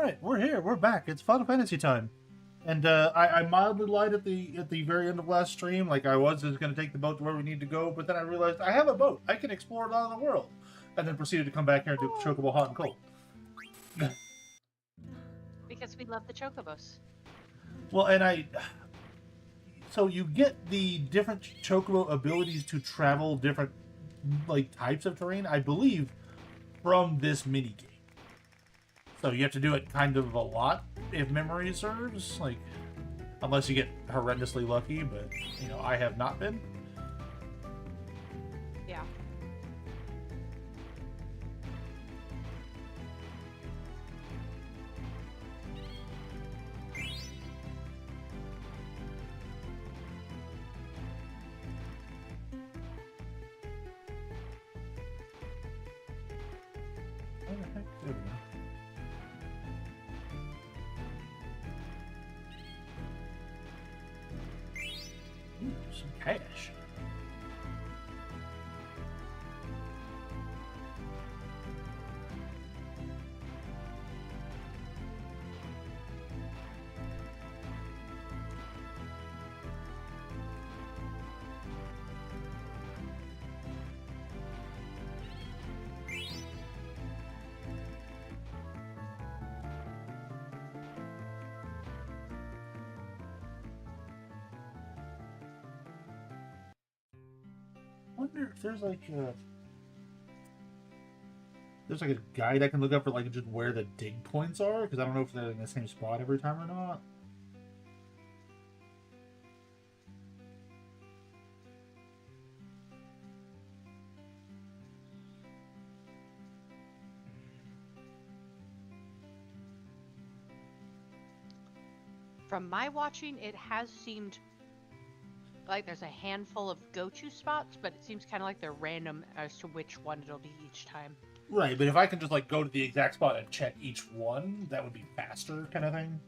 right, we're here. We're back. It's Final Fantasy time. And I mildly lied at the very end of last stream, like I was just going to take the boat to where we need to go, but then I realized I have a boat. I can explore a lot of the world. And then proceeded to come back here and do Chocobo Hot and Cold. Because we love the chocobos. Well, and so you get the different Chocobo abilities to travel different like types of terrain, I believe, from this mini game. So you have to do it kind of a lot, if memory serves. Like, unless you get horrendously lucky, but I have not been. Yeah. Where the heck? There we go. Ooh, some cash. I wonder if there's like a guide I can look up for like just where the dig points are, because I don't know if they're in the same spot every time or not. From my watching, it has seemed like there's a handful of go-to spots, but it seems kind of like they're random as to which one it'll be each time. Right, but if I can just like go to the exact spot and check each one, that would be faster, kind of thing.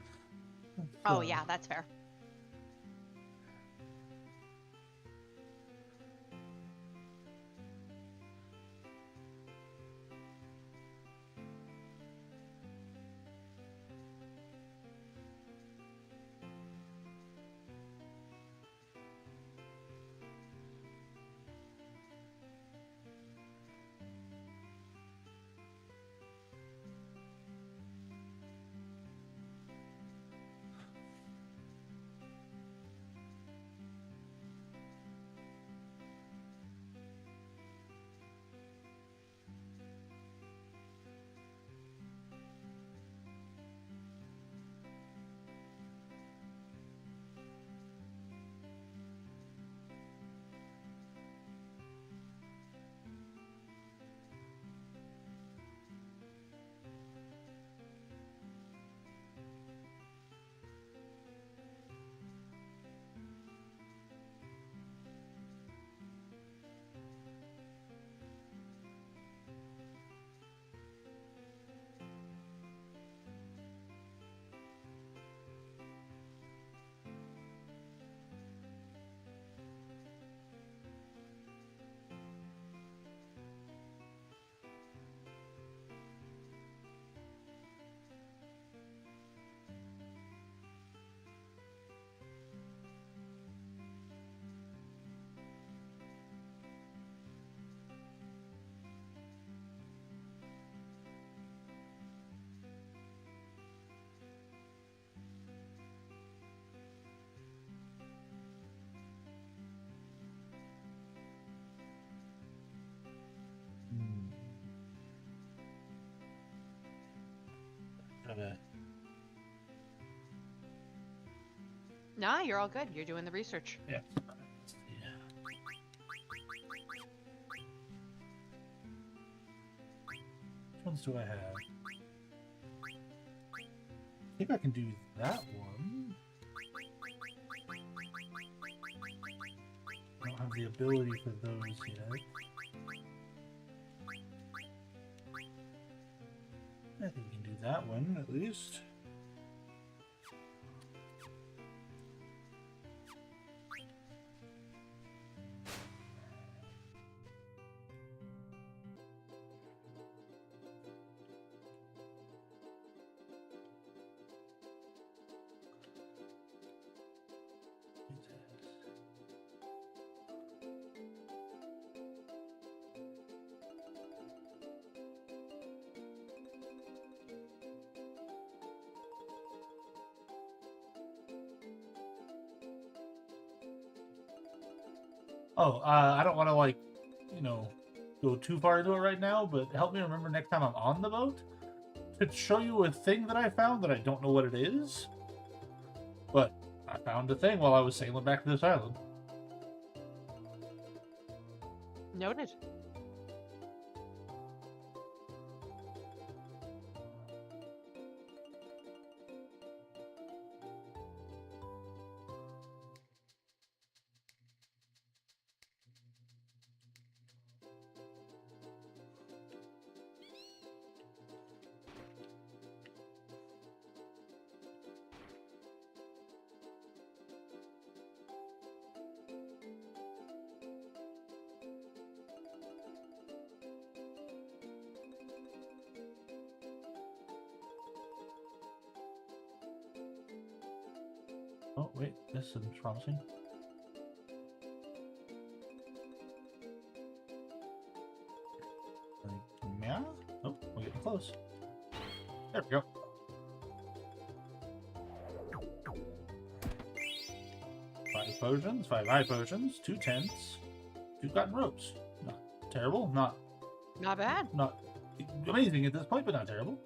Oh yeah, that's fair. Okay. Nah, you're all good. You're doing the research. Yeah. Which ones do I have? I think I can do that one. I don't have the ability for those yet. I think we can do that one, at least. Oh, I don't want to like, you know, go too far into it right now, but help me remember next time I'm on the boat to show you a thing that I found that I don't know what it is. But I found a thing while I was sailing back to this island. Noted. Oh, wait, this is promising. Like, yeah? Oh, we're getting close. There we go. Five potions, 5 eye potions, 2 tents, 2 cotton ropes. Not terrible, not bad. Not amazing at this point, but not terrible.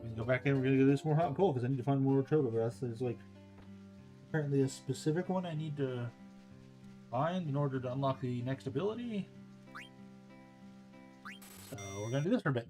We can go back in. We're gonna do this more hot and cold because I need to find more turtle grass. There's like apparently a specific one I need to find in order to unlock the next ability. So we're gonna do this for a bit.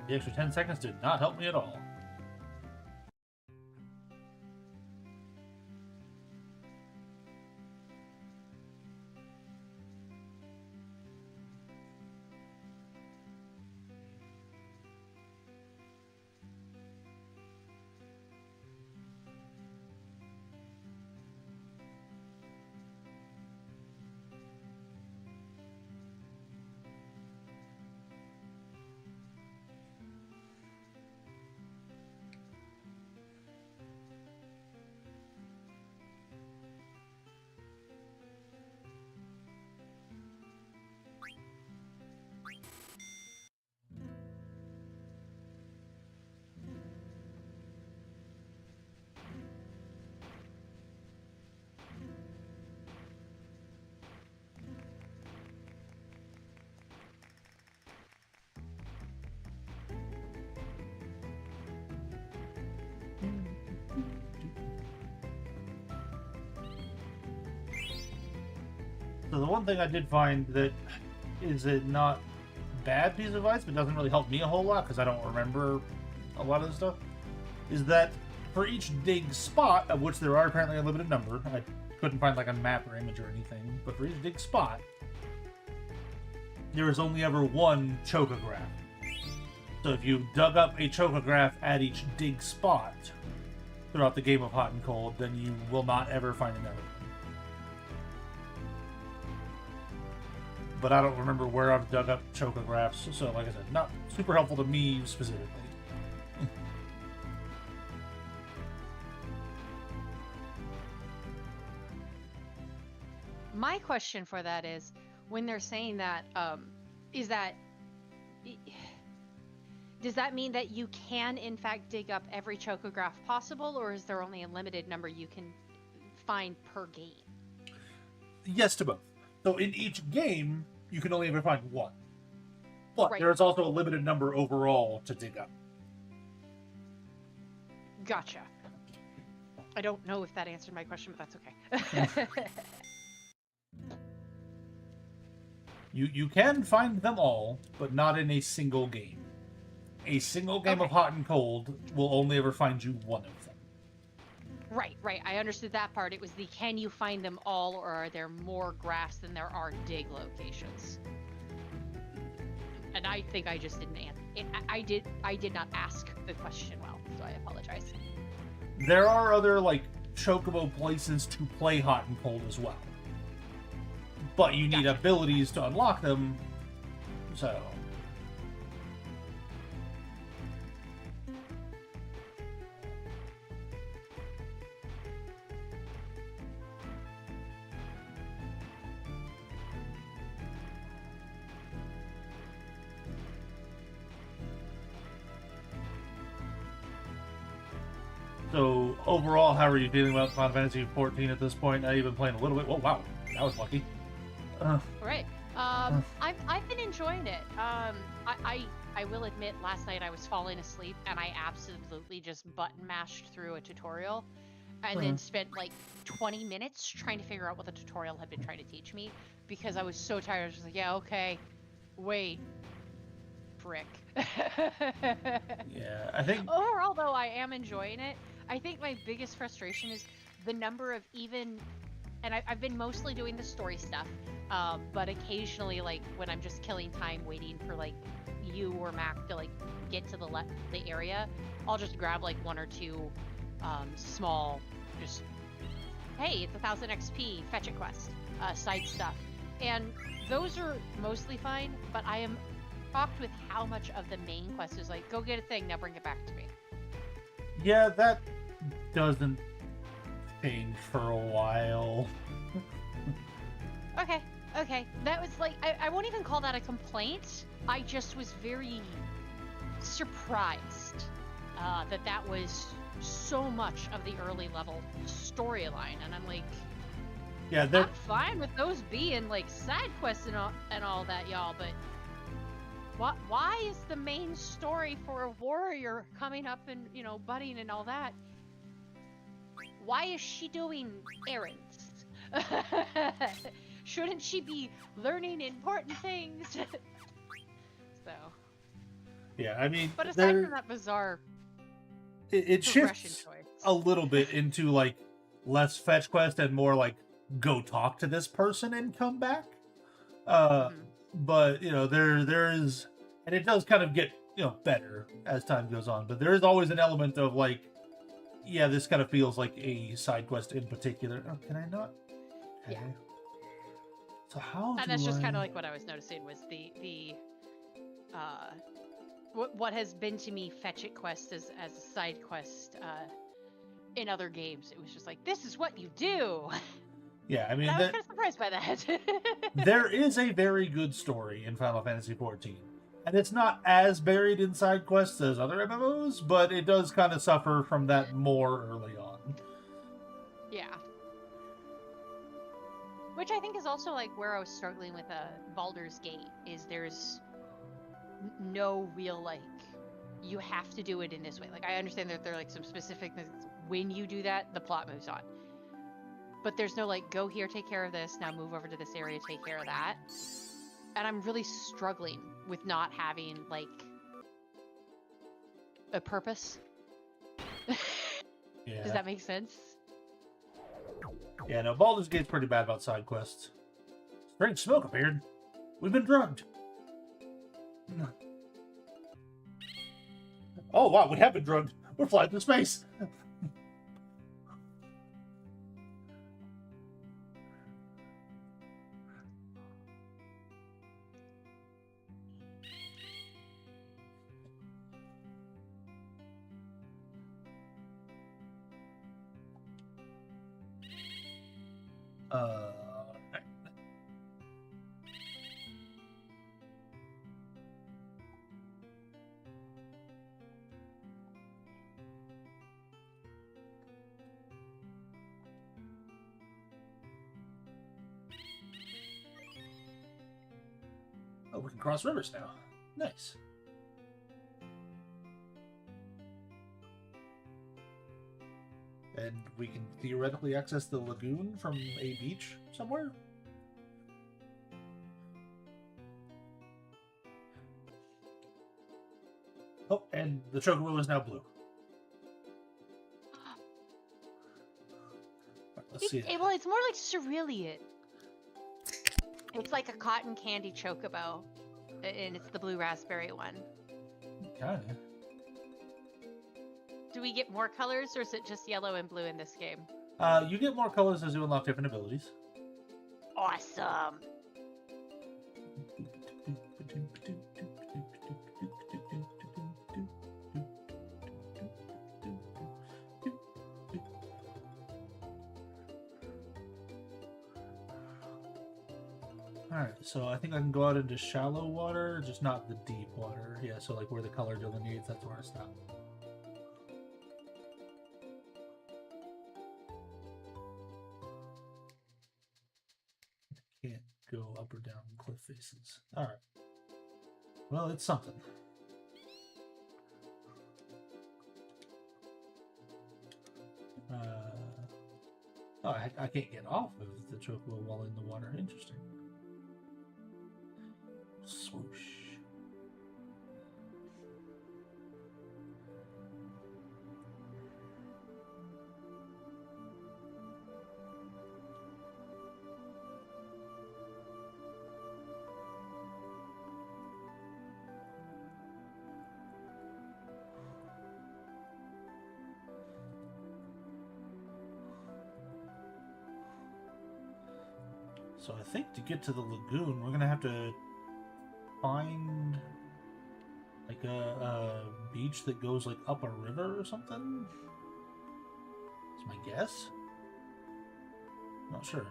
The extra 10 seconds did not help me at all. So the one thing I did find that is a not bad piece of advice, but doesn't really help me a whole lot because I don't remember a lot of the stuff, is that for each dig spot, of which there are apparently a limited number, I couldn't find like a map or image or anything, but for each dig spot, there was only ever one chocograph. So if you dug up a chocograph at each dig spot throughout the game of Hot and Cold, then you will not ever find another one. But I don't remember where I've dug up chocographs, so like I said, not super helpful to me specifically. My question for that is, when they're saying that, is that, does that mean that you can in fact dig up every chocograph possible, or is there only a limited number you can find per game? Yes to both. So in each game, you can only ever find one. But Right. there's also a limited number overall to dig up. Gotcha. I don't know if that answered my question, but that's okay. You can find them all, but not in a single game. A single game of Hot and Cold will only ever find you one of them. Right. I understood that part. It was the can you find them all, or are there more graphs than there are dig locations? And I think I just didn't answer. I did not ask the question well, so I apologize. There are other like chocobo places to play Hot and Cold as well. But you need abilities to unlock them, so... So, overall, how are you feeling about Final Fantasy XIV at this point? I've been playing a little bit. Oh, wow. That was lucky. Right. I've been enjoying it. I will admit, last night I was falling asleep and I absolutely just button mashed through a tutorial and then spent like 20 minutes trying to figure out what the tutorial had been trying to teach me because I was so tired. I was just like, yeah, okay, wait, frick. Yeah, I think... Overall, though, I am enjoying it. I think my biggest frustration is the number of even... And I've been mostly doing the story stuff, but occasionally, like, when I'm just killing time waiting for, like, you or Mac to, like, get to the area, I'll just grab, like, one or two small, just, hey, it's 1,000 XP, fetch a quest, side stuff. And those are mostly fine, but I am shocked with how much of the main quest is like, go get a thing, now bring it back to me. Yeah, that doesn't change for a while. Okay. That was like, I won't even call that a complaint. I just was very surprised that was so much of the early level storyline. And I'm like, yeah, I'm fine with those being like side quests and all that, y'all, but why is the main story for a warrior coming up and, you know, budding and all that? Why is she doing errands? Shouldn't she be learning important things? So. Yeah, I mean, but aside from that bizarre it shifts choice a little bit into like less fetch quest and more like go talk to this person and come back. But you know, there is, and it does kind of get, you know, better as time goes on. But there is always an element of like, yeah, this kind of feels like a side quest in particular. Oh, can I not? Okay. Yeah. So how? And that's just kind of like what I was noticing was the what has been to me fetch it quest as a side quest in other games. It was just like, this is what you do. Yeah, I mean, I was kind of surprised by that. There is a very good story in Final Fantasy XIV. And it's not as buried in side quests as other MMOs, but it does kind of suffer from that more early on. Yeah. Which I think is also like where I was struggling with Baldur's Gate, is there's no real like, you have to do it in this way. Like, I understand that there are like some specific things. When you do that, the plot moves on. But there's no like, go here, take care of this, now move over to this area, take care of that. And I'm really struggling with not having like a purpose. Yeah. Does that make sense? Yeah, no, Baldur's Gate's pretty bad about side quests. Strange smoke appeared. We've been drugged. Oh, wow, we have been drugged. We're flying through space. Uh, oh, we can cross rivers now. Nice. And we can theoretically access the lagoon from a beach somewhere? Oh, and the chocobo is now blue. Right, let's see. Well, it's more like cerulean. It's like a cotton candy chocobo, and it's the blue raspberry one. Kinda. Do we get more colors, or is it just yellow and blue in this game? You get more colors as you unlock different abilities. Awesome. Alright, so I think I can go out into shallow water, just not the deep water. Yeah, so like where the color delineates, that's where I stop. Can't go up or down cliff faces. Alright. Well, it's something. Oh, I can't get off of the chocobo while in the water. Interesting. Swoosh. So I think to get to the lagoon, we're gonna have to find like a beach that goes like up a river or something. That's my guess. Not sure.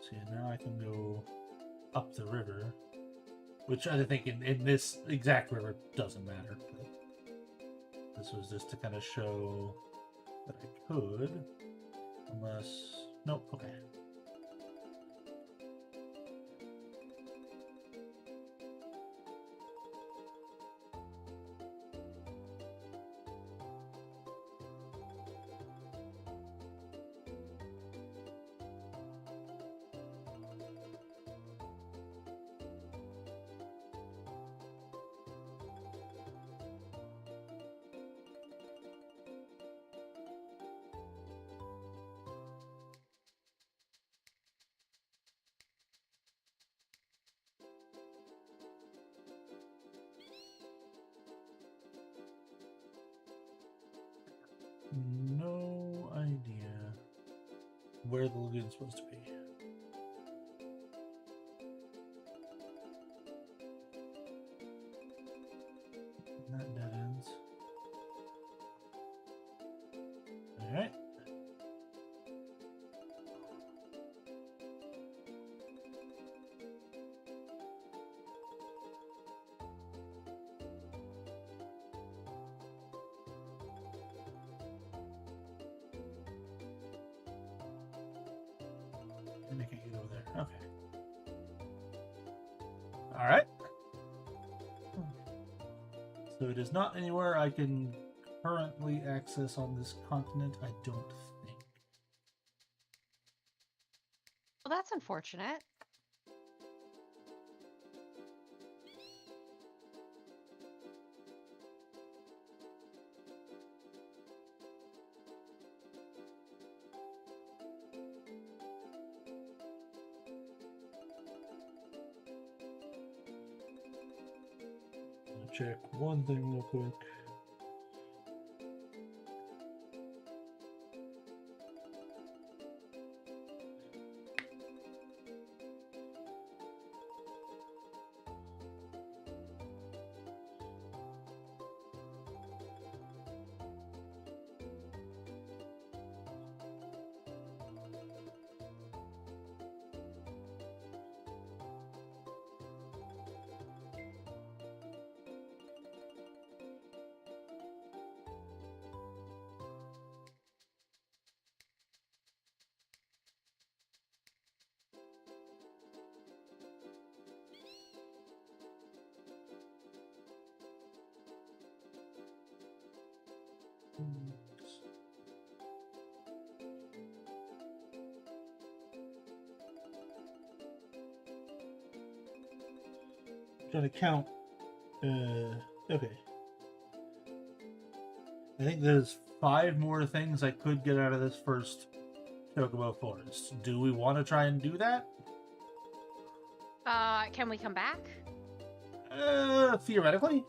So yeah, now I can go up the river, which I think in this exact river doesn't matter. But this was just to kind of show that I could, unless nope. Okay. No idea where the lagoon's supposed to be. That dead ends. Alright. And I can't get over there. Okay. All right. So it is not anywhere I can currently access on this continent, I don't think. Well, that's unfortunate. Check one thing real quick. Trying to count. Okay. I think there's 5 more things I could get out of this first Chocobo Forest. Do we want to try and do that? Can we come back? Theoretically.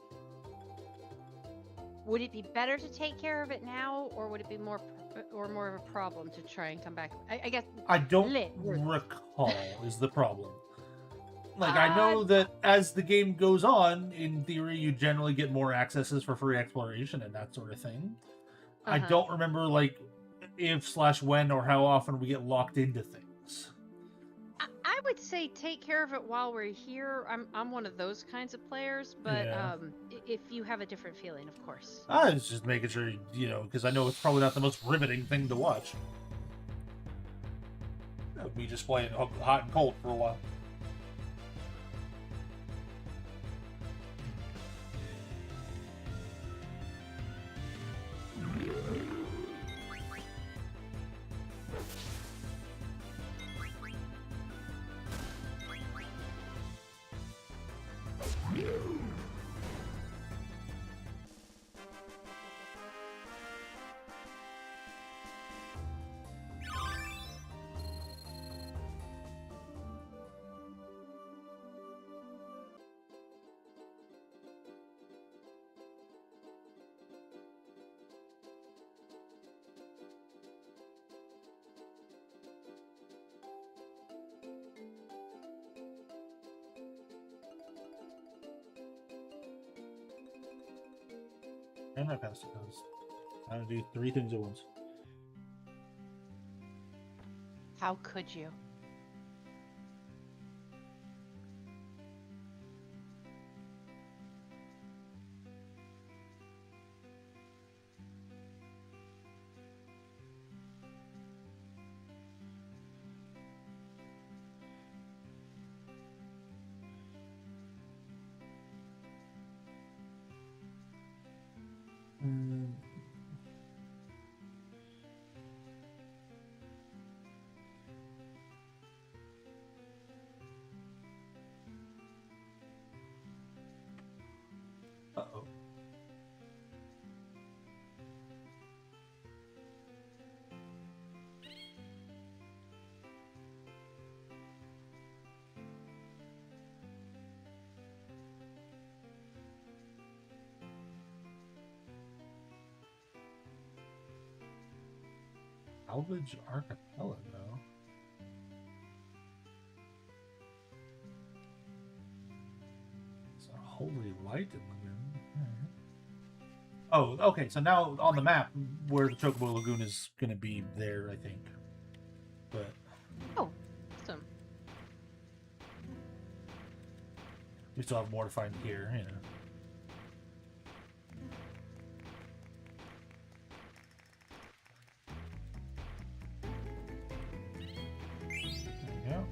Would it be better to take care of it now, or would it be more of a problem to try and come back? I guess I don't recall is the problem. Like, I know that as the game goes on, in theory, you generally get more accesses for free exploration and that sort of thing. I don't remember, like, if/when or how often we get locked into things. I would say take care of it while we're here. I'm one of those kinds of players, but Yeah. If you have a different feeling, of course. I was just making sure, you know, because I know it's probably not the most riveting thing to watch. Me just playing hot and cold for a while. And my past it goes. I'm gonna do 3 things at once. How could you? Uh-oh. Salvage Archipelago. It's a holy light in Lagoon. Oh, okay. So now on the map, where the Chocobo Lagoon is going to be there, I think. But Oh, awesome. we still have more to find here, you know. There you go.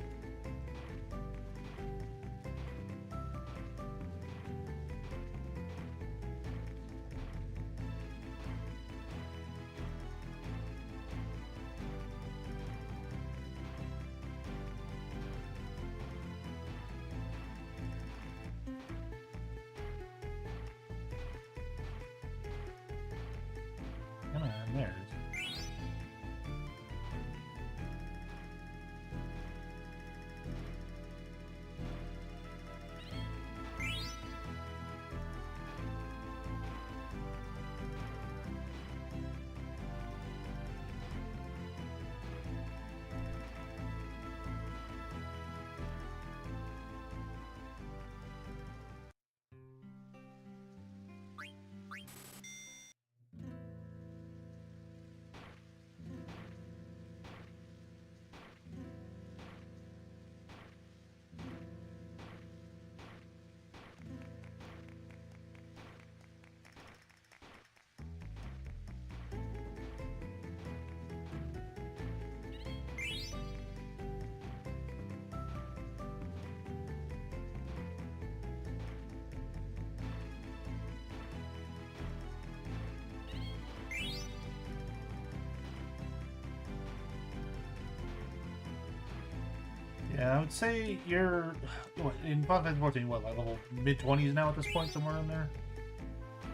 I would say you're what, in Final Fantasy 14. What, like level mid-20s now at this point, somewhere in there.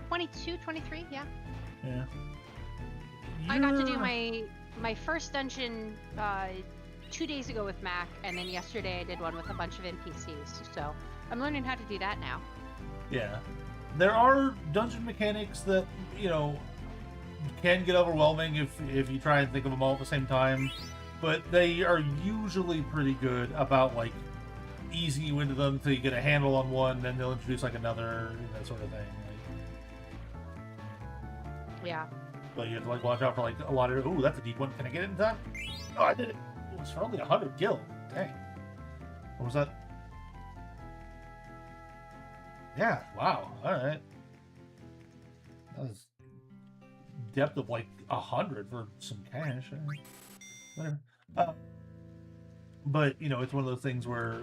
22, 23, yeah. Yeah. I got to do my first dungeon 2 days ago with Mac, and then yesterday I did one with a bunch of NPCs. So I'm learning how to do that now. Yeah. There are dungeon mechanics that, can get overwhelming if you try and think of them all at the same time, but they are usually pretty good about, like, easing you into them until you get a handle on one, then they'll introduce, like, another, that sort of thing. Yeah. But you have to, like, watch out for, like, a lot of, ooh, that's a deep one. Can I get it in time? Oh, I did it. It was for only 100 gil. Dang. What was that? Yeah, wow. Alright. That was depth of, like, 100 for some cash. Whatever. But, it's one of those things where,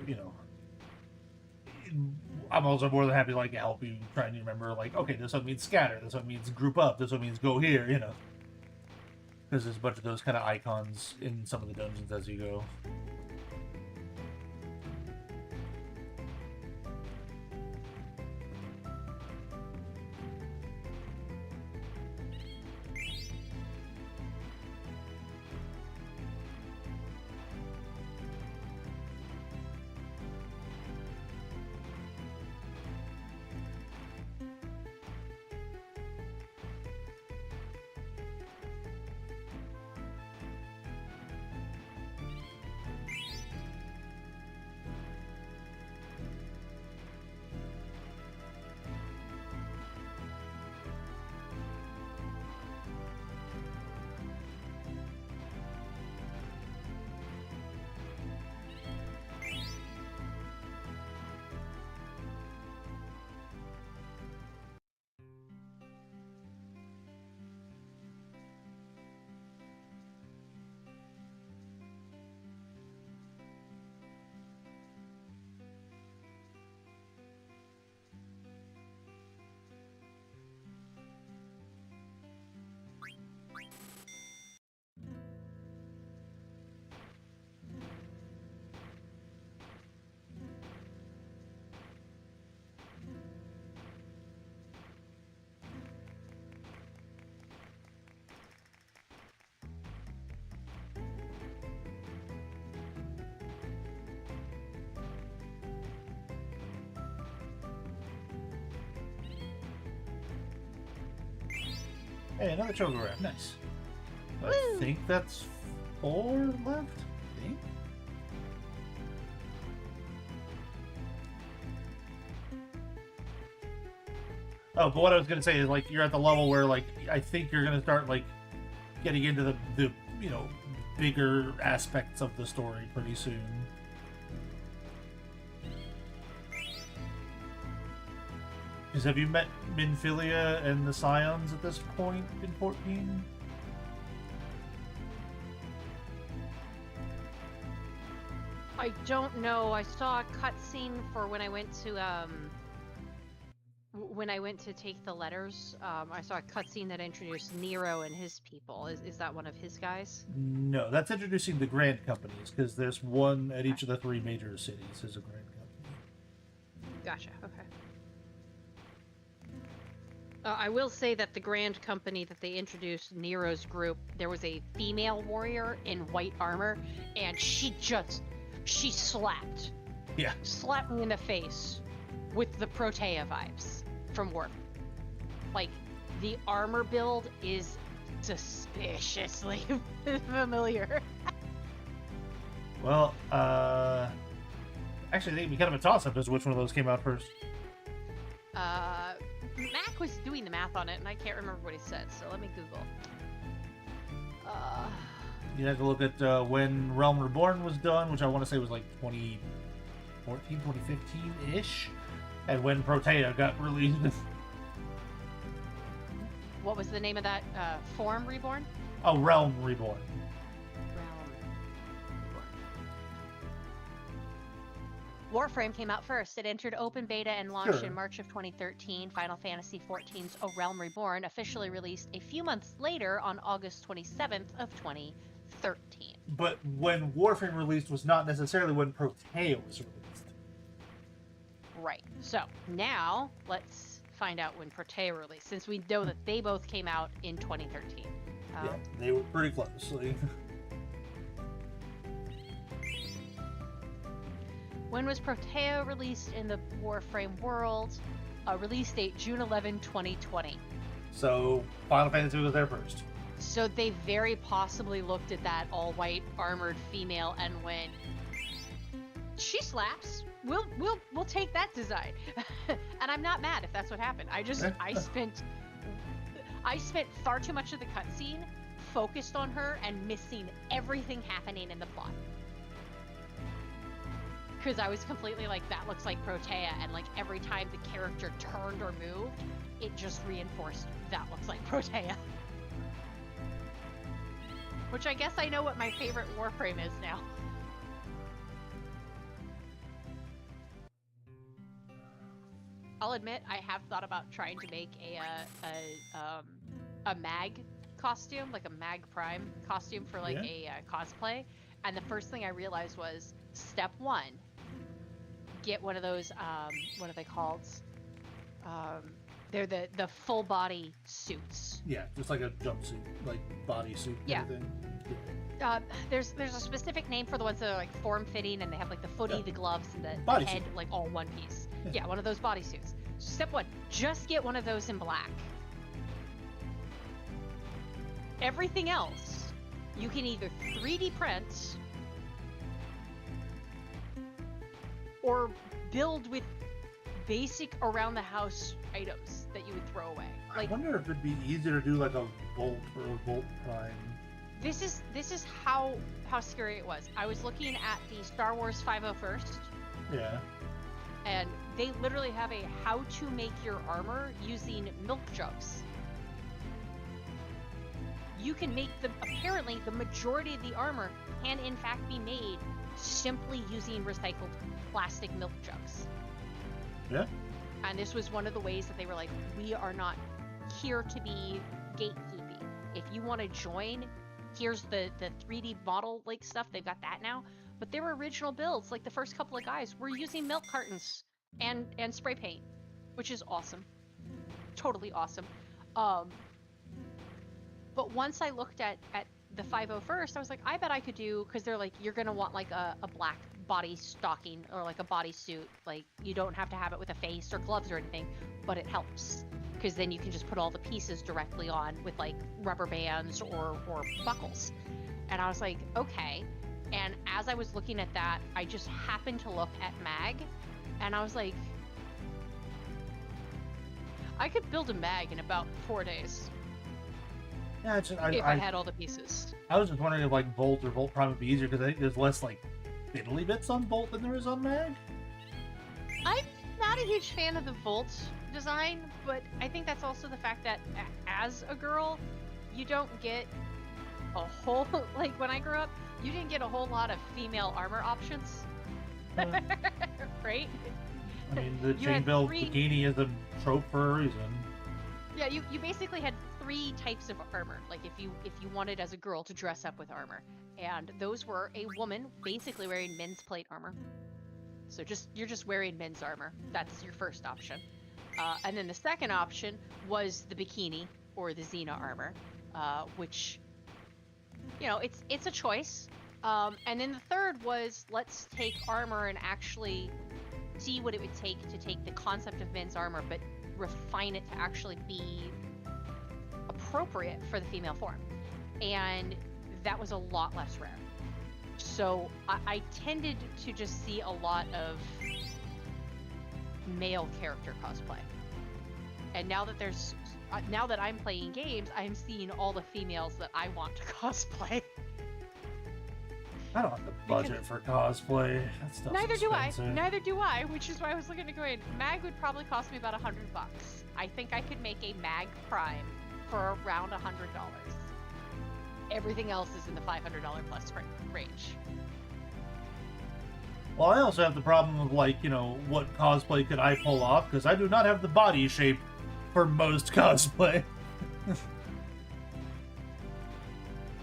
I'm also more than happy to, like, help you try and remember, like, okay, this one means scatter, this one means group up, this one means go here, Because there's a bunch of those kind of icons in some of the dungeons as you go. Hey, another Cho'Gath. Nice. I think that's 4 left? I think? Oh, but what I was going to say is, like, you're at the level where, like, I think you're going to start, like, getting into the bigger aspects of the story pretty soon. Because have you met Minfilia and the Scions at this point in 14? I don't know. I saw a cutscene for when I went to take the letters. I saw a cutscene that introduced Nero and his people. Is that one of his guys? No, that's introducing the Grand Companies, because there's one at each of the 3 major cities is a Grand Company. Gotcha, okay. I will say that the Grand Company that they introduced, Nero's group, there was a female warrior in white armor, and she slapped. Yeah. Slapped me in the face with the Protea vibes from Warp. Like, the armor build is suspiciously familiar. Well, actually, I think it'd be kind of a toss-up as to which one of those came out first. Mac was doing the math on it, and I can't remember what he said, so let me Google. You have to look at when Realm Reborn was done, which I want to say was like 2014, 2015-ish, and when Protea got released. What was the name of that form reborn? Oh, Realm Reborn. Warframe came out first. It entered open beta and launched in March of 2013. Final Fantasy XIV's A Realm Reborn officially released a few months later on August 27th of 2015. 13. But when Warframe released was not necessarily when Protea was released. Right. So now let's find out when Protea released, since we know that they both came out in 2013. Yeah, they were pretty close. When was Protea released in the Warframe world? Release date June 11, 2020. So Final Fantasy was there first. So they very possibly looked at that all-white armored female and went, "She slaps. We'll take that design." And I'm not mad if that's what happened. I spent far too much of the cutscene focused on her and missing everything happening in the plot. Because I was completely like, that looks like Protea, and like every time the character turned or moved, it just reinforced that looks like Protea. Which I guess I know what my favorite Warframe is now. I'll admit I have thought about trying to make a mag costume, like a mag prime costume for like a cosplay, and the first thing I realized was step 1, get one of those what are they called? They're the full body suits. Yeah, just like a jumpsuit, like bodysuit kind of thing. There's a specific name for the ones that are like form fitting and they have like the footy, the gloves, and the head like all one piece. Yeah, one of those bodysuits. Step 1, just get one of those in black. Everything else, you can either 3D print or build with basic around the house items that you would throw away. Like, I wonder if it'd be easier to do like a Volt or a Volt Prime. This is how scary it was. I was looking at the Star Wars 501st. Yeah. And they literally have a how to make your armor using milk jugs. You can make apparently the majority of the armor can in fact be made simply using recycled plastic milk jugs. Yeah. And this was one of the ways that they were like, we are not here to be gatekeeping. If you want to join, here's the 3D model like stuff. They've got that now. But their original builds, like the first couple of guys, were using milk cartons and spray paint, which is awesome. Totally awesome. But once I looked at the 501st, I was like, I bet I could do, because they're like, you're going to want like a black body stocking or like a bodysuit. Like, you don't have to have it with a face or gloves or anything, but it helps. Because then you can just put all the pieces directly on with like rubber bands or buckles. And I was like, okay. And as I was looking at that, I just happened to look at mag, and I was like, I could build a mag in about 4 days. Yeah, if I had all the pieces. I was just wondering if like Volt or Volt Prime would be easier, because I think there's less like fiddly bits on Volt than there is on mag. I'm not a huge fan of the Volt design, but I think that's also the fact that as a girl, you don't get a whole, like when I grew up, you didn't get a whole lot of female armor options. Right? I mean, the chainmail bikini is a trope for a reason. Yeah, you basically had 3 types of armor. Like if you wanted as a girl to dress up with armor, and those were a woman basically wearing men's plate armor. So you're just wearing men's armor. That's your first option. And then the second option was the bikini or the Xena armor, which, you know, it's a choice. And then the third was, let's take armor and actually see what it would take to take the concept of men's armor, but refine it to actually be appropriate for the female form. And that was a lot less rare. So I tended to just see a lot of male character cosplay. And now that I'm playing games, I'm seeing all the females that I want to cosplay. I don't have the budget for cosplay. That stuff's expensive. Neither do I, which is why I was looking to go in. Mag would probably cost me about $100. I think I could make a Mag Prime for around $100. Everything else is in the $500 plus range. Well, I also have the problem of, like, you know, what cosplay could I pull off? Because I do not have the body shape for most cosplay.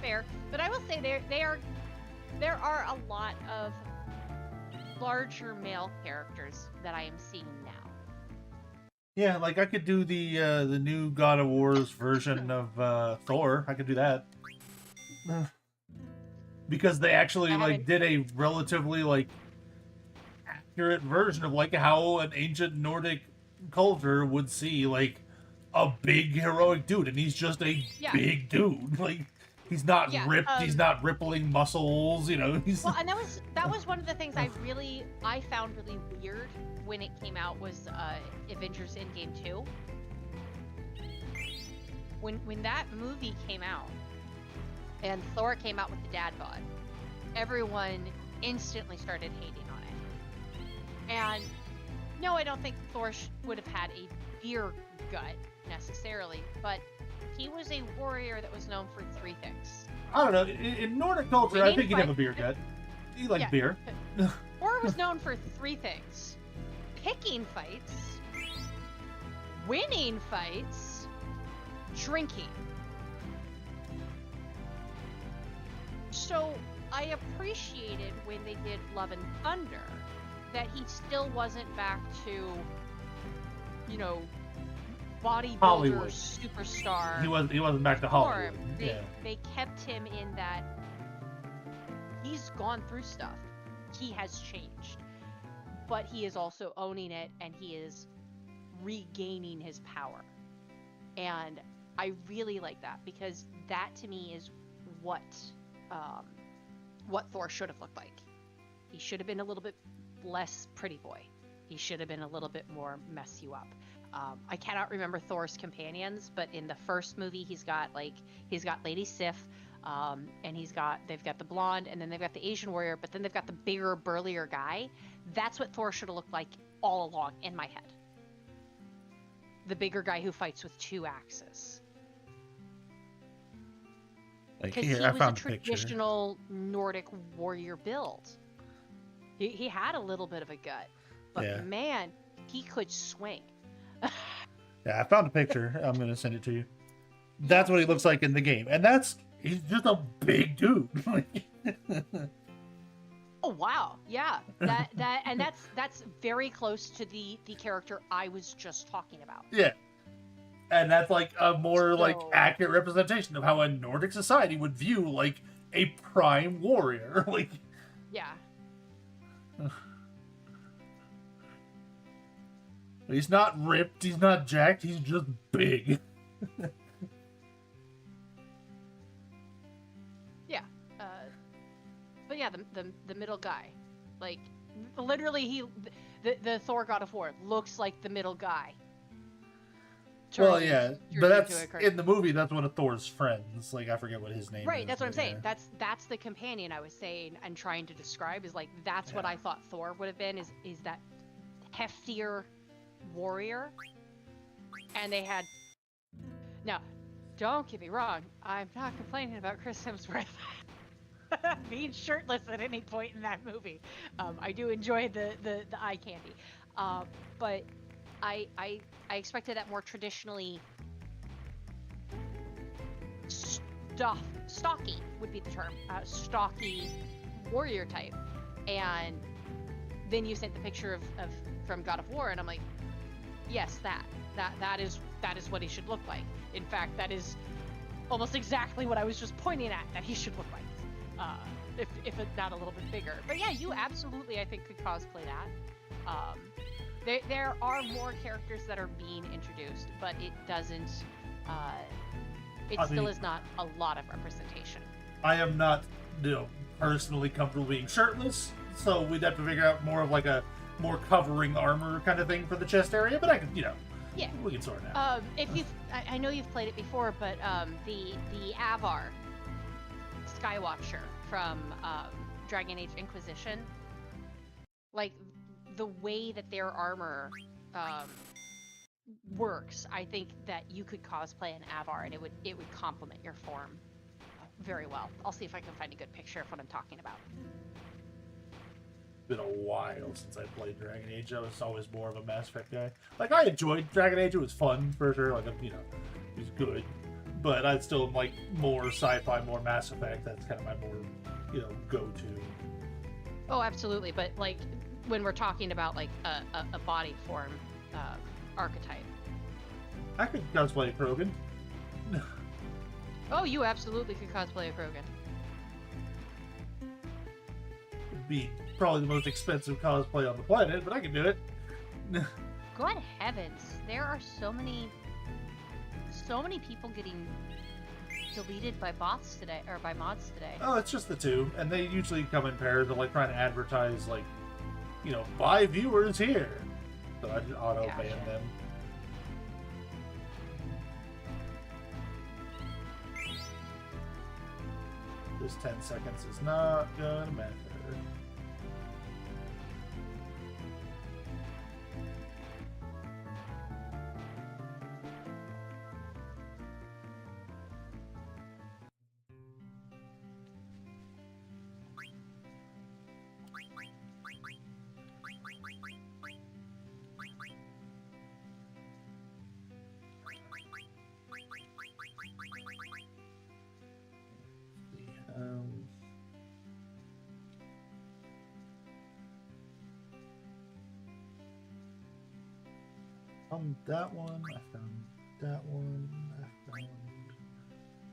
Fair. But I will say there are a lot of larger male characters that I am seeing now. Yeah, like I could do the new God of War's version of Thor. I could do that. Because they actually like did a relatively like accurate version of like how an ancient Nordic culture would see like a big heroic dude, and he's just a big dude. Like he's not ripped, he's not rippling muscles, you know. He's well, and that was one of the things I found really weird when it came out was Avengers Endgame 2. When that movie came out and Thor came out with the dad bod, everyone instantly started hating on it. And no, I don't think Thor would have had a beer gut necessarily, but he was a warrior that was known for 3 things. I don't know. In Nordic culture, I think he'd have a beer gut. He liked beer. Thor was known for 3 things: picking fights, winning fights, drinking. So I appreciated when they did Love and Thunder that he still wasn't back to, you know, bodybuilder Hollywood superstar. He wasn't back to Hollywood. They kept him in that he's gone through stuff. He has changed. But he is also owning it, and he is regaining his power. And I really like that, because that to me is what Thor should have looked like. He should have been a little bit less pretty boy. He should have been a little bit more mess you up. I cannot remember Thor's companions, but in the first movie, he's got Lady Sif, and they've got the blonde, and then they've got the Asian warrior, but then they've got the bigger, burlier guy. That's what Thor should have looked like all along in my head. The bigger guy who fights with 2 axes. Because he was a traditional Nordic warrior build. He had a little bit of a gut, but man, he could swing. Yeah, I found a picture. I'm gonna send it to you. That's what he looks like in the game, and he's just a big dude. Oh wow, yeah, that's very close to the character I was just talking about. Yeah, and that's like a more like accurate representation of how a Nordic society would view like a prime warrior. Like, yeah. He's not ripped, he's not jacked, he's just big. Yeah. But yeah, the middle guy. Like, literally, the Thor God of War looks like the middle guy. Well, yeah, but that's, in the movie, that's one of Thor's friends. Like, I forget what his name is. Right, that's what I'm saying. That's the companion I was saying and trying to describe, is like, that's what I thought Thor would have been, is that heftier warrior. And they had, now don't get me wrong, I'm not complaining about Chris Hemsworth being shirtless at any point in that movie. I do enjoy the eye candy, but I expected that more traditionally stocky would be the term, stocky warrior type. And then you sent the picture of from God of War, and I'm like, yes, that is what he should look like. In fact, that is almost exactly what I was just pointing at that he should look like, if it's not a little bit bigger. But yeah, you absolutely, I think, could cosplay that. There are more characters that are being introduced, but it doesn't. It still is not a lot of representation. I am not, personally comfortable being shirtless, so we'd have to figure out more of like a more covering armor kind of thing for the chest area. But I could, yeah, we can sort it out. If I know you've played it before, but the Avar Skywatcher from Dragon Age Inquisition, like the way that their armor works, I think that you could cosplay an Avar and it would complement your form very well. I'll see if I can find a good picture of what I'm talking about. Been a while since I played Dragon Age. I was always more of a Mass Effect guy. Like, I enjoyed Dragon Age. It was fun for sure. Like, it was good. But I'd still like more sci-fi, more Mass Effect. That's kind of my more, go-to. Oh, absolutely. But like when we're talking about like a body form archetype. I could cosplay Krogan. Oh, you absolutely could cosplay a Krogan. It'd be probably the most expensive cosplay on the planet, but I can do it. God heavens, there are so many people getting deleted by bots today, or by mods today. Oh, it's just the two, and they usually come in pairs. They're like trying to advertise, like, 5 viewers here. So I just auto ban them. This 10 seconds is not gonna matter. Found that one. I found that one. I found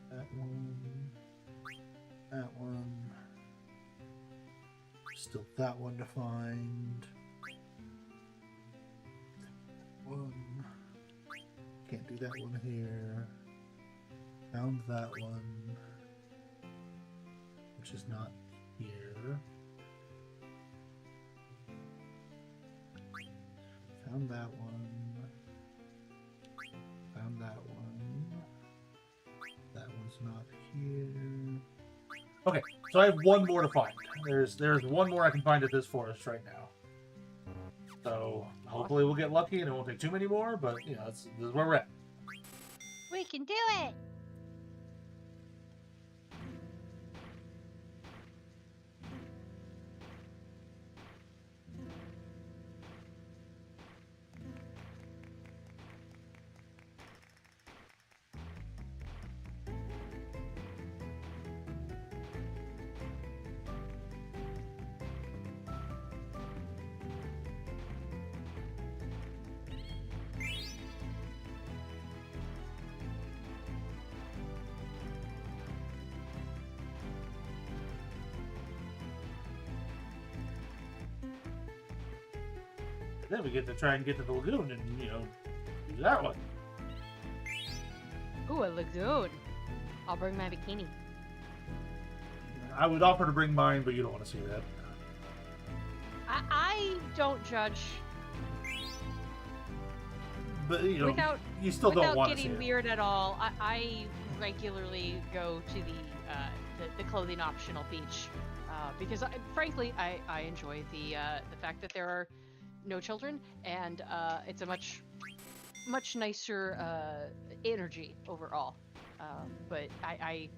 that one. That one. Still that one to find. One. Can't do that one here. Found that one. Which is not here. Found that one. Found that one. That one's not here. Okay, so I have one more to find. There's one more I can find at this forest right now. So hopefully we'll get lucky and it won't take too many more, but this is where we're at. We can do it! Then we get to try and get to the lagoon and, do that one. Ooh, a lagoon. I'll bring my bikini. I would offer to bring mine, but you don't want to see that. I don't judge. But, you still don't want to see it. Without getting weird at all, I regularly go to the clothing optional beach because, frankly, I enjoy the fact that there are no children, and it's a much nicer energy overall. But I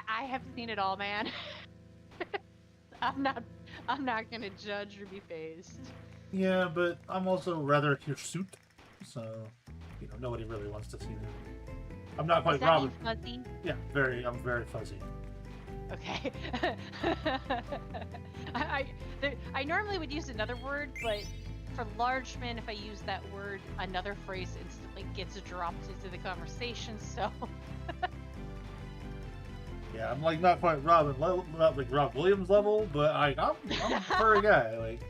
have seen it all, man. I'm not gonna judge or be phased. Yeah, but I'm also rather hirsute, so nobody really wants to see that. I'm not quite Robin. Fuzzy? Yeah, I'm very fuzzy. Okay. I normally would use another word, but for large men, if I use that word, another phrase instantly gets dropped into the conversation, so... Yeah, I'm like not quite Robin level, not like Rob Williams level, but I'm a furry guy. Like,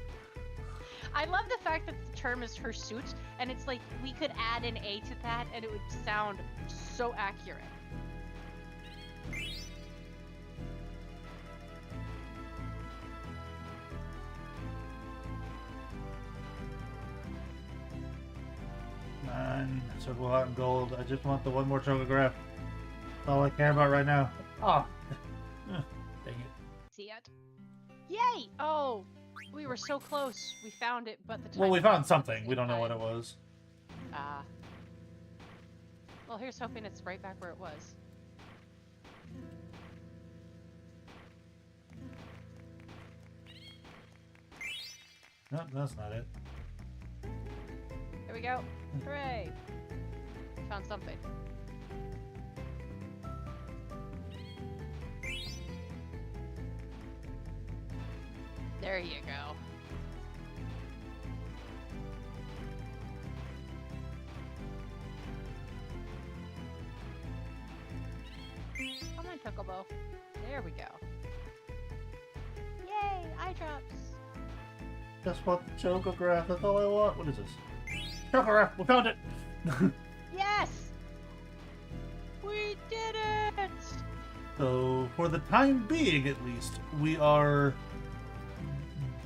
I love the fact that the term is hirsute, and it's like we could add an A to that, and it would sound so accurate. Circle out in gold. I just want the one more chocograph. That's all I care about right now. Oh. Dang it. See it? Yay! Oh, we were so close. We found it, but the time... Well, we found something. We don't know what it was. Well, here's hoping it's right back where it was. Nope, that's not it. There we go. Hooray! Found something. There you go. Come on, Chocobo. There we go. Yay, eye drops. Just want the chocograph. That's all I want. What is this? Chocograph. We found it. Yes! We did it! So, for the time being, at least, we are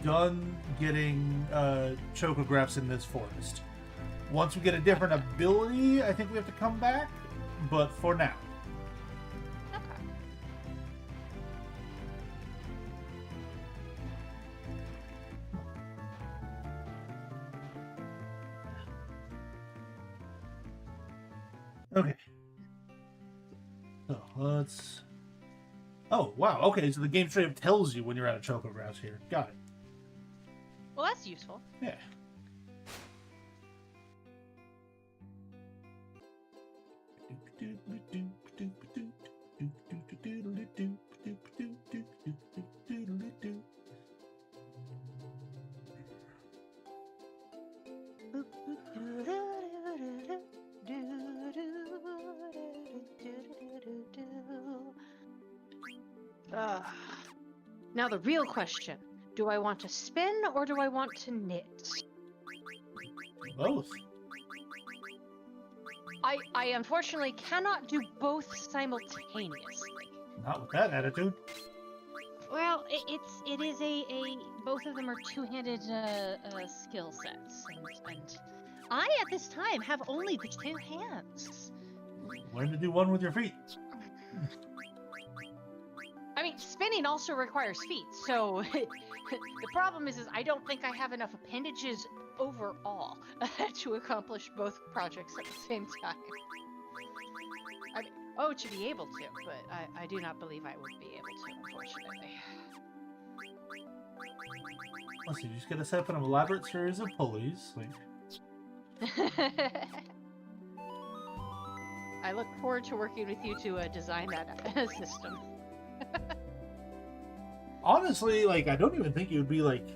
done getting chocographs in this forest. Once we get a different ability, I think we have to come back. But for now. Okay. So let's. Oh wow. Okay, so the game straight up tells you when you're out of chocographs here. Got it. Well, that's useful. Yeah. Now the real question, do I want to spin or do I want to knit? Both. I unfortunately cannot do both simultaneously. Not with that attitude. Well, it is a both of them are two-handed skill sets, and I at this time have only the two hands. Learn to do one with your feet. I mean, spinning also requires feet, so the problem is I don't think I have enough appendages overall to accomplish both projects at the same time. I mean, to be able to, but I do not believe I would be able to, unfortunately. Let's see, you just gotta set up an elaborate series of pulleys. I look forward to working with you to design that system. Honestly, like, I don't even think it would be, like,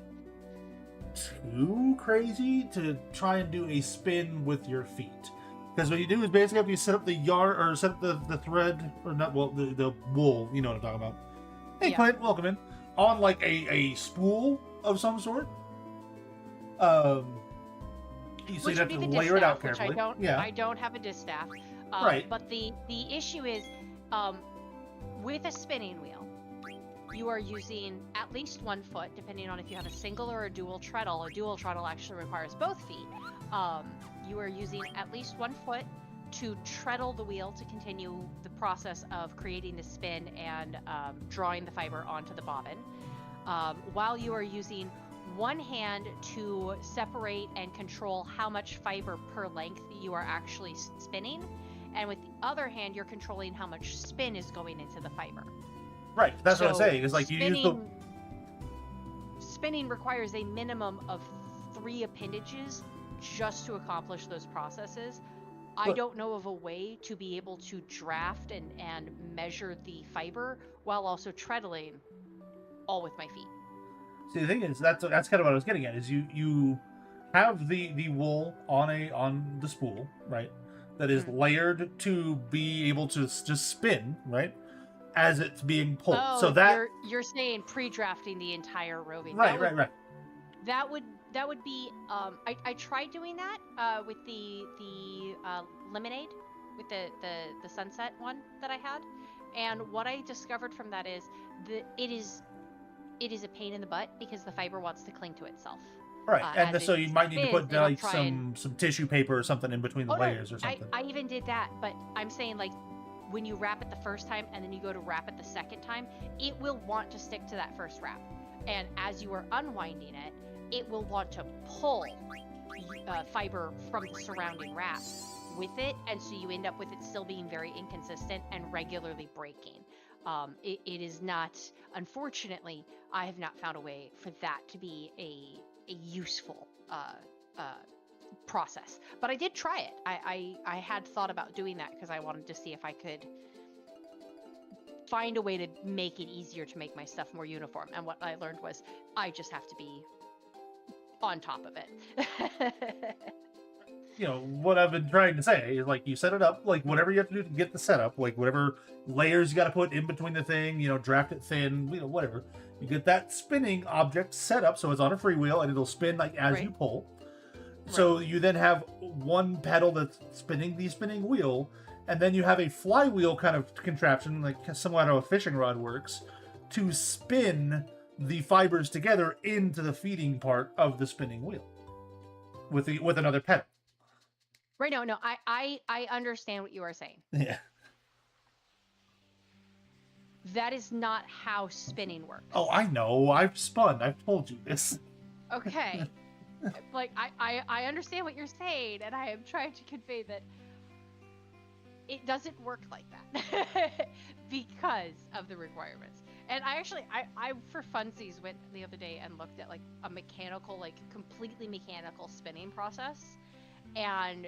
too crazy to try and do a spin with your feet. Because what you do is basically have you set up the yarn, or set up the thread, or not, well, the wool, you know what I'm talking about. Hey, Yeah. Clint, welcome in. On, like, a spool of some sort. So you'd have to layer it out carefully. I don't have a distaff. Right. But the issue is, with a spinning wheel, you are using at least 1 foot, depending on if you have a single or a dual treadle. A dual treadle actually requires both feet. You are using at least 1 foot to treadle the wheel to continue the process of creating the spin and drawing the fiber onto the bobbin, while you are using one hand to separate and control how much fiber per length you are actually spinning, and with the other hand you're controlling how much spin is going into the fiber. Right, that's what I'm saying. It's like you use the... Spinning requires a minimum of 3 appendages just to accomplish those processes. I don't know of a way to be able to draft and measure the fiber while also treadling all with my feet. See, the thing is, that's kind of what I was getting at, is you have the wool on the spool, right? That is layered to be able to just spin, right? As it's being pulled. Oh, so that you're saying pre-drafting the entire roving. Right. That would be I tried doing that with the lemonade, with the sunset one that I had, and what I discovered from that is it is a pain in the butt because the fiber wants to cling to itself. Right, and so you might need to put like some tissue paper or something in between the layers or something. I even did that, but I'm saying, like, when you wrap it the first time and then you go to wrap it the second time, it will want to stick to that first wrap. And as you are unwinding it, it will want to pull fiber from the surrounding wrap with it, and so you end up with it still being very inconsistent and regularly breaking. It is not, unfortunately, I have not found a way for that to be a useful process, but I did try it. I had thought about doing that because I wanted to see if I could find a way to make it easier to make my stuff more uniform. And what I learned was I just have to be on top of it. You know, what I've been trying to say is, like, you set it up, like, whatever you have to do to get the setup, like, whatever layers you got to put in between the thing, you know, draft it thin, you know, whatever. You get that spinning object set up so it's on a freewheel and it'll spin, like, as you pull. So you then have one pedal that's spinning the spinning wheel, and then you have a flywheel kind of contraption, like similar to how a fishing rod works, to spin the fibers together into the feeding part of the spinning wheel with another pedal. Right, no, I understand what you are saying. Yeah. That is not how spinning works. Oh, I know. I've spun. I've told you this. Okay. Like, I understand what you're saying, and I am trying to convey that it doesn't work like that because of the requirements. And I for funsies went the other day and looked at, like, a mechanical, like, completely mechanical spinning process. And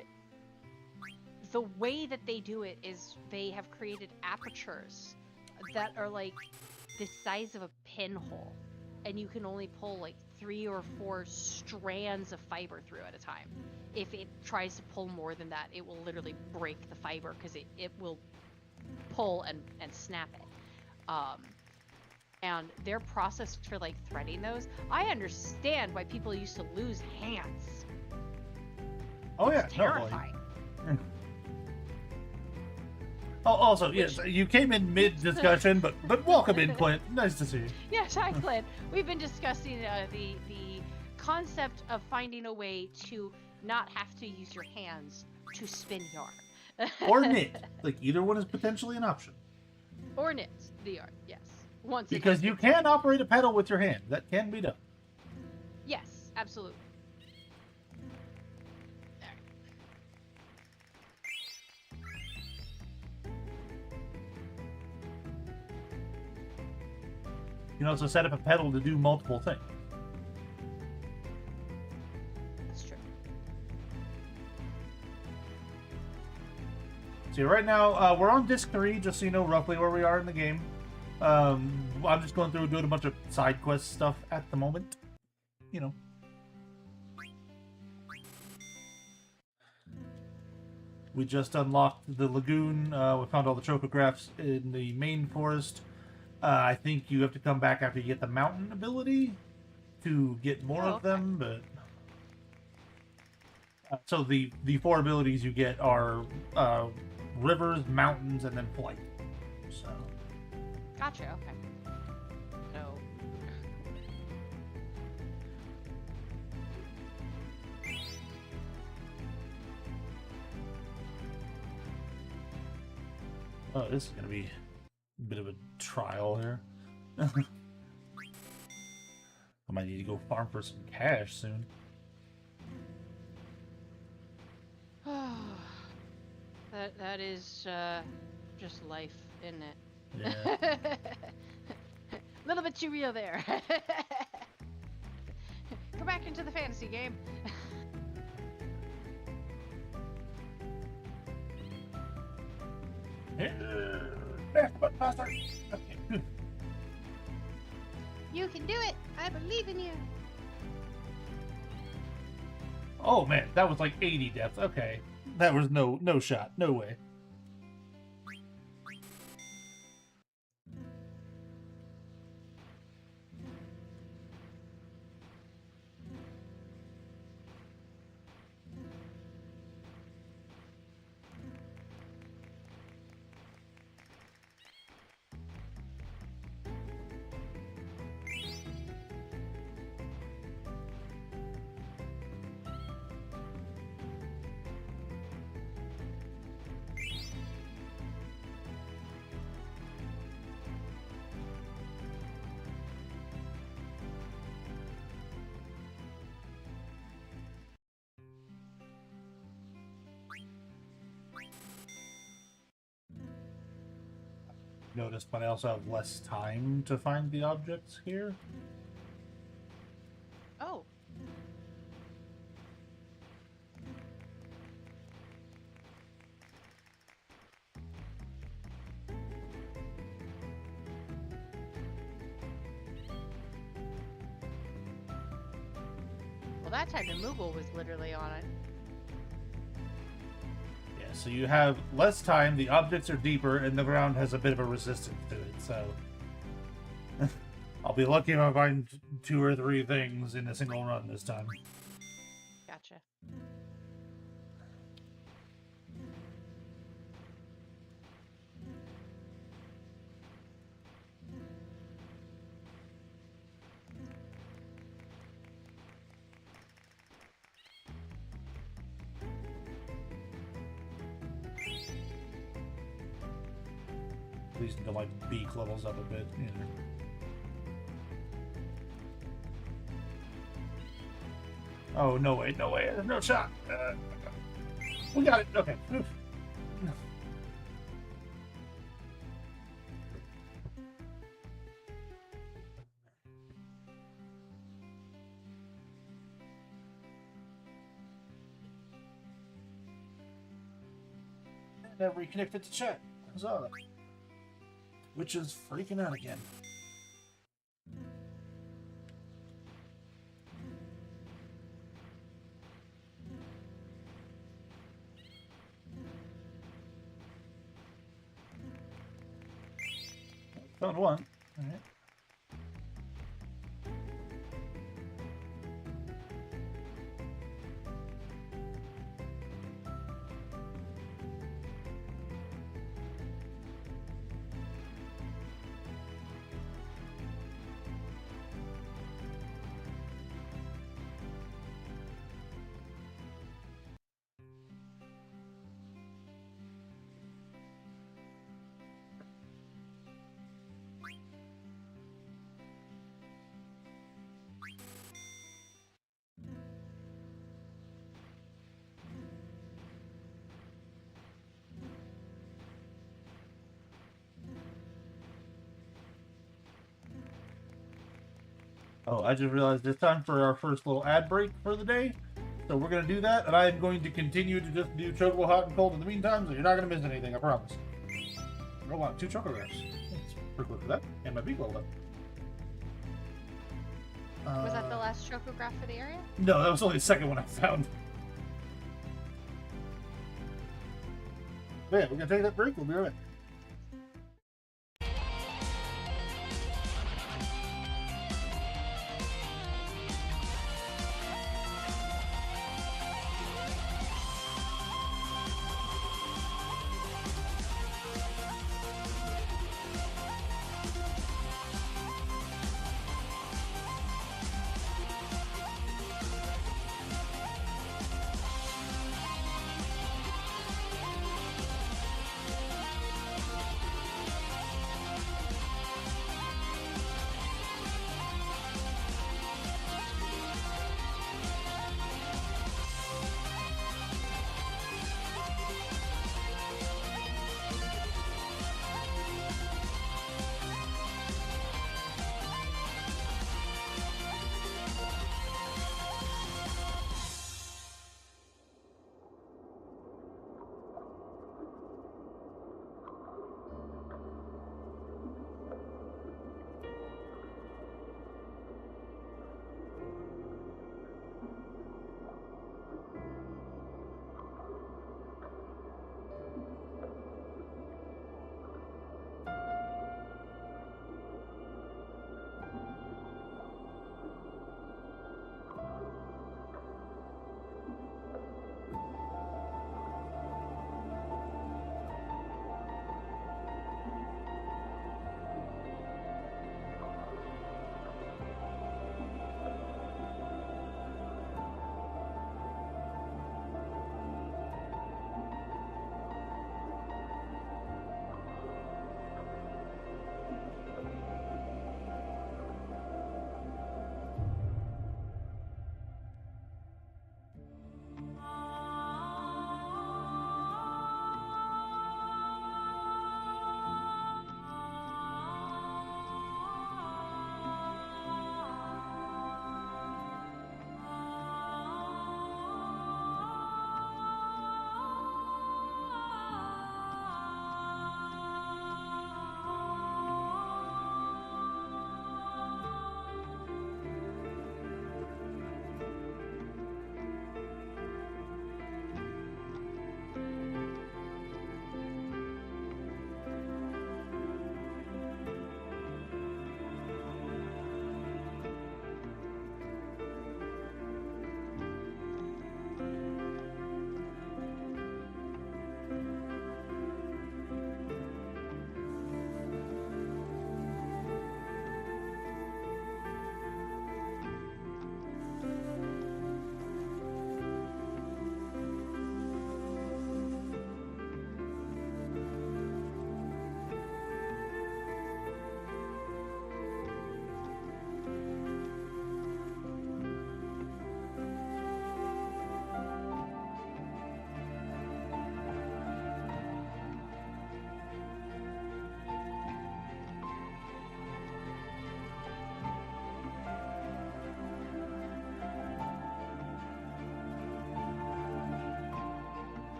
the way that they do it is they have created apertures that are, like, the size of a pinhole. And you can only pull, like, 3 or 4 strands of fiber through at a time. If it tries to pull more than that, it will literally break the fiber because it will pull and snap it. And their process for, like, threading those, I understand why people used to lose hands. Oh, yeah. It's terrifying. No, oh, also, yes, you came in mid-discussion, but welcome in, Clint. Nice to see you. Yes, hi, Clint. We've been discussing the concept of finding a way to not have to use your hands to spin yarn. Or knit. Like, either one is potentially an option. Or knit the yarn, yes. Because you can operate a pedal with your hand. That can be done. Yes, absolutely. You can also set up a pedal to do multiple things. That's true. See, right now, we're on disc 3, just so you know roughly where we are in the game. I'm just going through doing a bunch of side quest stuff at the moment. You know. We just unlocked the lagoon. We found all the chocographs in the main forest. I think you have to come back after you get the mountain ability to get more of them, but... so the 4 abilities you get are rivers, mountains, and then flight. So... Gotcha, okay. So... Oh, this is going to be a bit of a trial here. I might need to go farm for some cash soon. that is just life, isn't it? Yeah. A little bit too real there. Go back into the fantasy game. Okay. You can do it. I believe in you. Oh man, that was like 80 deaths. Okay, that was no shot, no way. Notice, but I also have less time to find the objects here. Oh. Well, that time the Moogle was literally on it. Yeah, so you have less time, the objects are deeper, and the ground has a bit of a resistance to it, so... I'll be lucky if I find 2 or 3 things in a single run this time. Gotcha. At least until my beak levels up a bit, you know. Oh, no way, no way, there's no shot. We got it, okay. Oof. And I've reconnected to chat. Huzzah. Which is freaking out again. Found one. All right. Oh, I just realized it's time for our first little ad break for the day. So we're going to do that, and I'm going to continue to just do Chocobo Hot and Cold in the meantime, so you're not going to miss anything, I promise. Roll on 2 Chocographs. That's pretty quick for that. And my beak leveled up. Was that the last chocograph for the area? No, that was only the second one I found. But yeah, we're going to take that break. We'll be right back.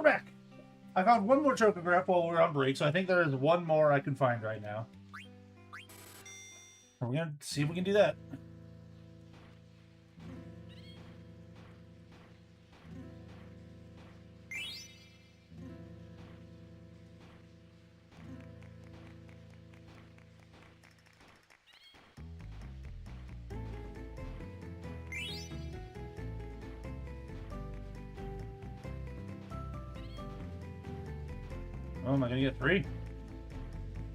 back. I found one more chocograph while we were on break, so I think there is one more I can find right now. We're gonna see if we can do that. Oh, am I gonna get 3?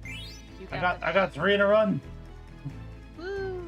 You I got got 3 in a run. this. Woo!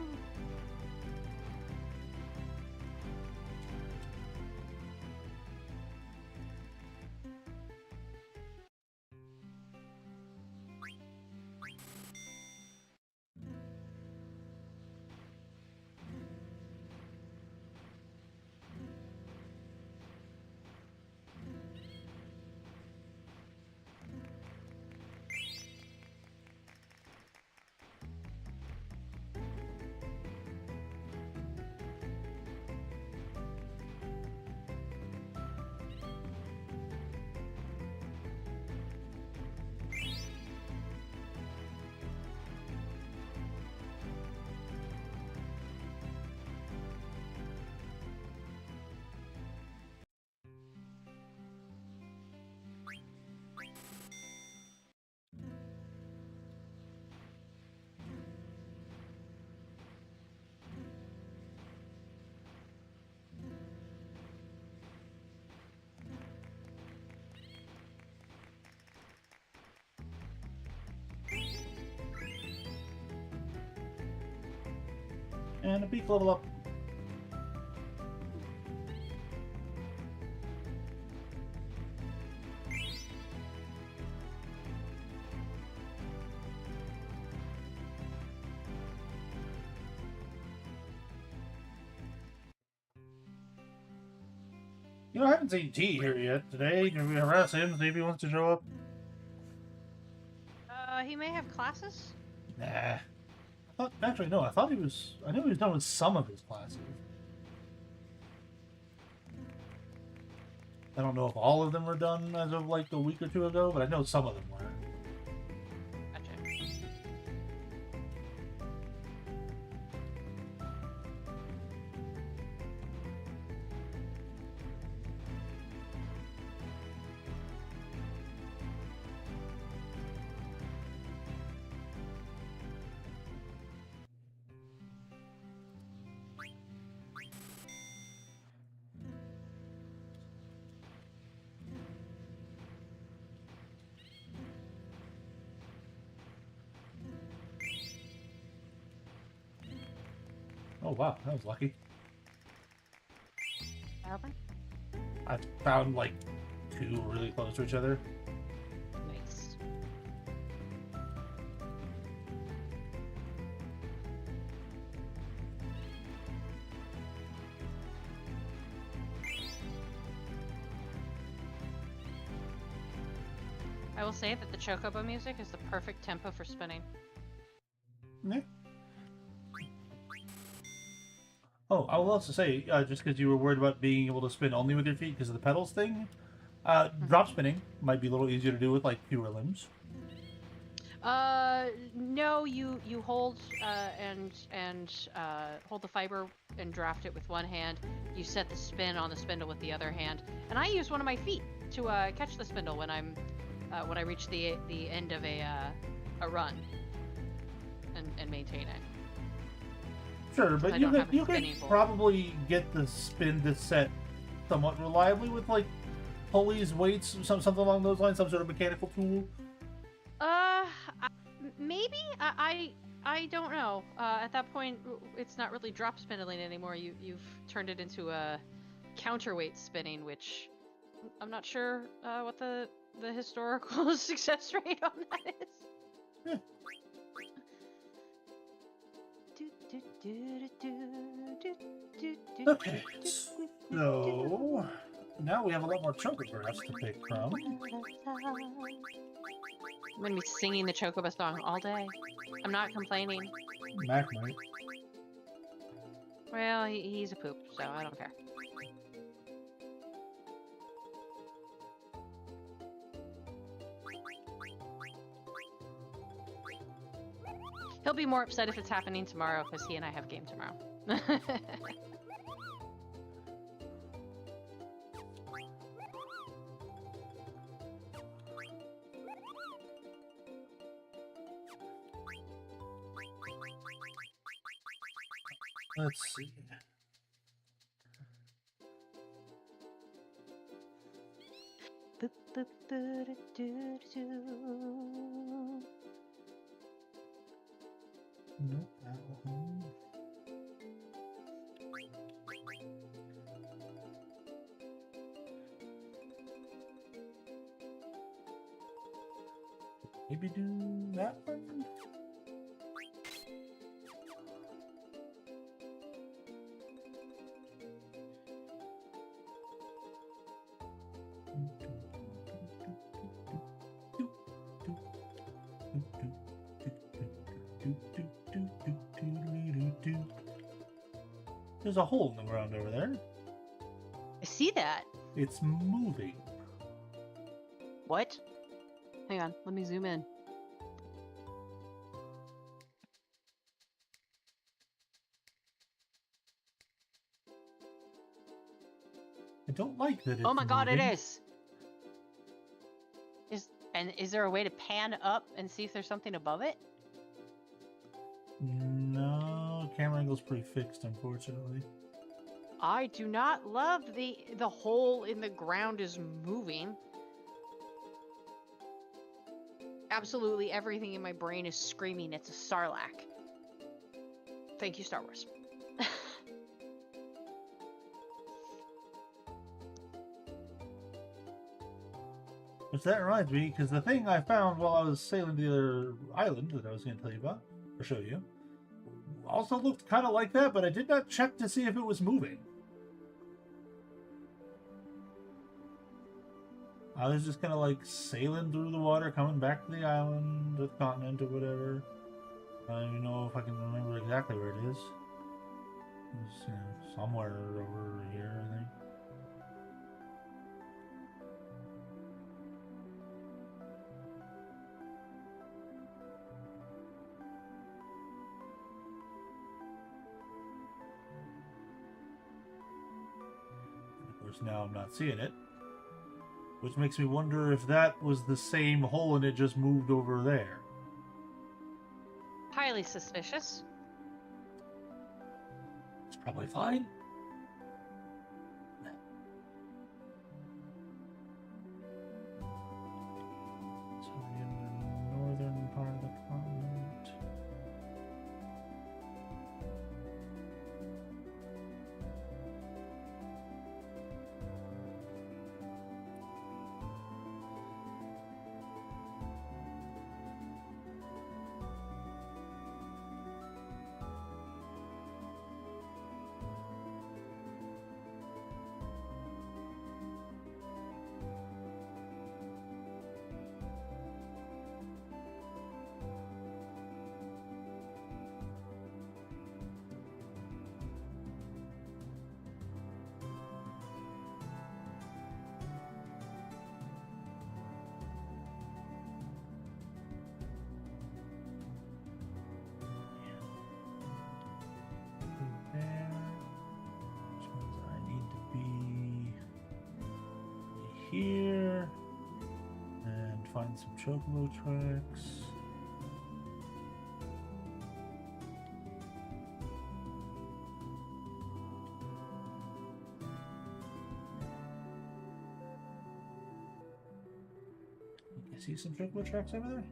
And a beak level up. You know, I haven't seen T here yet today. Can we harass him, see if he wants to show up? He may have classes? Nah. Actually, no, I knew he was done with some of his classes. I don't know if all of them were done as of like a week or two ago, but I know some of them were. Gotcha. Oh wow, that was lucky. Alvin? I found like 2 really close to each other. Nice. I will say that the Chocobo music is the perfect tempo for spinning. Yeah. Oh, I will also say, just because you were worried about being able to spin only with your feet because of the pedals thing, drop spinning might be a little easier to do with like fewer limbs. No, you hold hold the fiber and draft it with one hand. You set the spin on the spindle with the other hand, and I use one of my feet to catch the spindle when I reach the end of a run and maintain it. Sure, but I you don't could have a spinning board. probably get the spin to set somewhat reliably with like pulleys, weights, something along those lines, some sort of mechanical tool. Maybe I don't know. At that point, it's not really drop spindling anymore. You've turned it into a counterweight spinning, which I'm not sure what the historical success rate on that is. Yeah. Okay, so now we have a lot more chocographs to pick from. I'm gonna be singing the Chocobo song all day. I'm not complaining. Mac might. Well, he's a poop, so I don't care. He'll be more upset if it's happening tomorrow because he and I have game tomorrow. Let's see. Nope, that one. Maybe do that one. There's a hole in the ground over there. I see that. It's moving. What? Hang on, let me zoom in. I don't like that it's Oh my god, moving. it is! Is there a way to pan up and see if there's something above it? No, camera angle's pretty fixed, unfortunately. I do not love the hole in the ground is moving. Absolutely everything in my brain is screaming it's a Sarlacc. Thank you, Star Wars. Which that reminds me, because the thing I found while I was sailing to the other island that I was going to tell you about, or show you, also looked kind of like that, but I did not check to see if it was moving. I was just kind of like sailing through the water, coming back to the island, the continent, or whatever. I don't even know if I can remember exactly where it is. It's, you know, somewhere over here, I think. Now I'm not seeing it, which makes me wonder if that was the same hole and it just moved over there. Highly suspicious. It's probably fine. So we're in the northern part of the continent. There. Which means I need to be here and find some chocobo tracks. You see some chocobo tracks over there?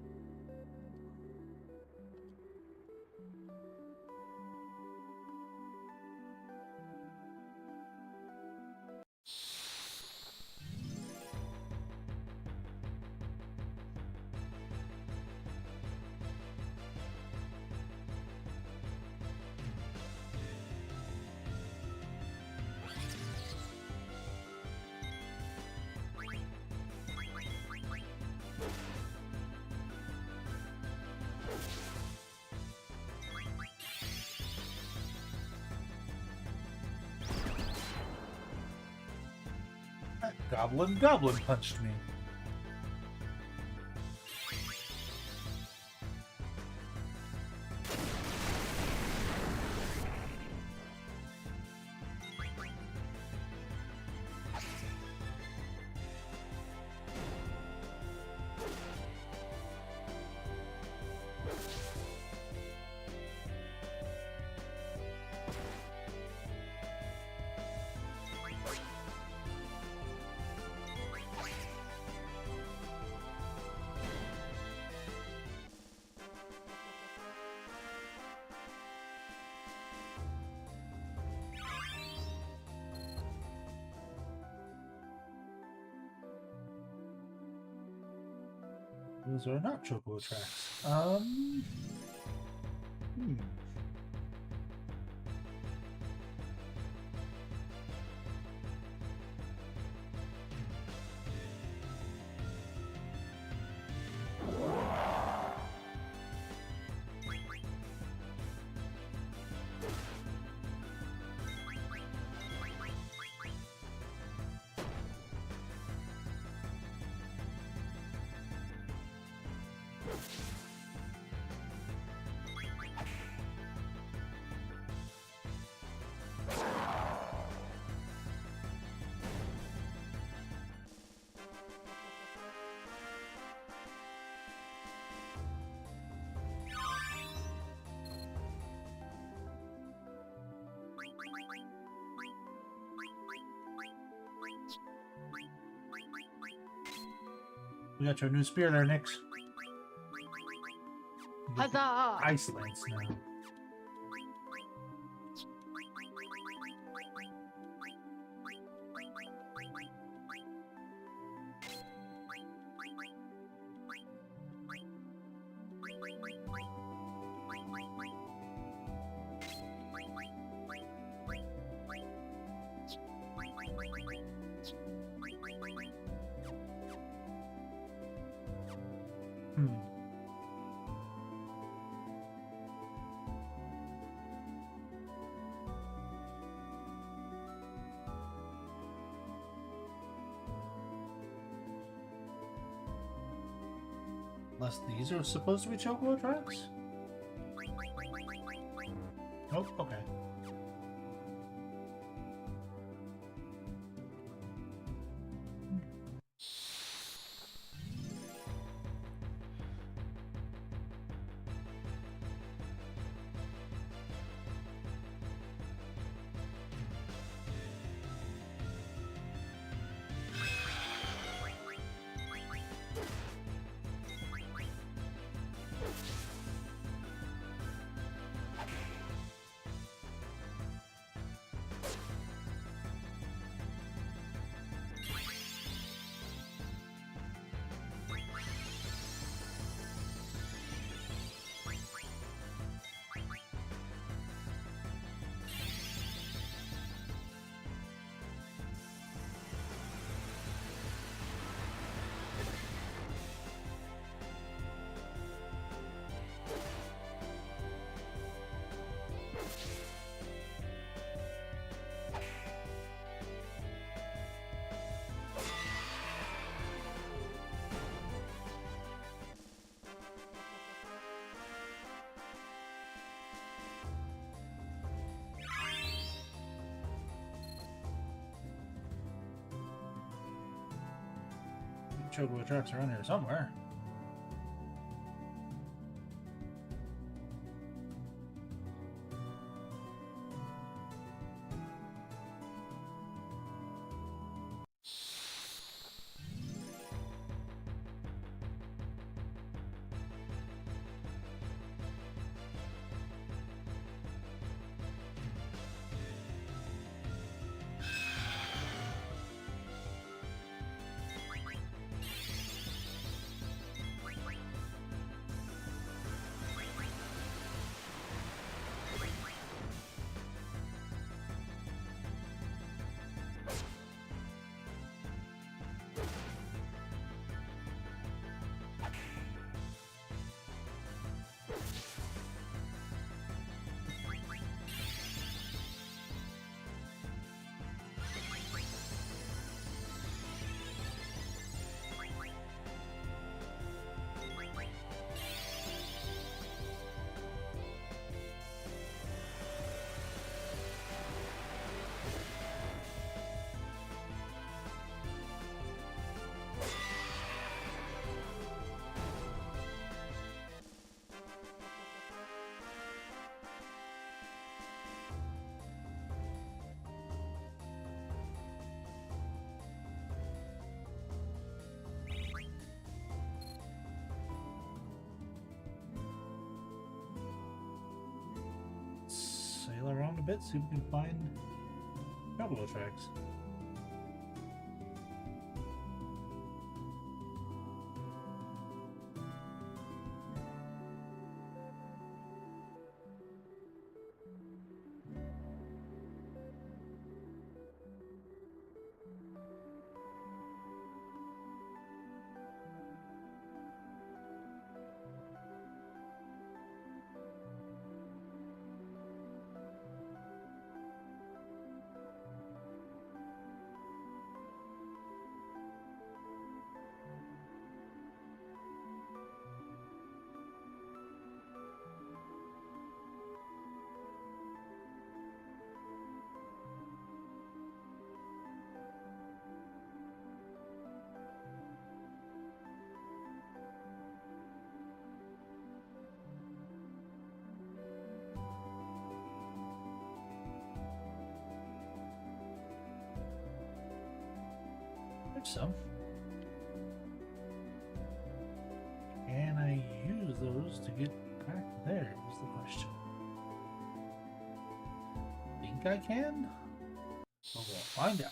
That goblin punched me. Those are not chocobo tracks. We got your new spear there, Nix. Huzzah! Icelands now. Unless these are supposed to be chocobo tracks? Nope, okay. Chocobo tracks around here somewhere. Sail around a bit, see if we can find chocobo tracks. If so. Can I use those to get back there? Is the question. Think I can? Well, we'll find out.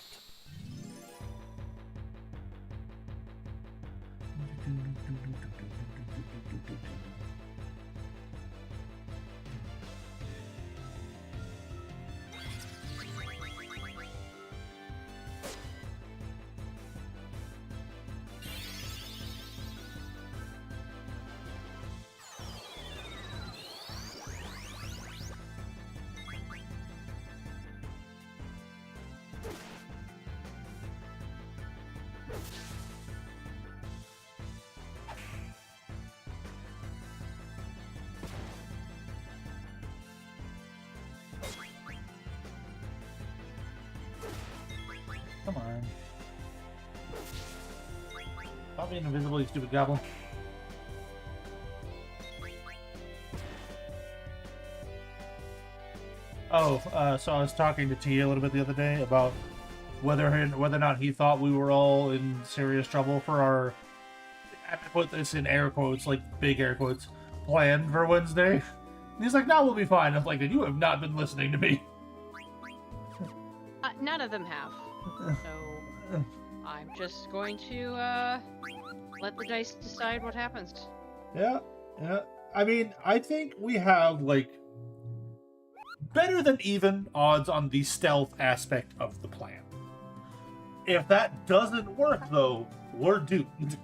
Come on. Stop being invisible, you stupid goblin. Oh, so I was talking to Tia a little bit the other day about whether or not he thought we were all in serious trouble for our, I have to put this in air quotes, like big air quotes, plan for Wednesday. And he's like, no, we'll be fine. I'm like, you have not been listening to me. None of them have. So I'm just going to let the dice decide what happens. Yeah. I mean, I think we have, like, better than even odds on the stealth aspect of the plan. If that doesn't work, though, we're doomed.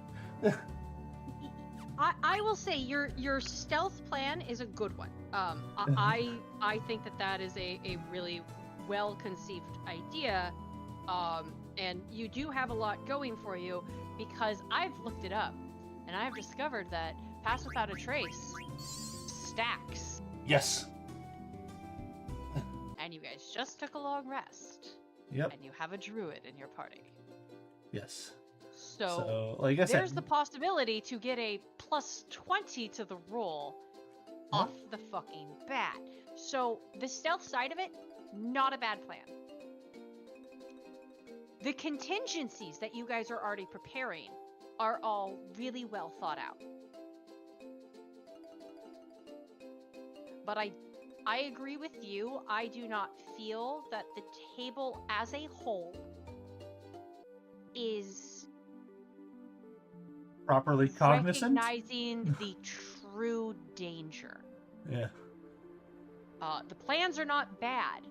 I will say your stealth plan is a good one. I think that is a really well-conceived idea, and you do have a lot going for you, because I've looked it up and I've discovered that Pass Without a Trace stacks. Yes. And you guys just took a long rest. Yep. And you have a druid in your party. Yes. So like I said, there's the possibility to get a +20 to the roll off the fucking bat. So the stealth side of it, not a bad plan. The contingencies that you guys are already preparing are all really well thought out. But I agree with you. I do not feel that the table as a whole is properly cognizant, recognizing the true danger. Yeah. The plans are not bad.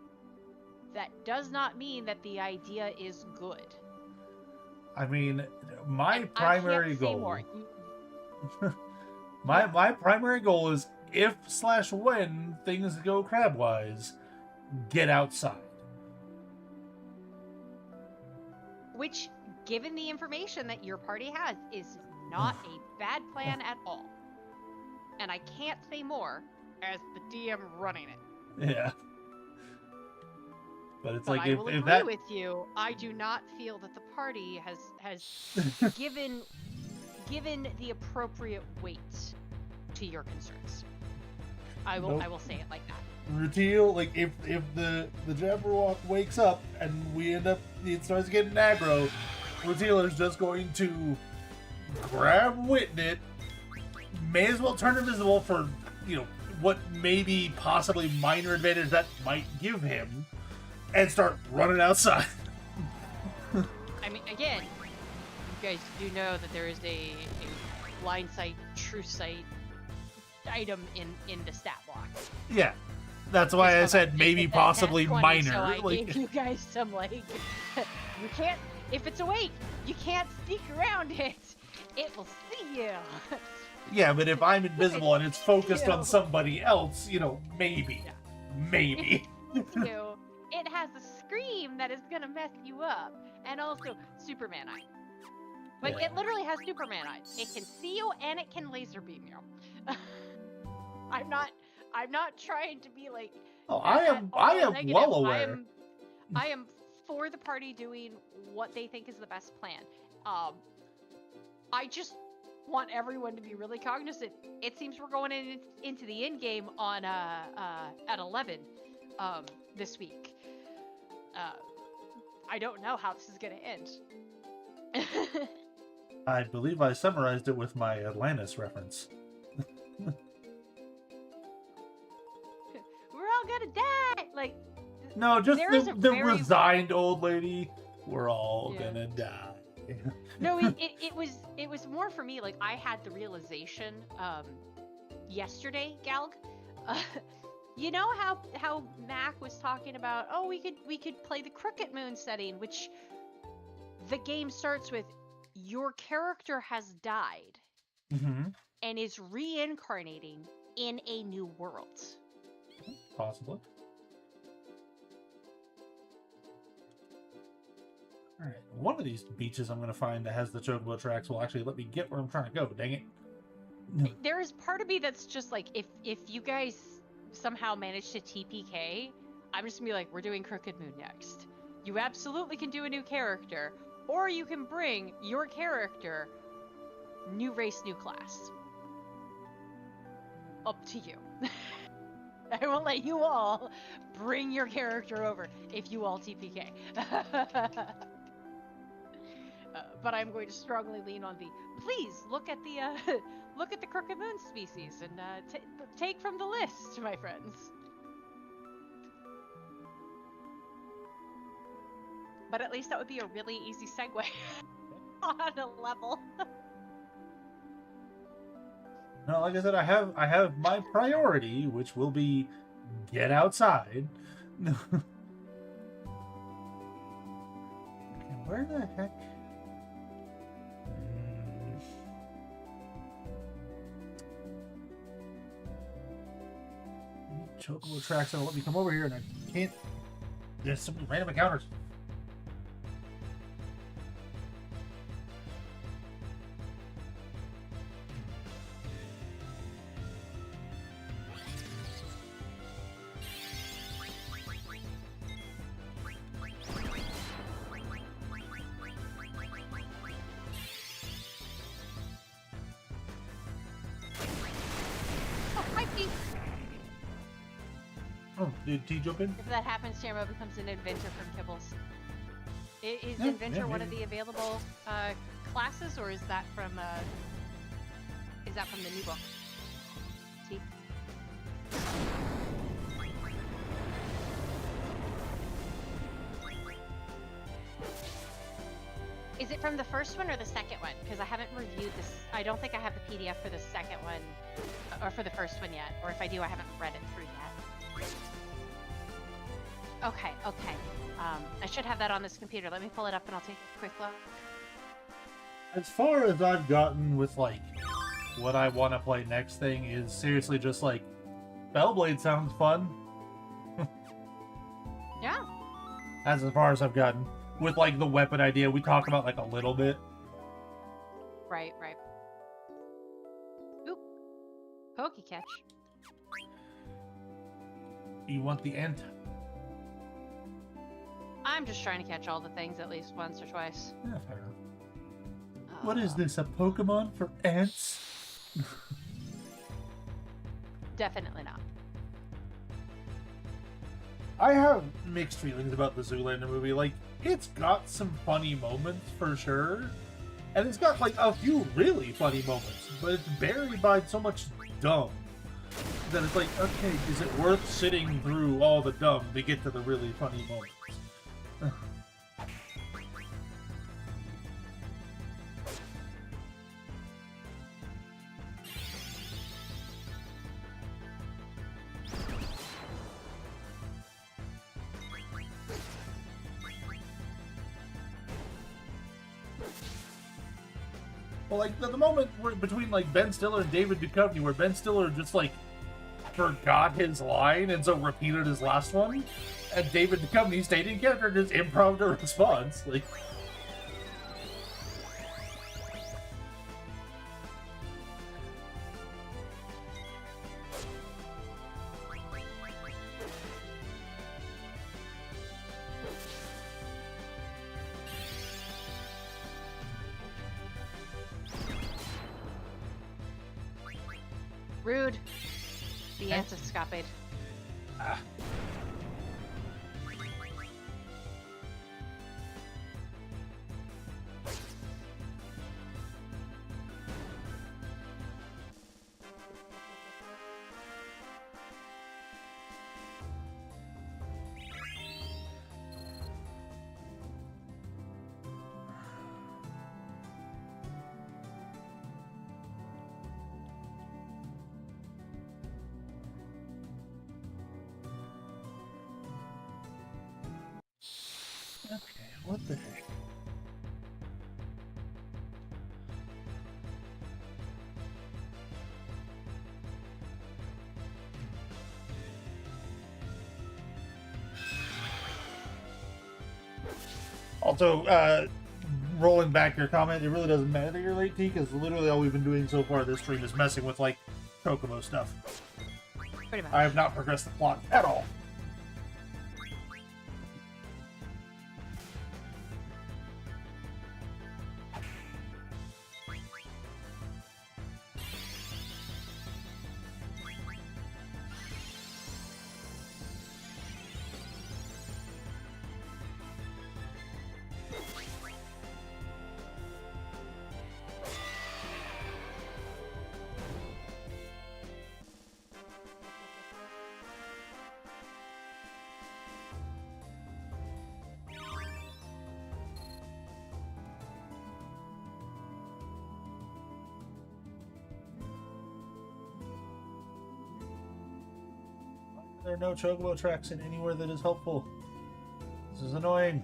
That does not mean that the idea is good. I mean, my primary I can't say goal. more. My primary goal is, if/when things go crabwise, get outside. Which, given the information that your party has, is not a bad plan at all. And I can't say more as the DM running it. Yeah. But it's But like, I if will agree that... with you. I do not feel that the party has given the appropriate weight to your concerns. I will say it like that. Rutil, like, if the Jabberwock wakes up and it starts getting aggro, Rutil is just going to grab Witnit, may as well turn invisible for, what maybe possibly minor advantage that might give him, and start running outside. I mean, again, you guys do know that there is a blind sight, true sight item in the stat block. Yeah. That's why I said maybe possibly 20, minor. So I gave you guys some, you can't, if it's awake, you can't sneak around it. It will see you. Yeah, but if I'm invisible and it's focused on somebody else, maybe. Yeah. Maybe. It has a scream that is gonna mess you up, and also Superman eye. Like, Yeah. it literally has Superman eyes. It can see you and it can laser beam you. I'm not trying to be like. Oh, I am well aware. I am for the party doing what they think is the best plan. I just want everyone to be really cognizant. It seems we're going into the end game on at 11 this week. I don't know how this is gonna end. I believe I summarized it with my Atlantis reference. We're all gonna die. Like, No, just there is a the very- resigned old lady. We're all Yeah. gonna die. No, it was more for me. Like, I had the realization yesterday, Galg. You know how Mac was talking about, oh, we could play the Crooked Moon setting, which the game starts with your character has died Mm-hmm. and is reincarnating in a new world. Possibly. All right, one of these beaches I'm going to find that has the chocobo tracks will actually let me get where I'm trying to go. Dang it! There is part of me that's just like, if you guys somehow manage to TPK, I'm just gonna be like, we're doing Crooked Moon next. You absolutely can do a new character, or you can bring your character, new race, new class. Up to you. I will let you all bring your character over if you all TPK. But I'm going to strongly lean on the, please look at the look at the Crooked Moon species and take from the list, my friends. But at least that would be a really easy segue on a level. No, like I said, I have my priority, which will be get outside. Okay, where the heck? Chocobo tracks that'll let me come over here, and I can't. There's so many random encounters. Oh, hi, Pete. Oh, did T jump in? If that happens, Tamara becomes an inventor from Kibbles. Is Yeah, inventor yeah, one of maybe. the available classes, or is that from the new book? T. Is it from the first one or the second one? Because I haven't reviewed this. I don't think I have the PDF for the second one, or for the first one yet. Or if I do, I haven't read it through yet. Okay, okay. I should have that on this computer. Let me pull it up and I'll take a quick look. As far as I've gotten with like what I want to play next thing is seriously just like Bellblade sounds fun. Yeah. That's as far as I've gotten. With like the weapon idea, we talked about like a little bit. Right, right. Oop. Pokey catch. You want the ant? I'm just trying to catch all the things at least once or twice. Yeah, fair enough. What is this, a Pokemon for ants? Definitely not. I have mixed feelings about the Zoolander movie. Like, it's got some funny moments for sure. And it's got like a few really funny moments, but it's buried by so much dumb that it's like, okay, is it worth sitting through all the dumb to get to the really funny moments? Well, like the moment where between like Ben Stiller and David Duchovny, where Ben Stiller just like forgot his line and so repeated his last one, and David Duchovny stayed in character and just improv a response. Like, Rude. The ants escaped. ah. What the heck? Also, rolling back your comment, it really doesn't matter that you're late, T, because literally all we've been doing so far this stream is messing with, like, Chocobo stuff. Pretty much. I have not progressed the plot at all. There are no Chocobo tracks in anywhere that is helpful. This is annoying.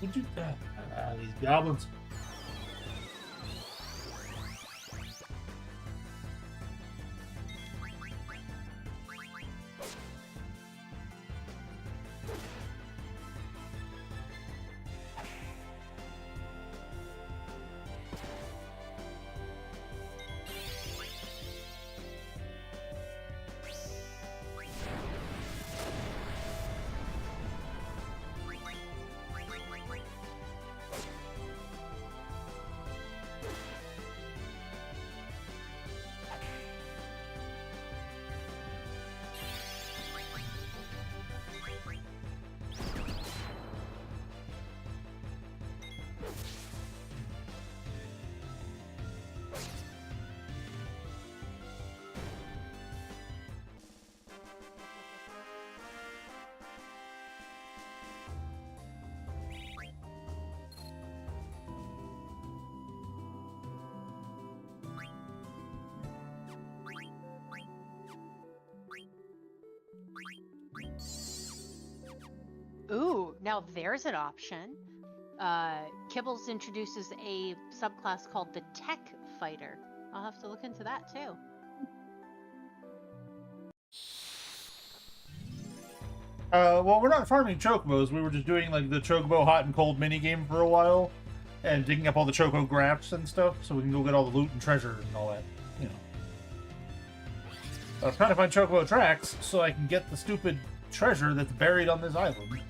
Would you? These goblins. Ooh, now there's an option. Kibbles introduces a subclass called the Tech Fighter. I'll have to look into that too. Well, we're not farming Chocobos. We were just doing like the Chocobo hot and cold mini game for a while, and digging up all the Choco graphs and stuff, so we can go get all the loot and treasure and all that. You know. I was trying to find Chocobo tracks so I can get the stupid treasure that's buried on this island.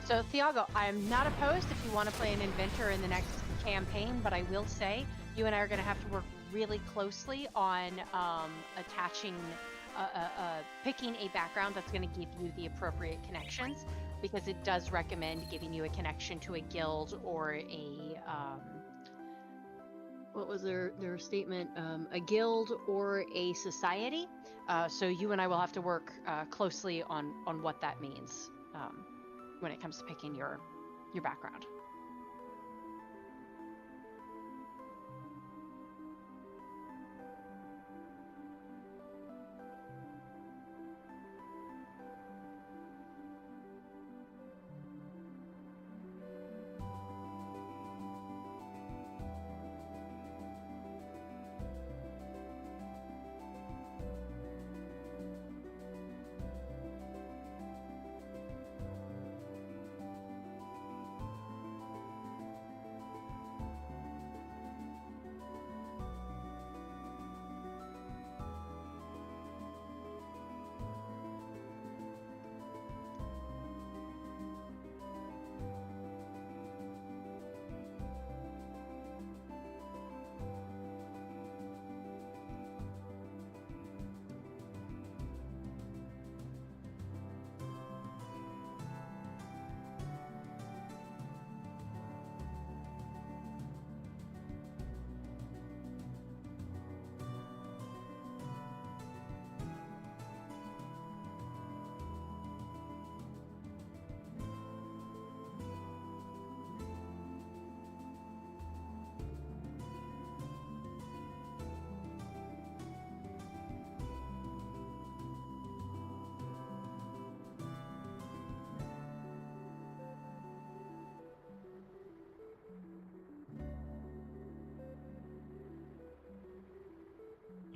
So, Thiago, I'm not opposed if you want to play an inventor in the next campaign, but I will say you and I are going to have to work really closely on attaching, picking a background that's going to give you the appropriate connections. because it does recommend giving you a connection to a guild or a what was their statement? A guild or a society. So you and I will have to work closely on what that means when it comes to picking your background.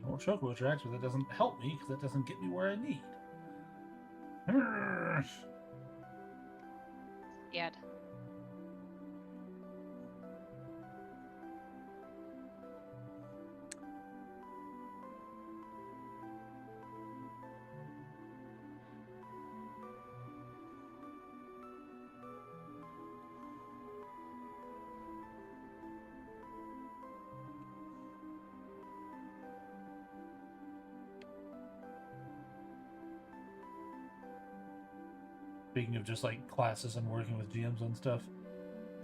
More chocobo tracks, but that doesn't help me because that doesn't get me where I need. Yeah. Speaking of just like classes and working with GMs on stuff,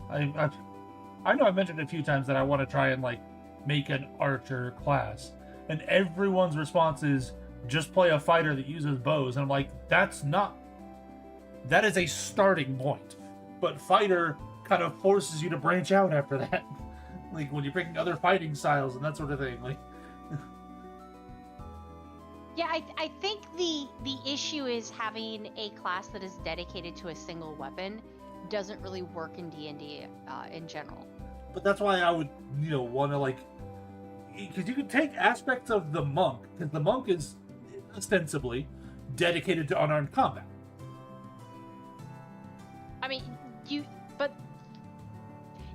I know I've mentioned a few times that I want to try and like make an archer class, and everyone's response is just play a fighter that uses bows, and I'm like, that is a starting point, but fighter kind of forces you to branch out after that, like when you're picking other fighting styles and that sort of thing, like. Yeah, I think the issue is having a class that is dedicated to a single weapon doesn't really work in D&D in general. But that's why I would, want to like, because you can take aspects of the monk, because the monk is ostensibly dedicated to unarmed combat. I mean,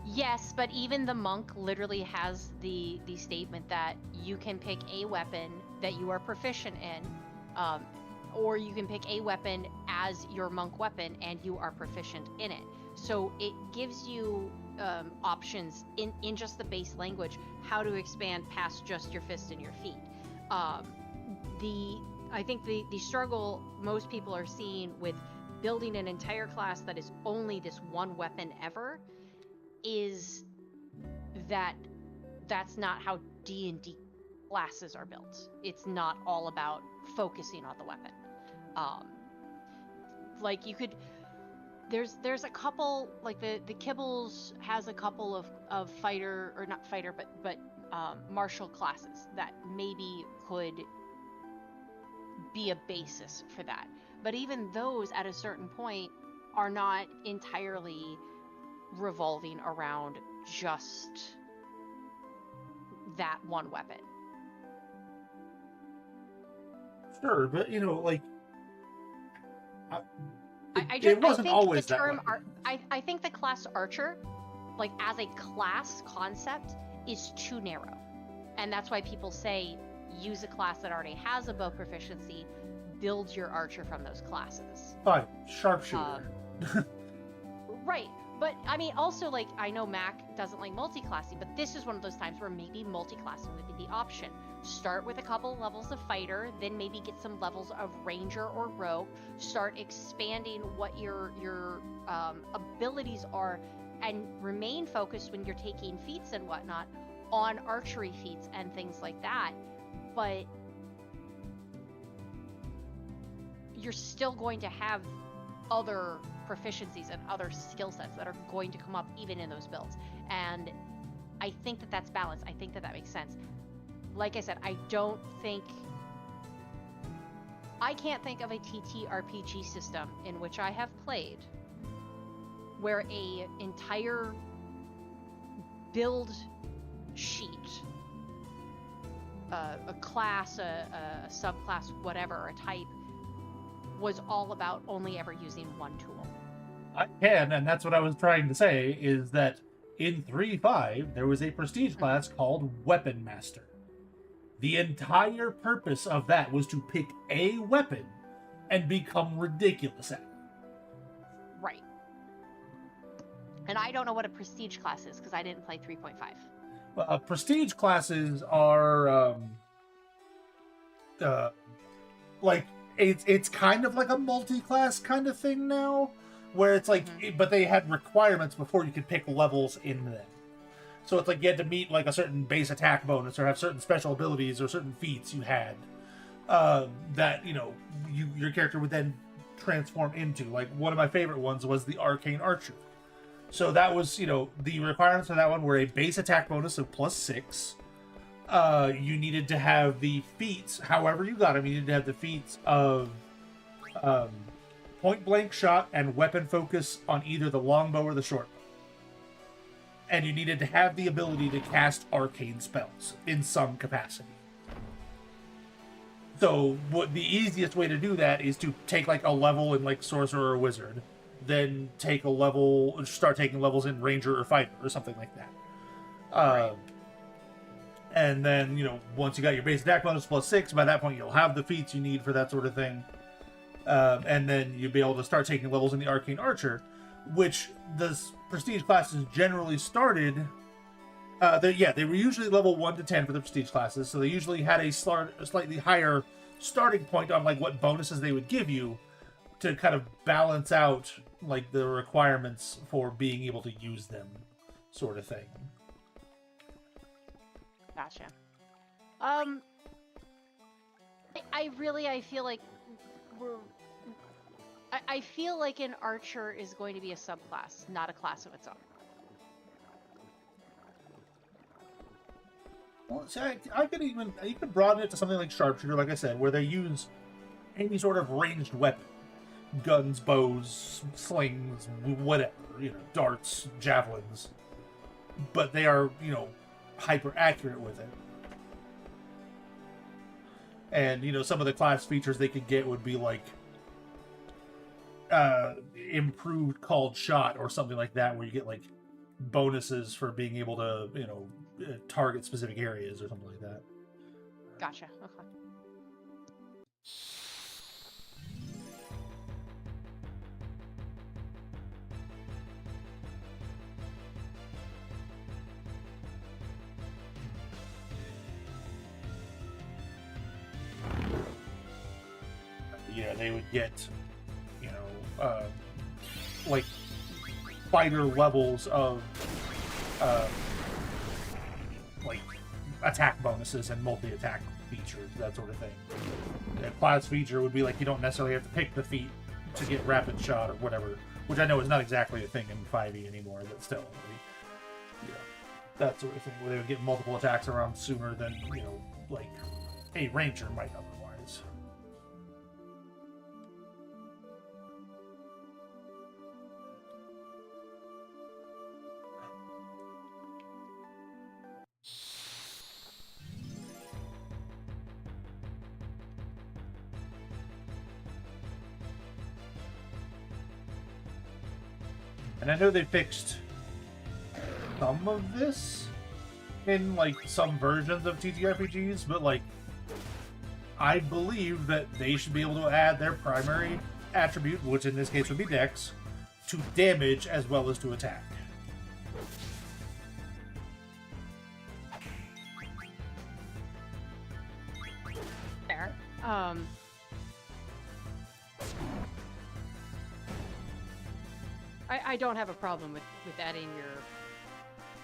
yes, but even the monk literally has the statement that you can pick a weapon that you are proficient in, or you can pick a weapon as your monk weapon and you are proficient in it. So it gives you options in just the base language how to expand past just your fist and your feet. I think the struggle most people are seeing with building an entire class that is only this one weapon ever is that that's not how D&D classes are built. It's not all about focusing on the weapon. Like you could, there's a couple, like the Kibbles has a couple of fighter, or not fighter, but martial classes that maybe could be a basis for that. But even those at a certain point are not entirely revolving around just that one weapon. Sure, but like it wasn't always the term that way. I think the class archer, like as a class concept, is too narrow, and that's why people say use a class that already has a bow proficiency, build your archer from those classes. Fine, sharpshooter. Right, But I mean, also, like, I know Mac doesn't like multi-classing, but this is one of those times where maybe multi-classing would be the option. Start with a couple levels of fighter, then maybe get some levels of ranger or rogue. Start expanding what your abilities are, and remain focused when you're taking feats and whatnot on archery feats and things like that. But you're still going to have other proficiencies and other skill sets that are going to come up even in those builds. And I think that that's balanced. I think that that makes sense. Like I said, I can't think of a TTRPG system in which I have played where a entire build sheet, a class, a subclass, whatever, a type, was all about only ever using one tool. I can, and that's what I was trying to say, is that in 3.5, there was a prestige class called Weapon Master. The entire purpose of that was to pick a weapon and become ridiculous at it. Right. And I don't know what a prestige class is, because I didn't play 3.5. Well, prestige classes are, like, it's kind of like a multi-class kind of thing now, where it's like, but they had requirements before you could pick levels in them. So it's like you had to meet like a certain base attack bonus or have certain special abilities or certain feats you had that, you know, your character would then transform into. Like, one of my favorite ones was the Arcane Archer. So that was, you know, the requirements for that one were a base attack bonus of +6. You needed to have the feats, however you got them, you needed to have the feats of point blank shot and weapon focus on either the longbow or the short bow. And you needed to have the ability to cast arcane spells in some capacity. So what the easiest way to do that is to take like a level in like sorcerer or wizard, then take a level, start taking levels in ranger or fighter or something like that. Right. And then, you know, once you got your base attack bonus +6, by that point you'll have the feats you need for that sort of thing. And then you'll be able to start taking levels in the Arcane Archer, which the prestige classes generally started. They were usually level 1 to 10 for the prestige classes, so they usually had a slightly higher starting point on like what bonuses they would give you to kind of balance out like the requirements for being able to use them, sort of thing. Gotcha. I feel like I feel like an archer is going to be a subclass, not a class of its own. Well, see, I could even, you could broaden it to something like sharpshooter, like I said, where they use any sort of ranged weapon. Guns, bows, slings, whatever, you know, darts, javelins. But they are, you know, hyper accurate with it. And, you know, some of the class features they could get would be like improved called shot or something like that, where you get like bonuses for being able to, you know, target specific areas or something like that. Gotcha. Okay. Yeah, they would get, you know, like fighter levels of like attack bonuses and multi-attack features, that sort of thing. A class feature would be like you don't necessarily have to pick the feat to get rapid shot or whatever, which I know is not exactly a thing in 5e anymore, but still, you know, that sort of thing, where they would get multiple attacks around sooner than, you know, like a ranger might otherwise. And I know they fixed some of this in, like, some versions of TTRPGs, but, like, I believe that they should be able to add their primary attribute, which in this case would be Dex, to damage as well as to attack. Fair. I don't have a problem with adding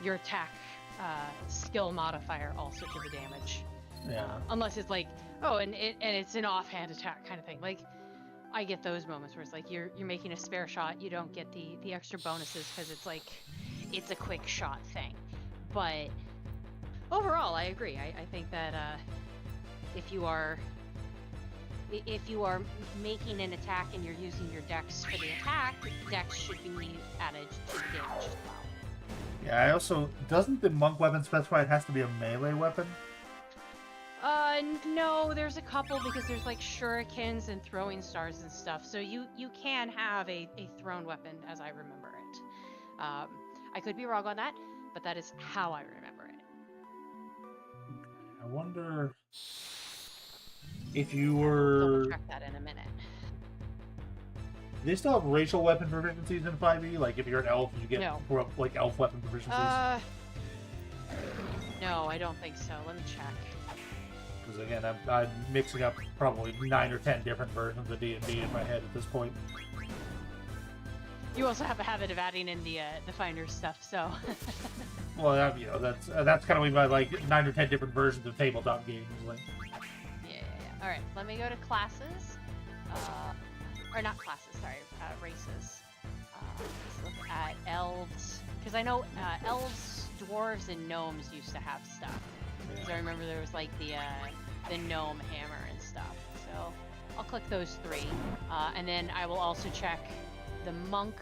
your attack skill modifier also to the damage. Yeah. Unless it's like, oh, and it's an offhand attack kind of thing. Like, I get those moments where it's like you're making a spare shot, you don't get the extra bonuses because it's like it's a quick shot thing. But overall, I agree. I think that if you are making an attack and you're using your dex for the attack, dex should be added to the damage as well. Yeah, I also... Doesn't the monk weapon specify it has to be a melee weapon? No, there's a couple because there's like shurikens and throwing stars and stuff. So you can have a thrown weapon as I remember it. I could be wrong on that, but that is how I remember it. I wonder if you were... Double check that in a minute. They still have racial weapon proficiencies in 5e? Like, if you're an elf, you get like elf weapon proficiencies? No, I don't think so. Let me check. Because again, I'm mixing up probably 9 or 10 different versions of D&D in my head at this point. You also have a habit of adding in the finder stuff, so. Well, you know, that's kind of my like 9 or 10 different versions of tabletop games. Like. Yeah. All right, let me go to classes. Or not classes, sorry, races. Let's look at elves, because I know elves, dwarves, and gnomes used to have stuff. Because I remember there was like the gnome hammer and stuff. So I'll click those 3, and then I will also check the monk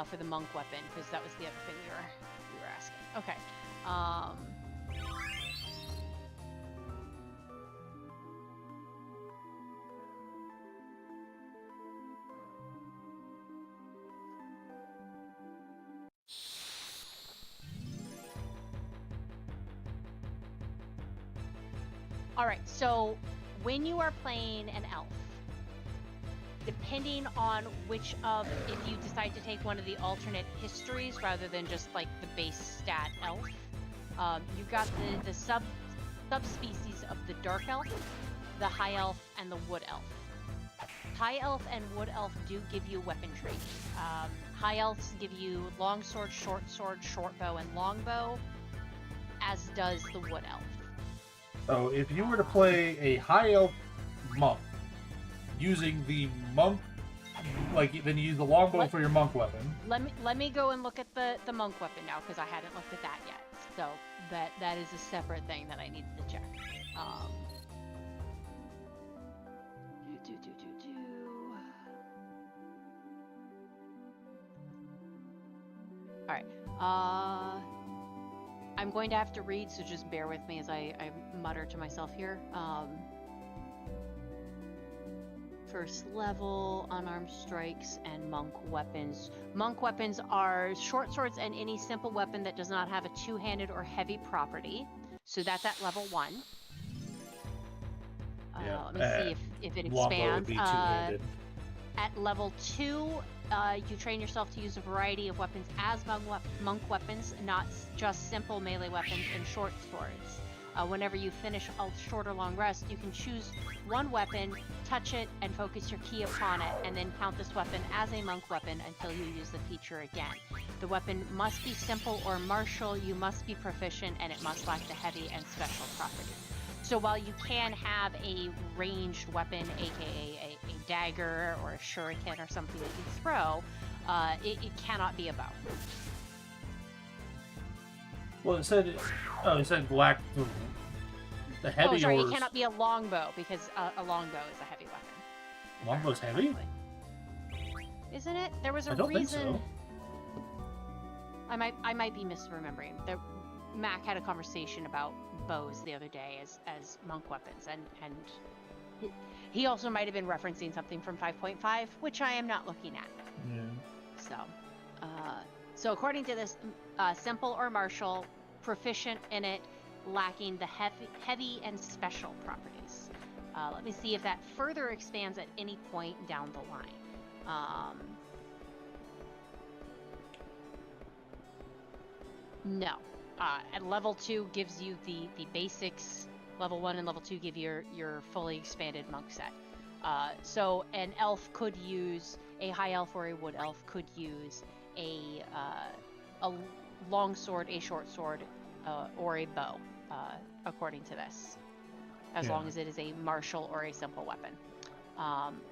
for the monk weapon, because that was the other thing we were asking. Okay. Alright, so when you are playing an elf, depending on which of, if you decide to take one of the alternate histories rather than just like the base stat elf, you've got the subspecies of the dark elf, the high elf, and the wood elf. High elf and wood elf do give you weapon traits. High elves give you long sword, short bow, and long bow, as does the wood elf. So if you were to play a high elf monk using the monk, like then you use the longbow for your monk weapon. Let me go and look at the monk weapon now, because I hadn't looked at that yet. So that is a separate thing that I needed to check. All right. I'm going to have to read, so just bear with me as I mutter to myself here. First level, unarmed strikes, and monk weapons. Monk weapons are short swords and any simple weapon that does not have a two-handed or heavy property. So that's at level 1. Let me see if it expands. At level 2, you train yourself to use a variety of weapons as monk weapons, not just simple melee weapons and short swords. Whenever you finish a short or long rest, you can choose one weapon, touch it, and focus your key upon it, and then count this weapon as a monk weapon until you use the feature again. The weapon must be simple or martial, you must be proficient, and it must lack the heavy and special properties. So while you can have a ranged weapon, aka a dagger or a shuriken or something that you throw, it cannot be a bow. Well, it said black. The heavy. Oh, sorry, or... it cannot be a longbow because a longbow is a heavy weapon. Longbow's heavy? Isn't it? There was a reason. Think so. I might be misremembering. Mac had a conversation about bows the other day as monk weapons, and he also might have been referencing something from 5.5, which I am not looking at. Yeah. So according to this, simple or martial, proficient in it, lacking the heavy and special properties. Let me see if that further expands at any point down the line. No. At level 2 gives you the basics. Level 1 and level 2 give your fully expanded monk set. So an elf could use, a high elf or a wood elf could use a long sword, a short sword, or a bow, according to this, as long as it is a martial or a simple weapon.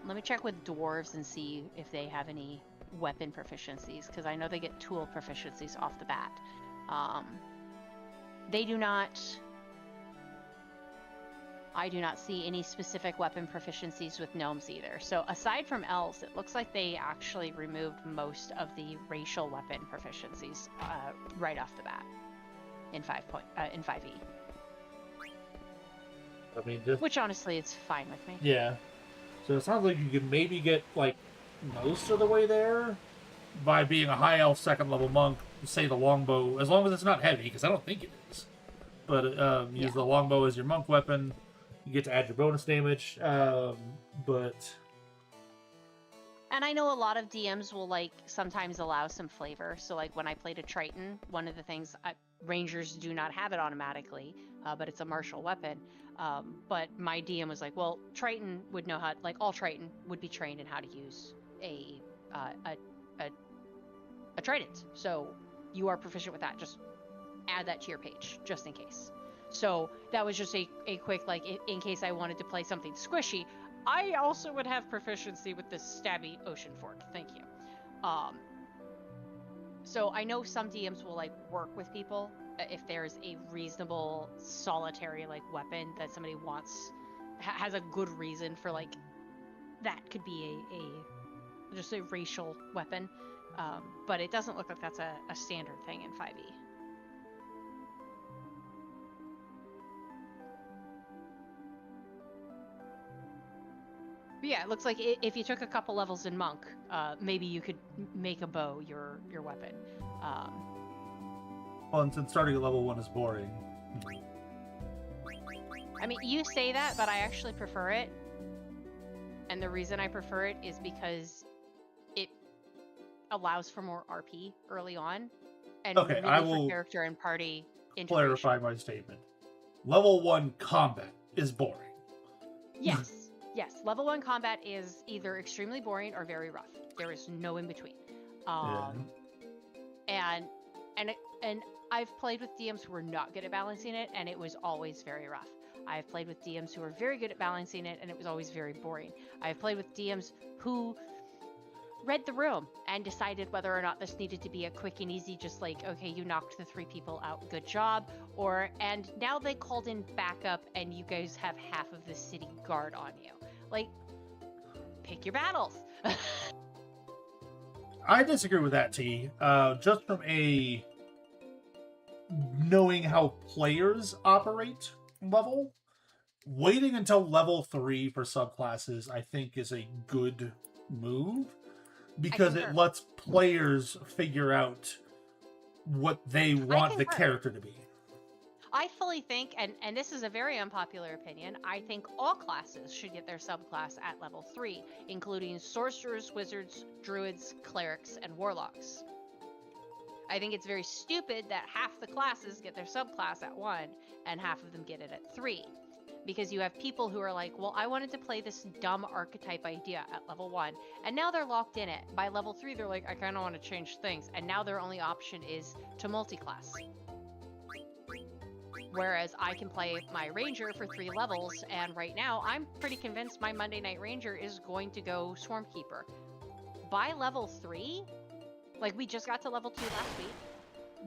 Let me check with dwarves and see if they have any weapon proficiencies, because I know they get tool proficiencies off the bat. They do not. I do not see any specific weapon proficiencies with gnomes either. So aside from elves, it looks like they actually removed most of the racial weapon proficiencies right off the bat in 5e. I mean, which honestly, it's fine with me. Yeah. So it sounds like you could maybe get like most of the way there by being a high elf second level monk. Say the longbow, as long as it's not heavy, because I don't think it is. But use the longbow as your monk weapon. You get to add your bonus damage, but... And I know a lot of DMs will, like, sometimes allow some flavor. So, like, when I played a Triton, one of the things... Rangers do not have it automatically, but it's a martial weapon. But my DM was like, well, Triton would know how... Like, all Triton would be trained in how to use a trident. So, you are proficient with that. Just add that to your page, just in case. So that was just a quick, like, in case I wanted to play something squishy, I also would have proficiency with this stabby ocean fork. Thank you. So I know some DMs will, like, work with people if there's a reasonable solitary, like, weapon that somebody wants, has a good reason for, like, that could be just a racial weapon. But it doesn't look like that's a standard thing in 5e. But yeah, it looks like if you took a couple levels in monk, maybe you could make a bow your weapon. Well, and since starting at level 1 is boring. I mean, you say that, but I actually prefer it. And the reason I prefer it is because it allows for more RP early on. And Okay, really I for will character and party integration. clarify my statement. Level 1 combat is boring. Yes. Yes, level 1 combat is either extremely boring or very rough. There is no in between. And I've played with DMs who were not good at balancing it, and it was always very rough. I've played with DMs who were very good at balancing it, and it was always very boring. I've played with DMs who read the room and decided whether or not this needed to be a quick and easy, just like, okay, you knocked the 3 people out, good job, and now they called in backup and you guys have half of the city guard on you. Like, pick your battles. I disagree with that, T. Just from a knowing how players operate level, waiting until level 3 for subclasses, I think, is a good move. Because it lets players figure out what they want the character to be. I fully think, and this is a very unpopular opinion, I think all classes should get their subclass at level 3, including sorcerers, wizards, druids, clerics, and warlocks. I think it's very stupid that half the classes get their subclass at 1, and half of them get it at 3. Because you have people who are like, well, I wanted to play this dumb archetype idea at level 1, and now they're locked in it. By level 3, they're like, I kind of want to change things, and now their only option is to multi-class. Whereas I can play my ranger for 3 levels, and right now, I'm pretty convinced my Monday Night Ranger is going to go Swarmkeeper. By level 3, like we just got to level 2 last week,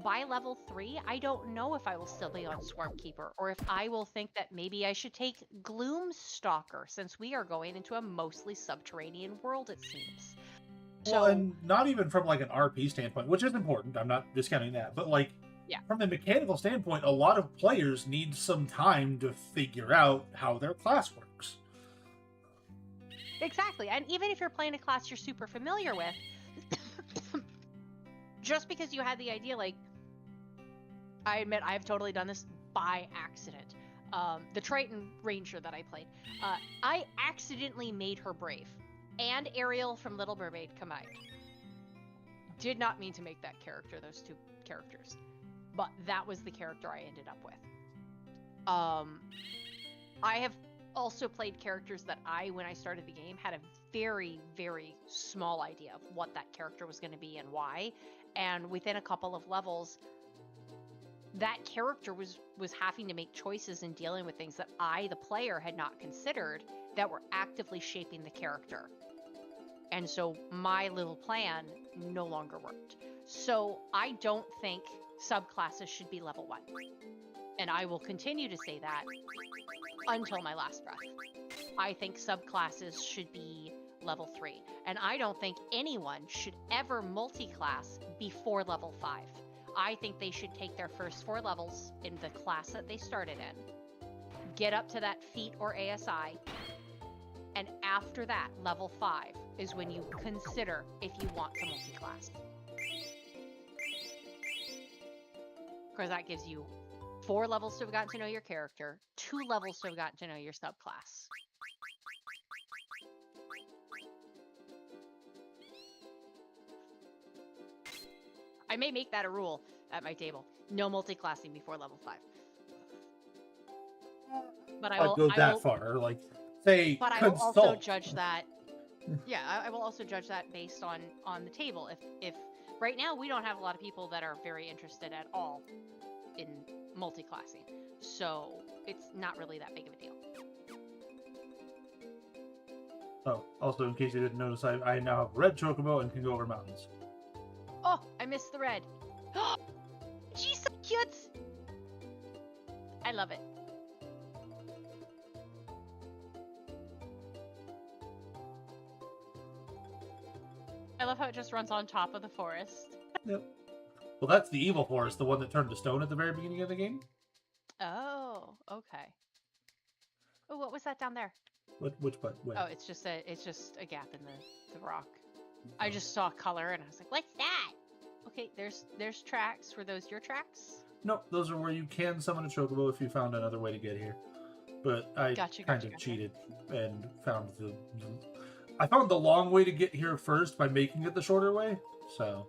by level 3, I don't know if I will still be on Swarmkeeper, or if I will think that maybe I should take Gloomstalker, since we are going into a mostly subterranean world, it seems. Well, and not even from like an RP standpoint, which is important, I'm not discounting that, but like, from a mechanical standpoint, a lot of players need some time to figure out how their class works. Exactly, and even if you're playing a class you're super familiar with, just because you had the idea, like, I admit I've totally done this by accident. The Triton Ranger that I played, I accidentally made her brave, and Ariel from Little Mermaid combined. Did not mean to make that character, those 2 characters. but that was the character I ended up with. I have also played characters that when I started the game, had a very, very small idea of what that character was going to be and why. And within a couple of levels, that character was having to make choices and dealing with things that I, the player, had not considered that were actively shaping the character. And so my little plan no longer worked. So I don't think subclasses should be level 1. And I will continue to say that until my last breath. I think subclasses should be level 3. And I don't think anyone should ever multi-class before level 5. I think they should take their first 4 levels in the class that they started in, get up to that feat or ASI, and after that, level 5 is when you consider if you want to multi-class. Because that gives you 4 levels to have gotten to know your character, 2 levels to have gotten to know your subclass. I may make that a rule at my table. No multi-classing before level 5. But I will go that far. Like, say, but I will also judge that. Yeah, I will also judge that based on the table. If right now we don't have a lot of people that are very interested at all in multi-classing, so it's not really that big of a deal. Oh, also, in case you didn't notice, I now have red chocobo and can go over mountains. Oh, I missed the red. She's so cute. I love it. I love how it just runs on top of the forest. Yep. Well, that's the evil forest, the one that turned to stone at the very beginning of the game. Oh, okay. Oh, what was that down there? Which part? Where? Oh, it's just a gap in the rock. I just saw color and I was like, "What's that?" Okay, there's tracks. Were those your tracks? No, those are where you can summon a chocobo if you found another way to get here. But I kind of cheated and found I found the long way to get here first by making it the shorter way. So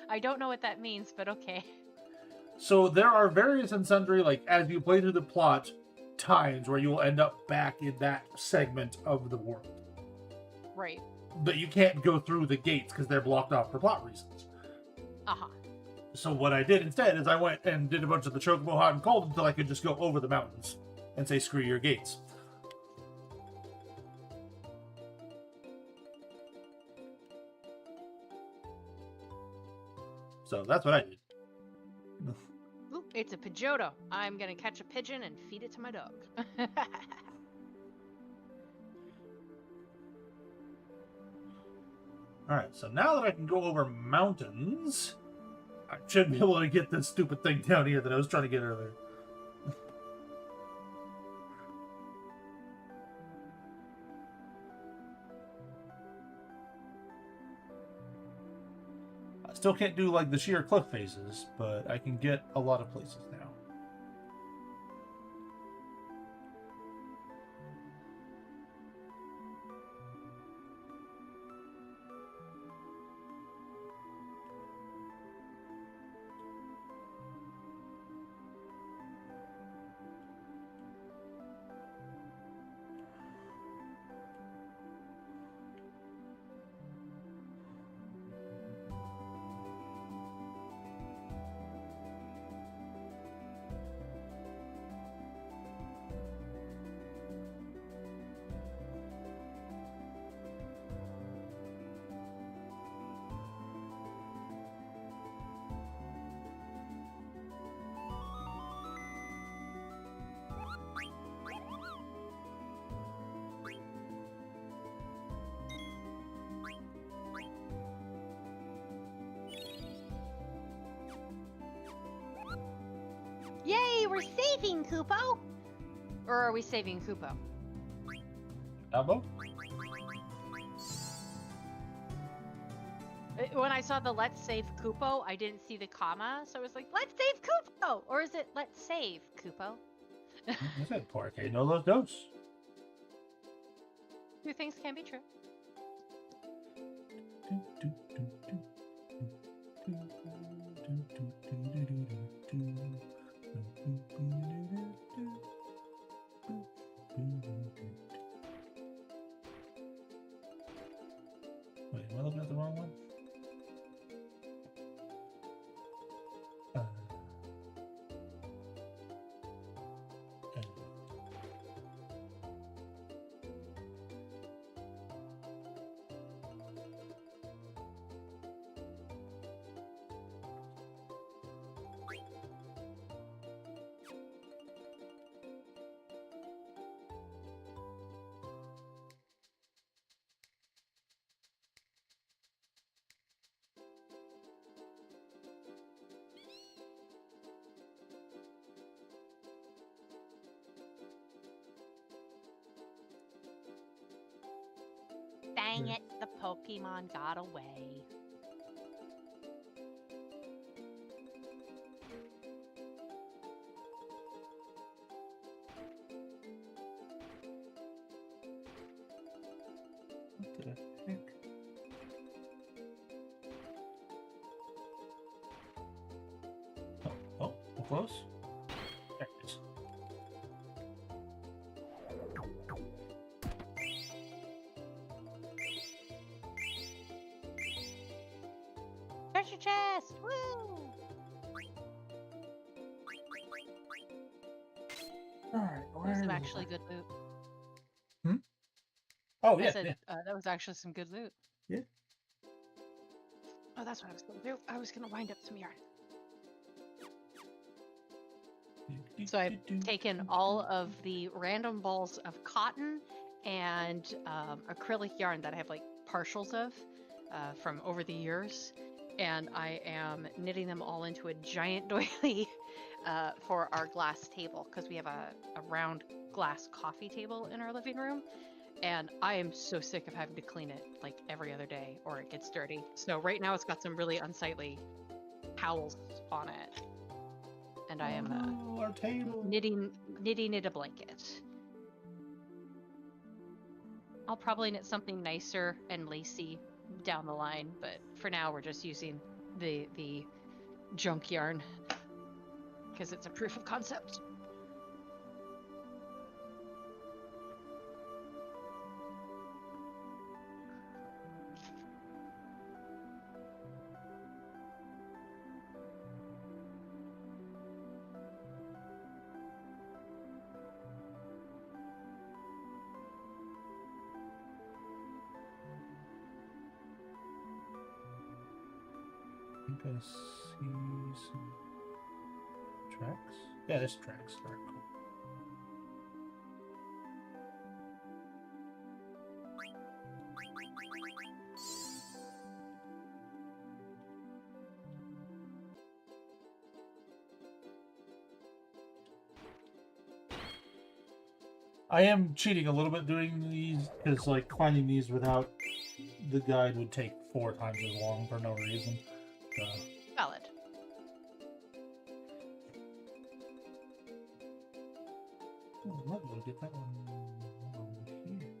I don't know what that means, but okay. So there are various and sundry, like, as you play through the plot, times where you will end up back in that segment of the world. Right. But you can't go through the gates because they're blocked off for plot reasons. Uh-huh. So what I did instead is I went and did a bunch of the chocobo hot and cold until I could just go over the mountains and say, screw your gates. So that's what I did. Ooh, it's a Pidgeotto. I'm gonna catch a pigeon and feed it to my dog. Alright, so now that I can go over mountains, I should be able to get this stupid thing down here that I was trying to get earlier. I still can't do, like, the sheer cliff faces, but I can get a lot of places now. Yay, we're saving Koopo! Or are we saving Koopo? Elbow? When I saw the let's save Koopo, I didn't see the comma, so I was like, let's save Koopo! Or is it let's save Koopo? I said porque no los dos. Two things can be true. Pokemon got away. What the heck? Oh, we're close. There it is. Treasure chest! Woo! Alright, That was some actually good loot. Oh, I yeah, said yeah. that was actually some good loot. Yeah. Oh, that's what I was gonna do. I was gonna wind up some yarn. So I've taken all of the random balls of cotton and acrylic yarn that I have like partials of from over the years, and I am knitting them all into a giant doily for our glass table, because we have a round glass coffee table in our living room, and I am so sick of having to clean it like every other day or it gets dirty. So right now it's got some really unsightly towels on it, and I am our table. knitting it a blanket. I'll probably knit something nicer and lacy down the line, but for now we're just using the junk yarn because it's a proof of concept. I think I see some tracks. Yeah, there's tracks. Very cool. I am cheating a little bit doing these because, like, finding these without the guide would take 4 times as long for no reason. Valid. Oh, let me get that one here.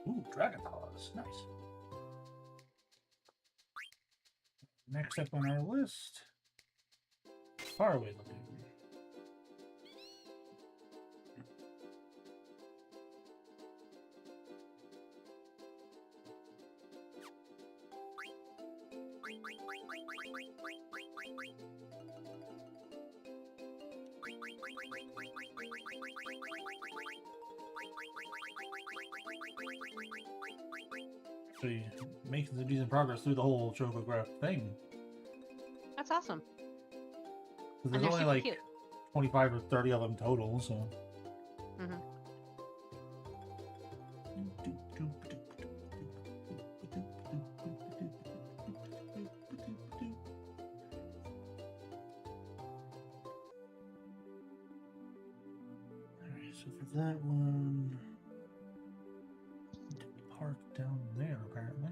Ooh, dragon claws. Nice. Next up on our list, faraway looking. Actually, making some decent progress through the whole chocograph thing. That's awesome. Because And there's they're only super like cute. 25 or 30 of them total, so. Mm-hmm. for that one. Park down there, apparently.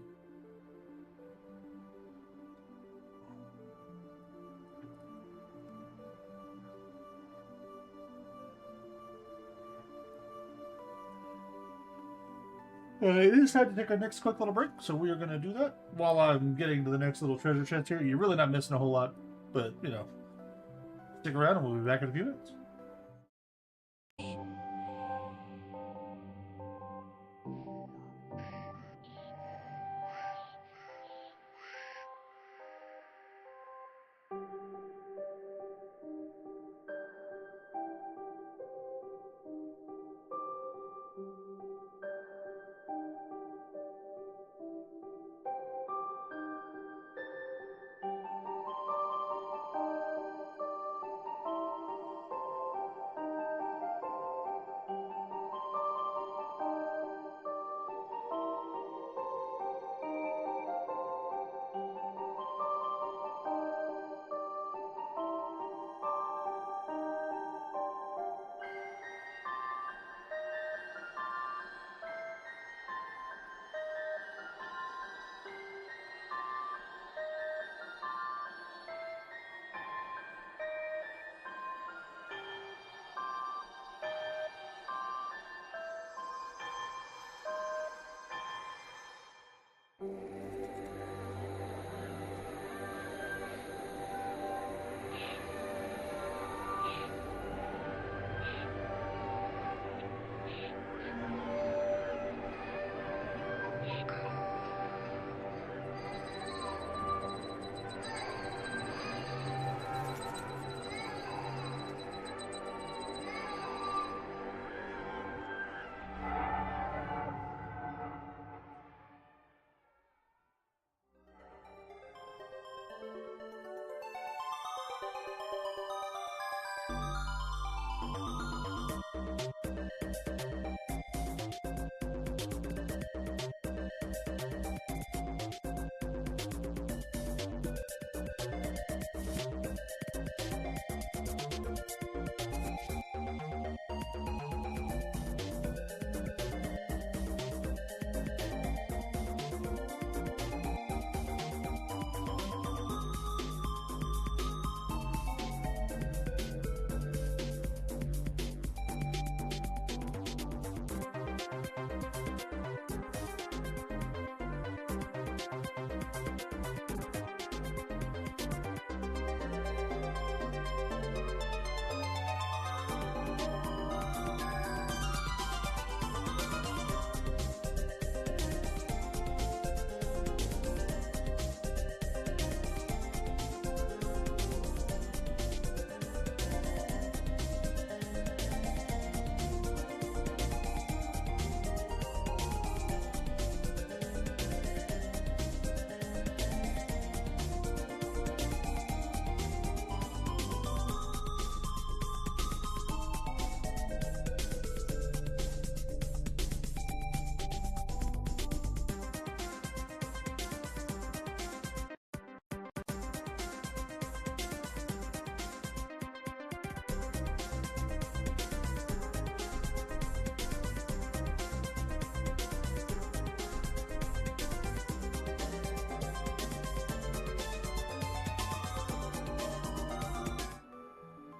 It is time to take our next quick little break, so we are going to do that while I'm getting to the next little treasure chest here. You're really not missing a whole lot, but, you know, stick around and we'll be back in a few minutes.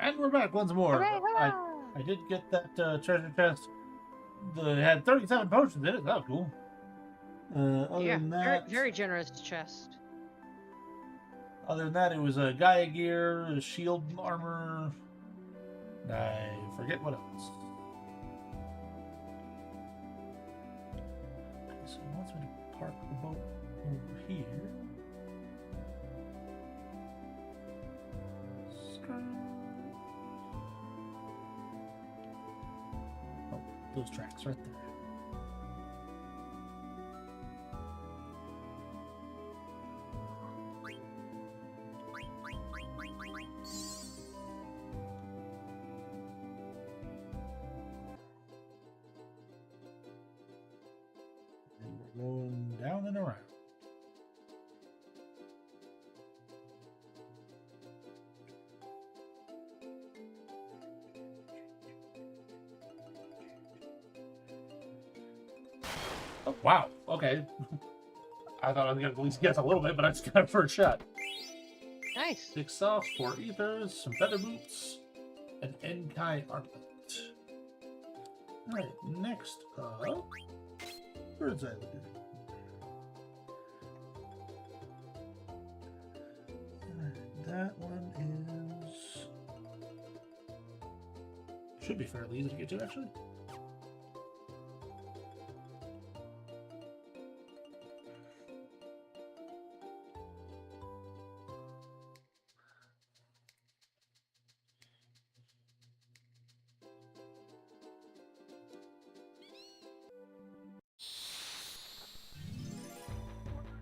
And we're back once more. Hooray, hurrah! I did get that treasure chest that had 37 potions in it. That was cool. Other Yeah, than very, that, very generous chest. Other than that, it was a Gaia gear, a shield armor. I forget what else. So it wants me to park the boat over here. Oh, those tracks right there. Going down and around. Oh, wow. Okay. I thought I was going to at least guess a little bit, but I just got a first shot. Nice. 6 softs, 4 ethers, some feather boots, an Enkai armlet. Alright, next up, Bird's Eye Lagoon. Alright, that one is... should be fairly easy to get to, actually.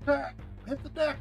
Ah, hit the deck!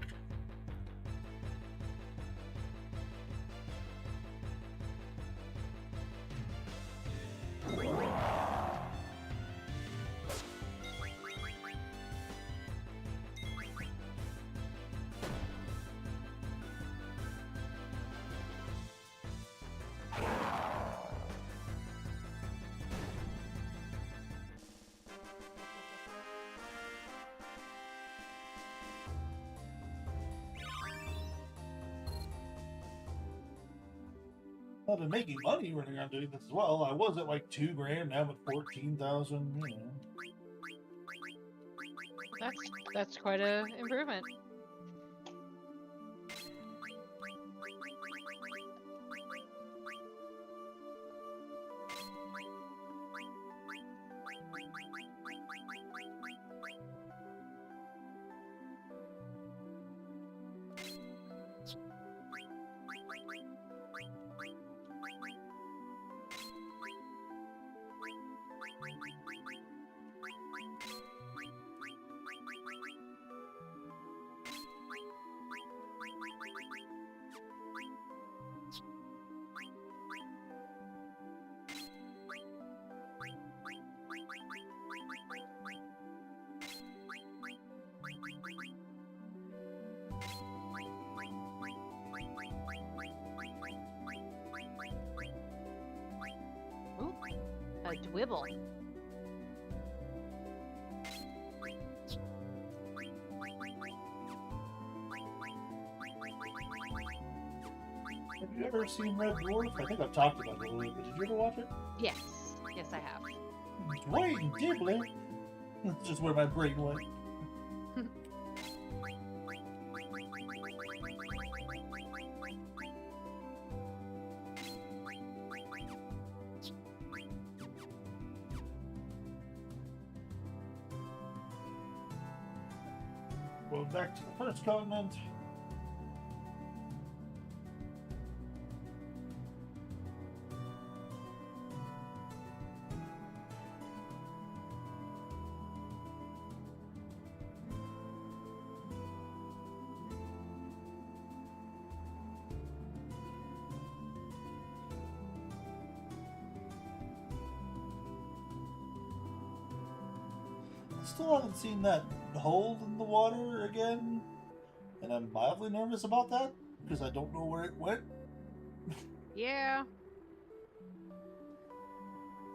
I've been making money running around doing this as well. I was at like $2,000, now I'm at 14,000. You know. That's quite a improvement. Ooh, a dwibble. Have you ever seen Red Dwarf? I think I've talked about it a little bit. Did you ever watch it? Yes, yes, I have. Dwayne Dibley. That's just where my brain went. Well, back to the first continent. Still haven't seen that hole in the water again, and I'm mildly nervous about that because I don't know where it went. Yeah.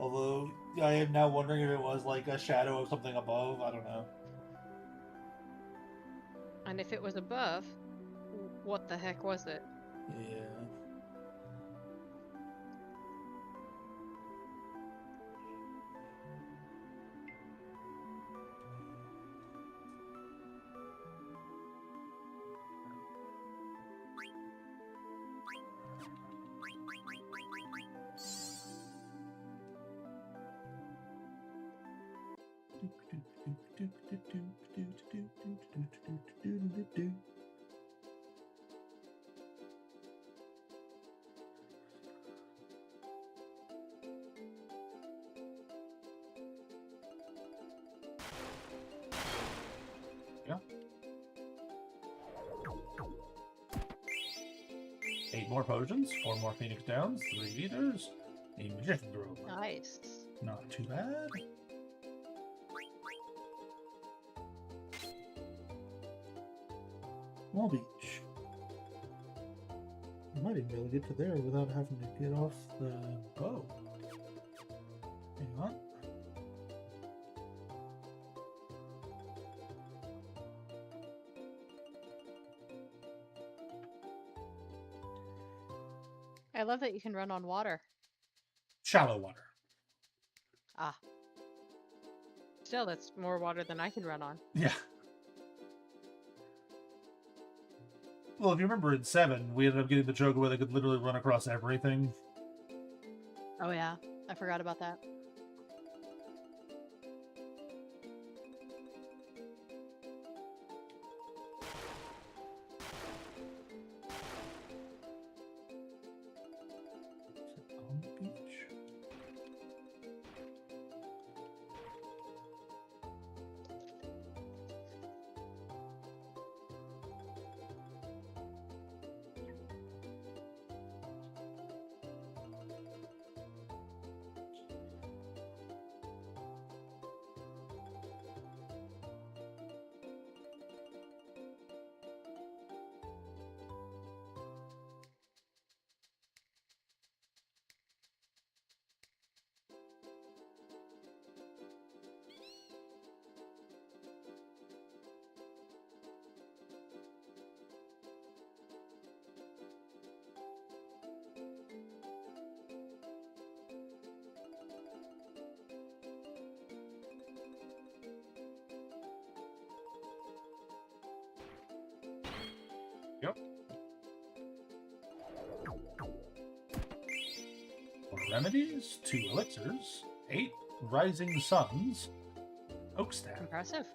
Although I am now wondering if it was like a shadow of something above. I don't know. And if it was above, what the heck was it? Yeah. Yeah. 8 more potions, 4 more Phoenix Downs, 3 ethers, a magician robe. Nice. Not too bad. Wall Beach. I might even be able to get to there without having to get off the boat. Hang on. I love that you can run on water. Shallow water. Ah. Still, that's more water than I can run on. Yeah. Well, if you remember in 7, we ended up getting the chocobo that could literally run across everything. Oh yeah, I forgot about that. On the beach. Yep. 4 remedies, 2 elixirs, 8 rising suns, oak staff. Impressive.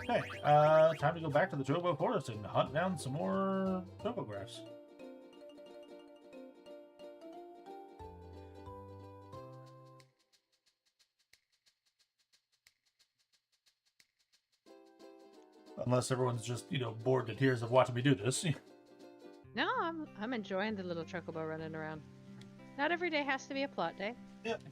Okay, time to go back to the Chocobo Forest and hunt down some more chocographs. Unless everyone's just, bored to tears of watching me do this. No, I'm enjoying the little chocobo running around. Not every day has to be a plot day. Yep.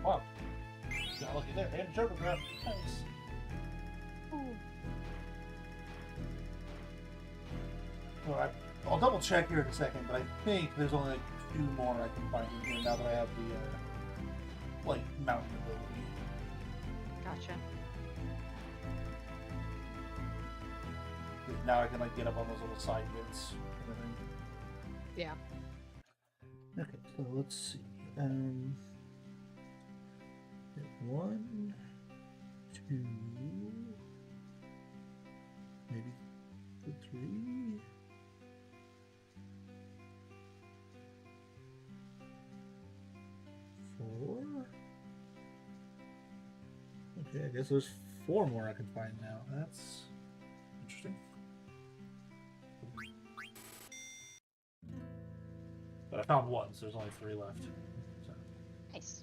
Wow. Got lucky there. And chocograph. Nice. Ooh. Well, I'll double check here in a second, but I think there's only like 2 more I can find in here now that I have the mountain ability. Gotcha. 'Cause now I can get up on those little side bits. And everything. Yeah. Okay, so let's see. 1, 2, maybe 3. Okay, I guess there's 4 more I can find now. That's interesting. But I found 1, so there's only 3 left. So. Nice.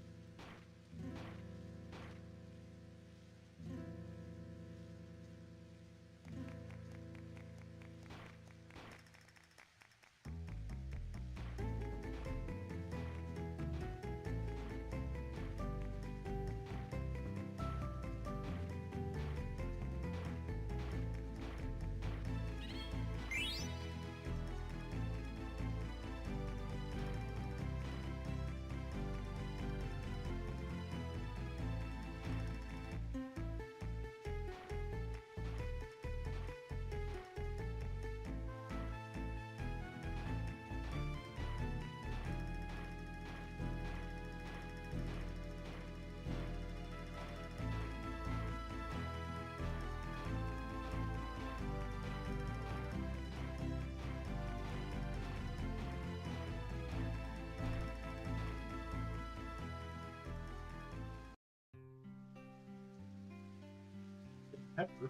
Pepper.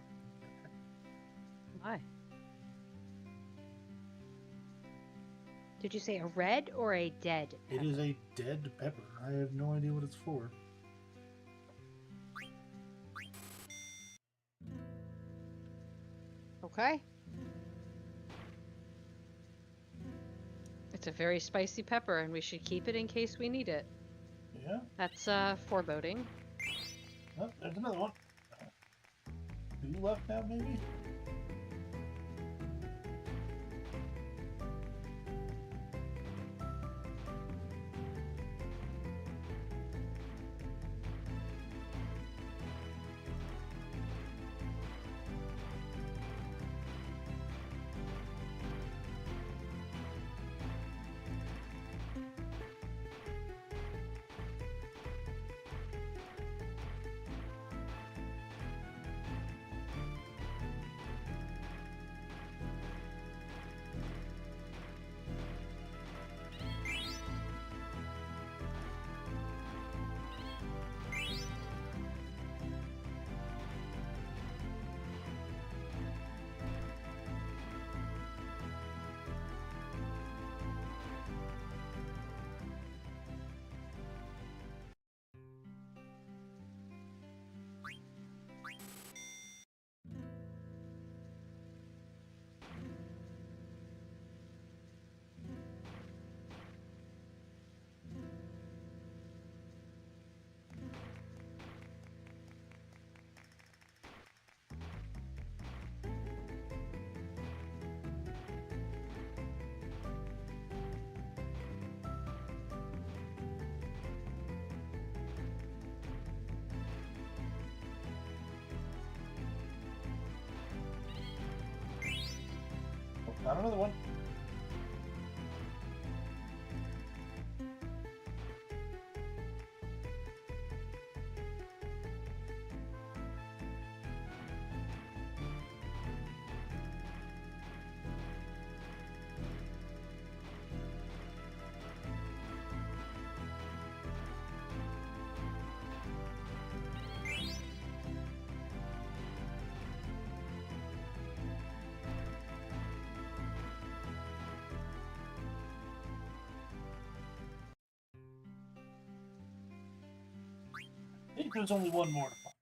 Why? Did you say a red or a dead pepper? It is a dead pepper. I have no idea what it's for. Okay. It's a very spicy pepper, and we should keep it in case we need it. Yeah. That's foreboding. Oh, there's another one. 2 left now, maybe? Oh, found another one. I think there's only 1 more to find.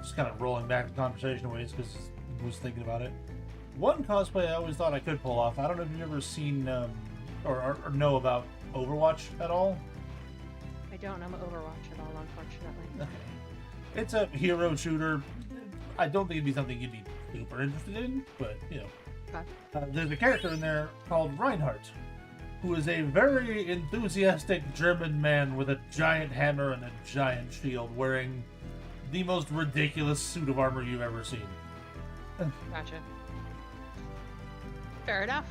just kind of rolling back the conversation away because I was thinking about it. One cosplay I always thought I could pull off. I don't know if you've ever seen or know about Overwatch at all. I don't know Overwatch at all, unfortunately. Okay. It's a hero shooter. I don't think it'd be something you'd be super interested in, but, you know. Okay. There's a character in there called Reinhardt, who is a very enthusiastic German man with a giant hammer and a giant shield, wearing the most ridiculous suit of armor you've ever seen. Gotcha. Fair enough.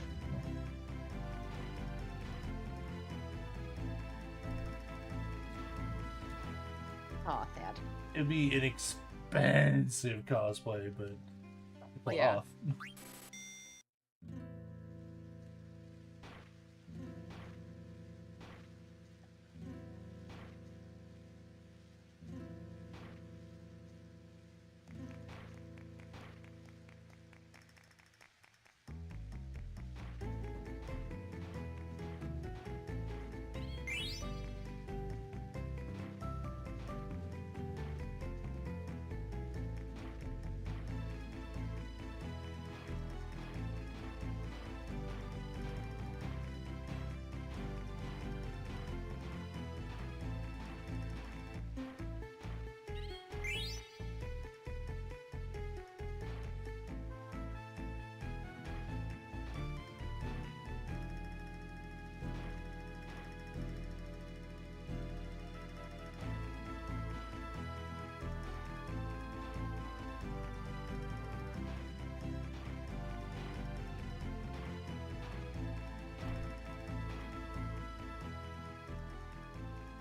Aw, Thad. It'd be an expensive cosplay, but pull Yeah. off.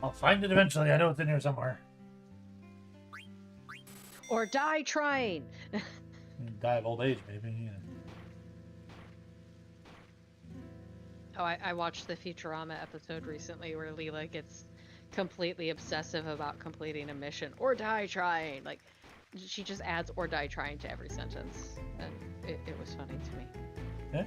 I'll find it eventually. I know it's in here somewhere. Or die trying. Die of old age, maybe. Yeah. Oh, I watched the Futurama episode recently where Leela gets completely obsessive about completing a mission. Or die trying. Like, she just adds or die trying to every sentence. And it was funny to me. Yeah.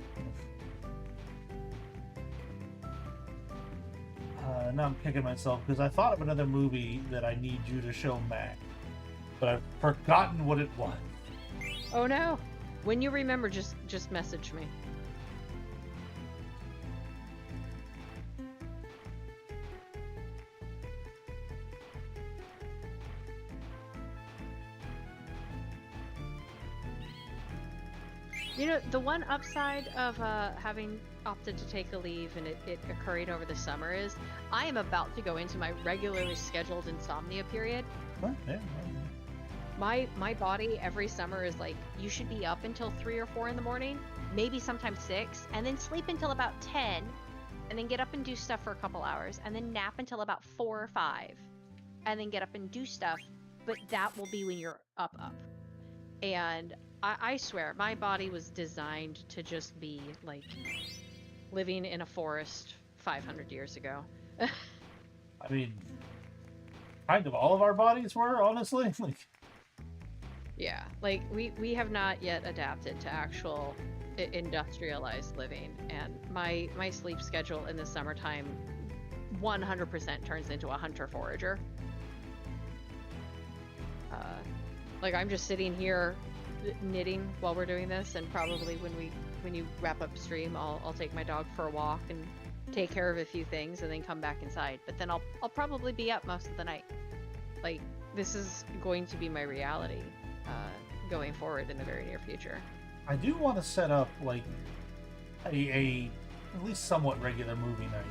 Now I'm kicking myself because I thought of another movie that I need you to show Mac, but I've forgotten what it was. Oh no! When you remember, just message me. You know, the one upside of having opted to take a leave and it occurring over the summer is I am about to go into my regularly scheduled insomnia period. Huh? Yeah. My body every summer is like, you should be up until 3 or 4 in the morning, maybe sometimes 6, and then sleep until about 10, and then get up and do stuff for a couple hours, and then nap until about 4 or 5, and then get up and do stuff, but that will be when you're up. And I swear, my body was designed to just be like living in a forest 500 years ago. I mean, kind of all of our bodies were, honestly. Like, yeah, like we have not yet adapted to actual industrialized living, and my sleep schedule in the summertime 100% turns into a hunter forager. Like, I'm just sitting here knitting while we're doing this, and probably when you wrap up stream, I'll take my dog for a walk and take care of a few things and then come back inside. But then I'll probably be up most of the night. Like, this is going to be my reality going forward in the very near future. I do want to set up like a at least somewhat regular movie night.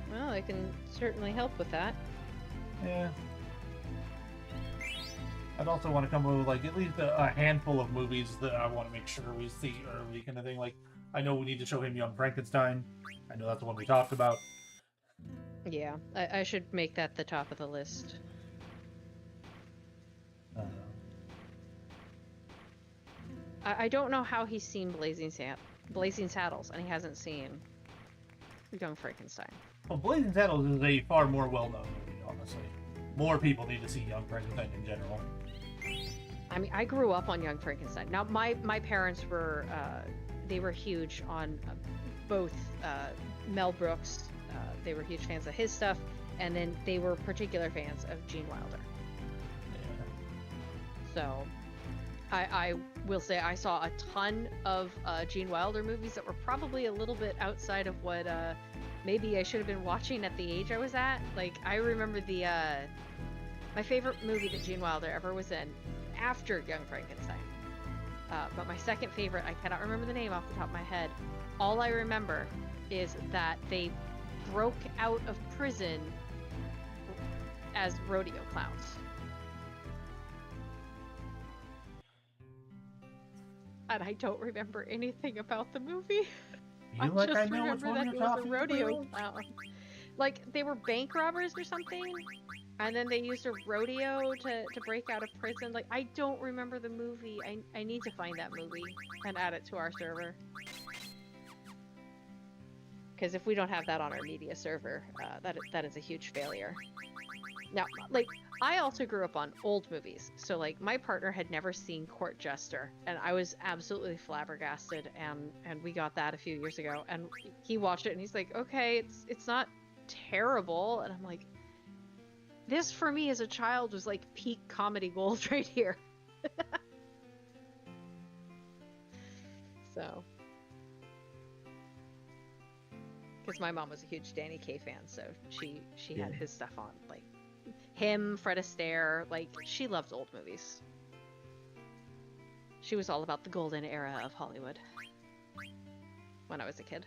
Well, I can certainly help with that. Yeah. I'd also want to come up with like at least a handful of movies that I want to make sure we see early, kind of thing. Like, I know we need to show him Young Frankenstein. I know that's the one we talked about. Yeah, I should make that the top of the list. I don't know how he's seen Blazing Saddles, and he hasn't seen Young Frankenstein. Well, Blazing Saddles is a far more well-known movie, honestly. More people need to see Young Frankenstein in general. I mean, I grew up on Young Frankenstein. Now, my parents were, they were huge on both Mel Brooks they were huge fans of his stuff, and then they were particular fans of Gene Wilder. Yeah. So I will say I saw a ton of Gene Wilder movies that were probably a little bit outside of what maybe I should have been watching at the age I was at. Like, I remember my favorite movie that Gene Wilder ever was in after Young Frankenstein. But my second favorite, I cannot remember the name off the top of my head. All I remember is that they broke out of prison as rodeo clowns. And I don't remember anything about the movie. I feel like I just know which remember one that you're it was a talking rodeo about. clown. Like, they were bank robbers or something, and then they used a rodeo to break out of prison. Like, I don't remember the movie. I need to find that movie and add it to our server. Because if we don't have that on our media server, that is a huge failure. Now, like, I also grew up on old movies, so like my partner had never seen Court Jester, and I was absolutely flabbergasted. And we got that a few years ago, and he watched it, and he's like, "Okay, it's not terrible," and I'm like, "This for me as a child was like peak comedy gold right here." So, because my mom was a huge Danny Kaye fan, so she had his stuff on, like him, Fred Astaire, like she loved old movies. She was all about the golden era of Hollywood when I was a kid.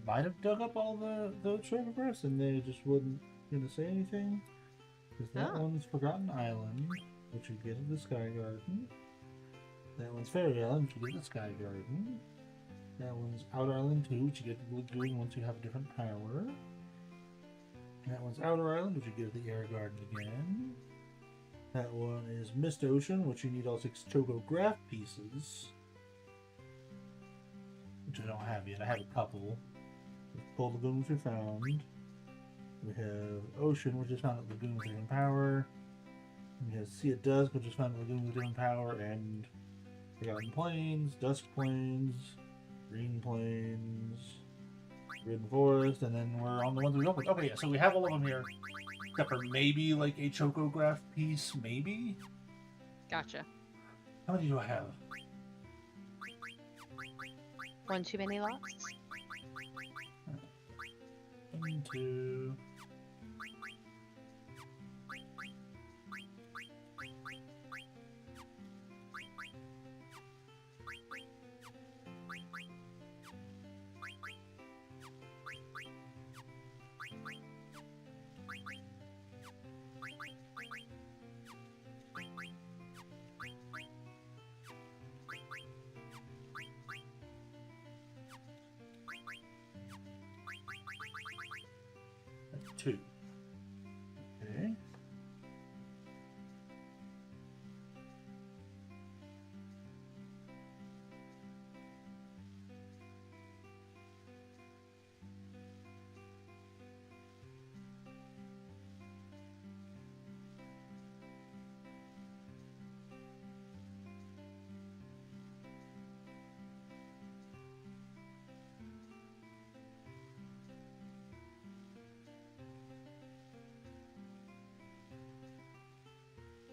Might have dug up all the photographs and they just wasn't gonna say anything. Because that one's Forgotten Island, which you get at the Sky Garden. That one's Fairy Island, which you get at the Sky Garden. That one's Outer Island 2, which you get at the Lagoon once you have a different power. That one's Outer Island, which you get at the Air Garden again. That one is Mist Ocean, which you need all 6 Choco Graph pieces. Which I don't have yet. I have a couple. Cold Lagoon, which we found. We have Ocean, which is found at Lagoon with different power. We have Sea of Dusk, which is found at Lagoon with different power. And Forgotten Plains, Dusk Plains, Green Plains, Ridden Forest, and then we're on the ones we opened. Okay, yeah, so we have all of them here. Except for maybe like a Chocograph piece, maybe? Gotcha. How many do I have? One too many lots? 1, 2. Two. Okay.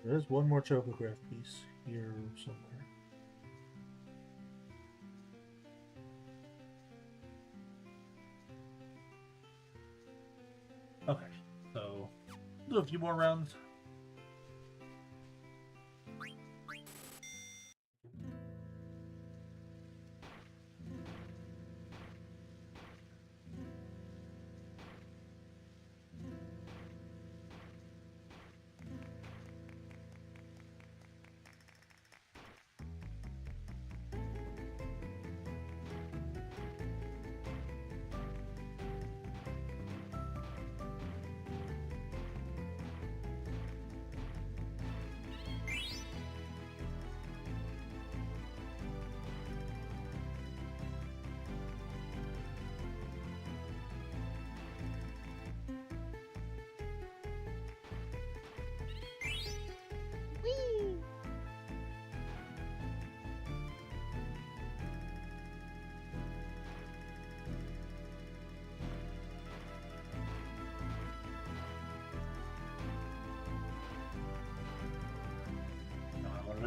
There's one more Chocograph piece here somewhere. Okay, so do a few more rounds.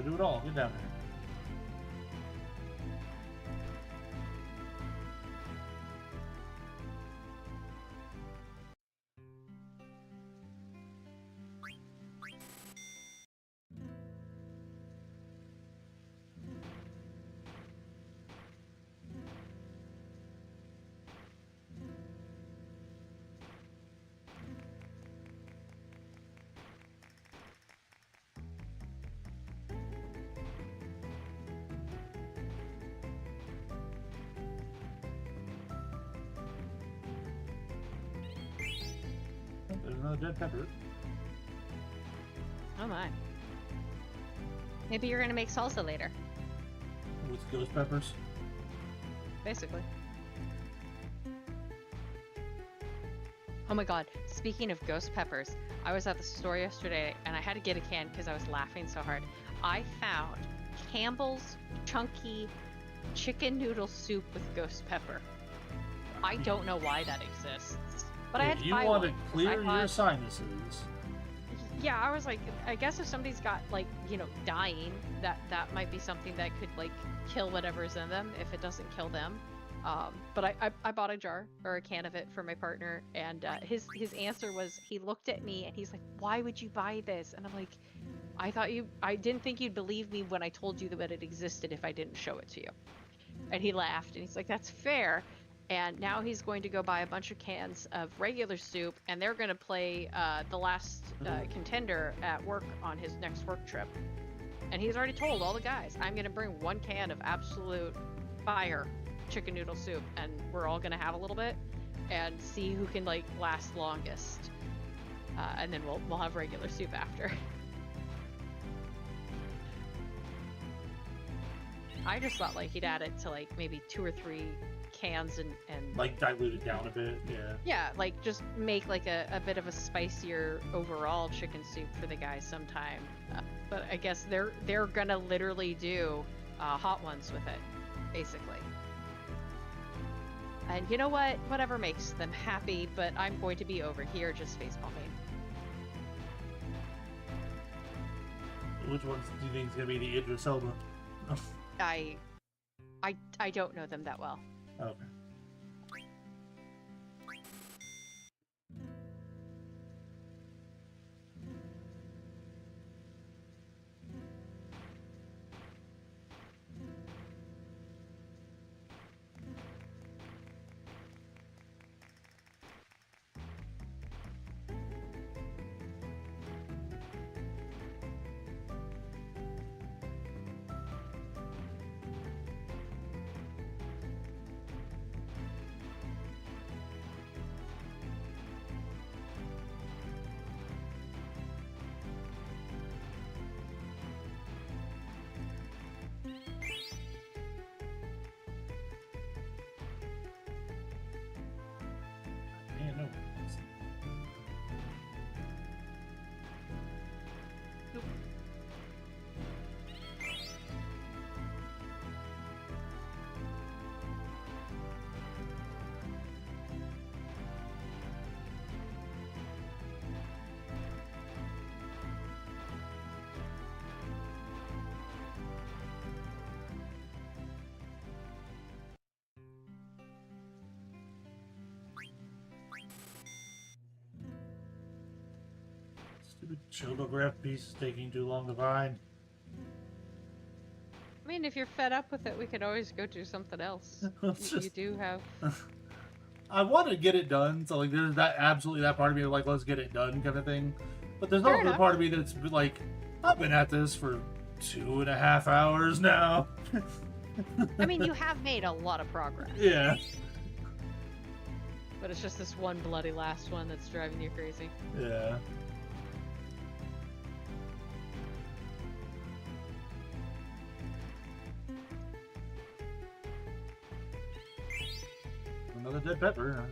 Gotta do it all. Get down there. There's another dead pepper. Oh my. Maybe you're gonna make salsa later. With ghost peppers. Basically. Oh my god, speaking of ghost peppers, I was at the store yesterday and I had to get a can because I was laughing so hard. I found Campbell's Chunky Chicken Noodle Soup with ghost pepper. I don't know why that exists, but I had to you buy want one to 'cause clear I your thought- sinuses. Yeah, I was like, I guess if somebody's got, like, you know, dying, that might be something that could, like, kill whatever's in them if it doesn't kill them. But I bought a jar or a can of it for my partner, and his answer was, he looked at me and he's like, "Why would you buy this?" And I'm like, I didn't think you'd believe me when I told you that it existed if I didn't show it to you. And he laughed and he's like, "That's fair." And now he's going to go buy a bunch of cans of regular soup, and they're going to play The Last Contender at work on his next work trip. And he's already told all the guys, I'm going to bring one can of absolute fire chicken noodle soup, and we're all going to have a little bit and see who can, like, last longest. And then we'll have regular soup after. I just thought, like, he'd add it to, like, maybe 2 or 3 cans and Like dilute it down a bit, yeah. yeah, like just make like a bit of a spicier overall chicken soup for the guys sometime. But I guess they're gonna literally do hot ones with it, basically. And you know what? Whatever makes them happy, but I'm going to be over here just face palming. Which ones do you think is gonna be the Idris Elba? I don't know them that well. Okay. Man, no. Stupid childograph piece is taking too long to find. I mean, if you're fed up with it, we could always go do something else. You do have. I want to get it done, so like there's that absolutely that part of me like let's get it done kind of thing. But there's Fair also the enough. part of me that's been like I've been at this for 2.5 hours now. I mean, you have made a lot of progress. Yeah. But it's just this one bloody last one that's driving you crazy. Yeah. Another dead pepper.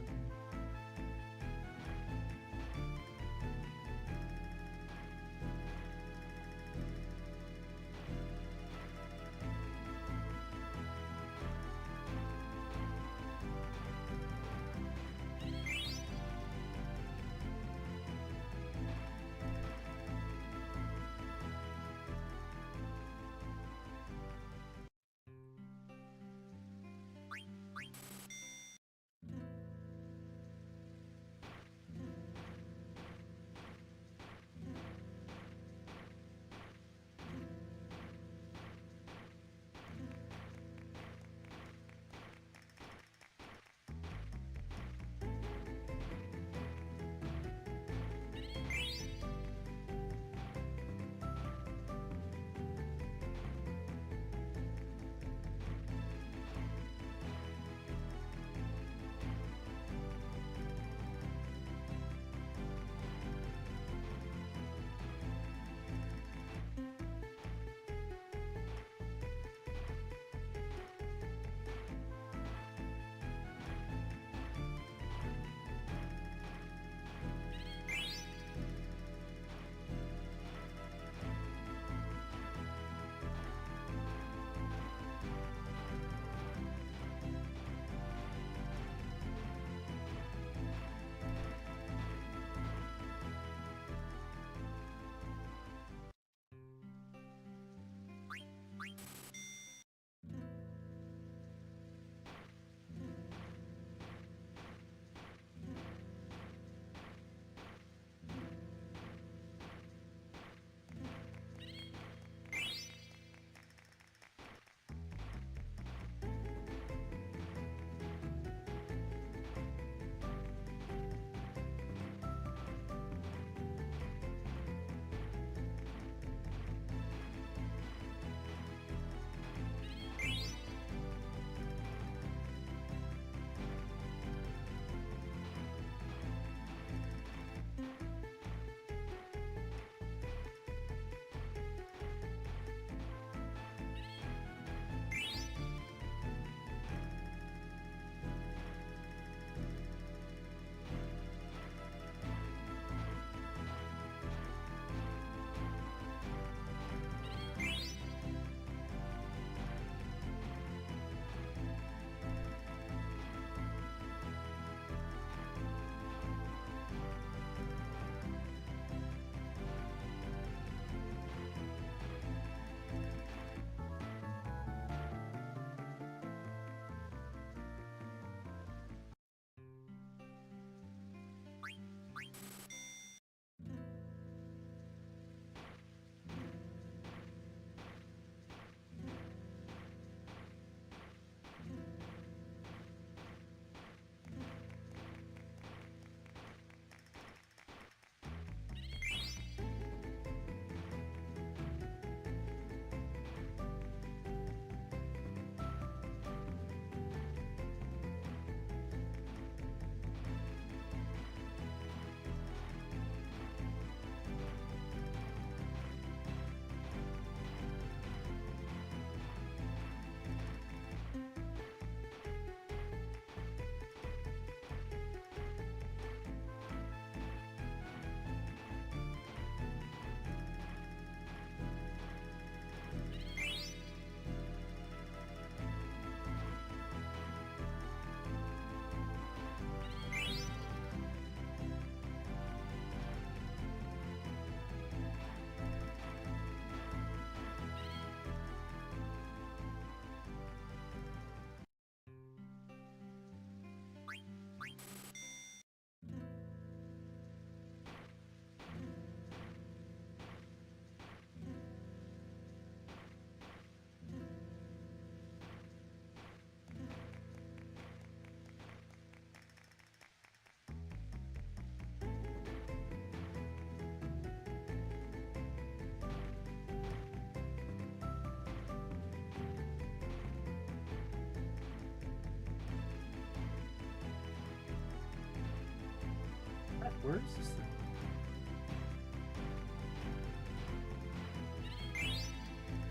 Where is this thing?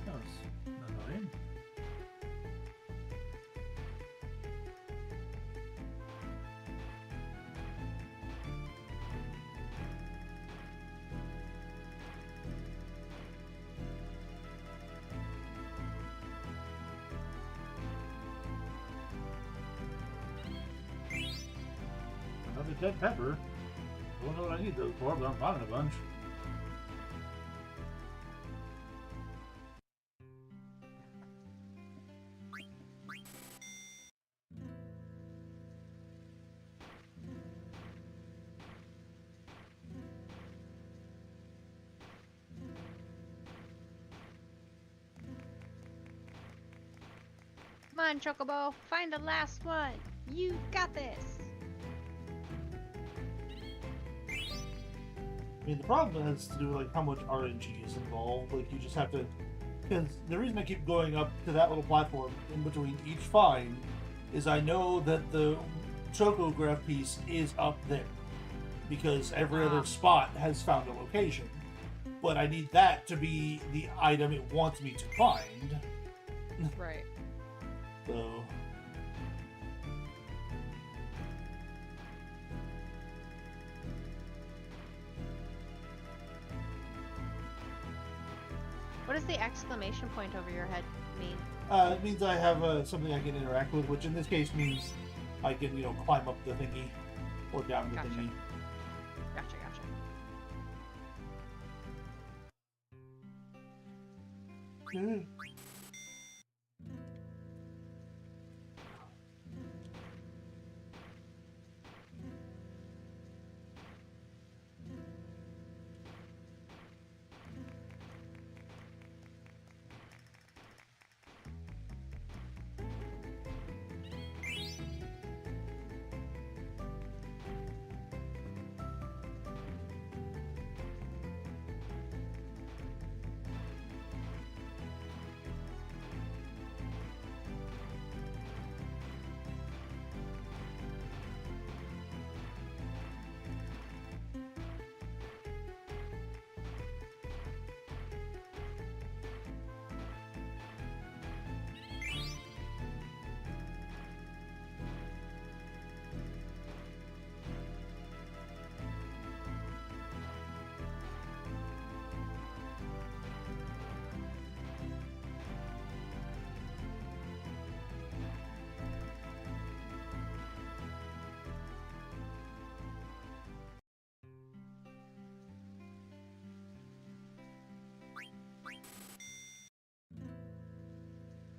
No, it's not in. Another dead pepper. I don't know what I need those for, but I'm finding a bunch. Come on, Chocobo, find the last one. You got this. I mean, the problem has to do with like how much RNG is involved. Like, you just have to. Because the reason I keep going up to that little platform in between each find is I know that the Chocograph piece is up there. Because every other spot has found a location. But I need that to be the item it wants me to find. Right. So. What does the exclamation point over your head mean? It means I have something I can interact with, which in this case means I can, climb up the thingy or down the Gotcha. thingy. Gotcha. Mm.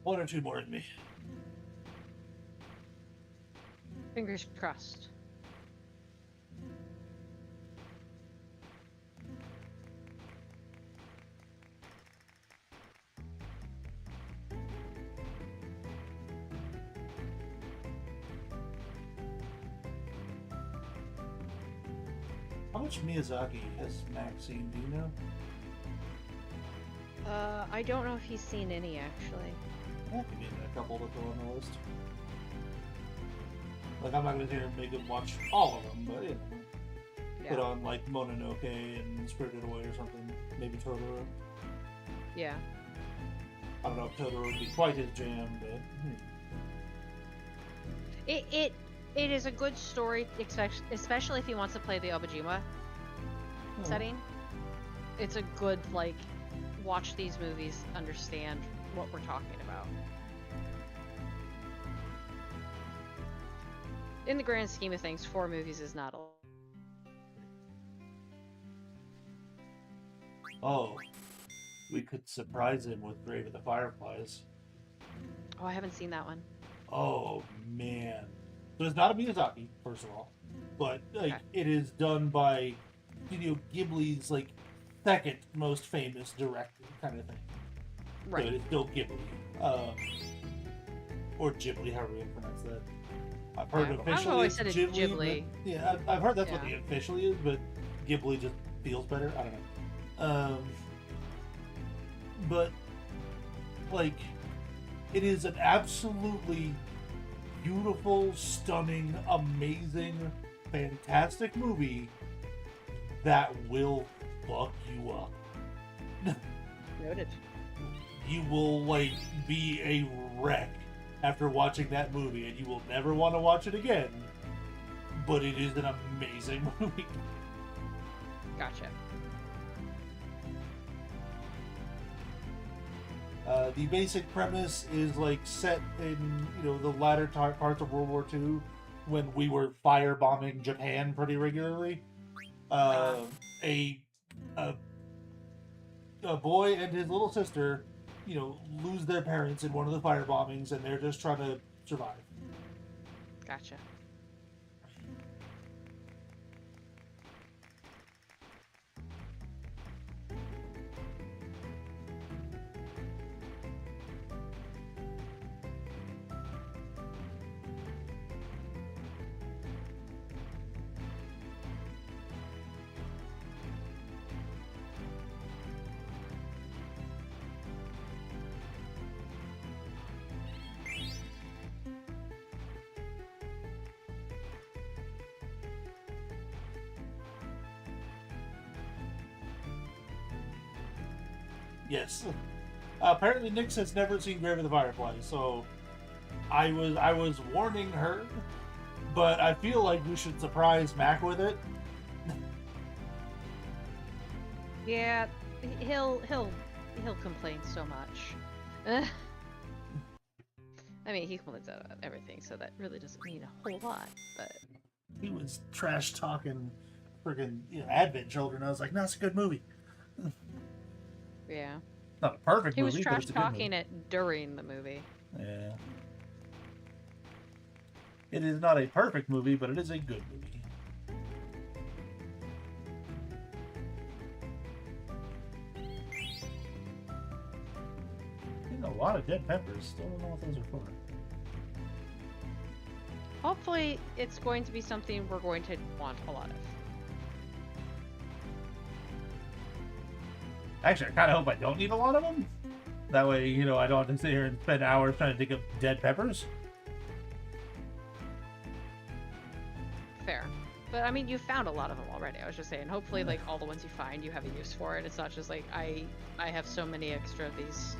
One or two more in me. Fingers crossed. How much Miyazaki has Max seen? Do you know? I don't know if he's seen any actually. That could be a couple to throw on the list. Like, I'm not gonna sit here and make him watch all of them, but put on like Mononoke and Spirited Away or something. Maybe Totoro. Yeah. I don't know if Totoro would be quite his jam, but It is a good story, especially if he wants to play the Obajima setting. It's a good watch these movies, understand what we're talking about. In the grand scheme of things, 4 movies is not a... Oh, we could surprise him with Grave of the Fireflies. Oh, I haven't seen that one. Oh, man. So it's not a Miyazaki, first of all, but it is done by Studio Ghibli's second most famous director kind of thing. Right. So it's still Ghibli. Or Ghibli, however you pronounce that. I've heard officially I've always it's said it's Ghibli. Ghibli. Yeah, I've heard that's what the officially is, but Ghibli just feels better. I don't know. But it is an absolutely beautiful, stunning, amazing, fantastic movie that will fuck you up. Noted. You will like be a wreck after watching that movie, and you will never want to watch it again. But it is an amazing movie. Gotcha. The basic premise is like set in the latter parts of World War II, when we were firebombing Japan pretty regularly. A boy and his little sister, lose their parents in one of the firebombings, and they're just trying to survive. Gotcha. Yes. Apparently, Nix has never seen Grave of the Firefly, so I was warning her, but I feel like we should surprise Mac with it. Yeah, he'll complain so much. I mean, he complains about everything, so that really doesn't mean a whole lot. But he was trash talking, freaking Advent Children. I was like, no, it's a good movie. Yeah. Not a perfect he movie. Was but trash it's a good talking movie. it during the movie. Yeah. It is not a perfect movie, but it is a good movie. A lot of dead peppers. Still don't know what those are for. Hopefully, it's going to be something we're going to want a lot of. Actually, I kind of hope I don't need a lot of them. That way, I don't have to sit here and spend hours trying to dig up dead peppers. Fair. But, I mean, you found a lot of them already. I was just saying, hopefully, like, all the ones you find, you have a use for it. It's not just like, I have so many extra of these.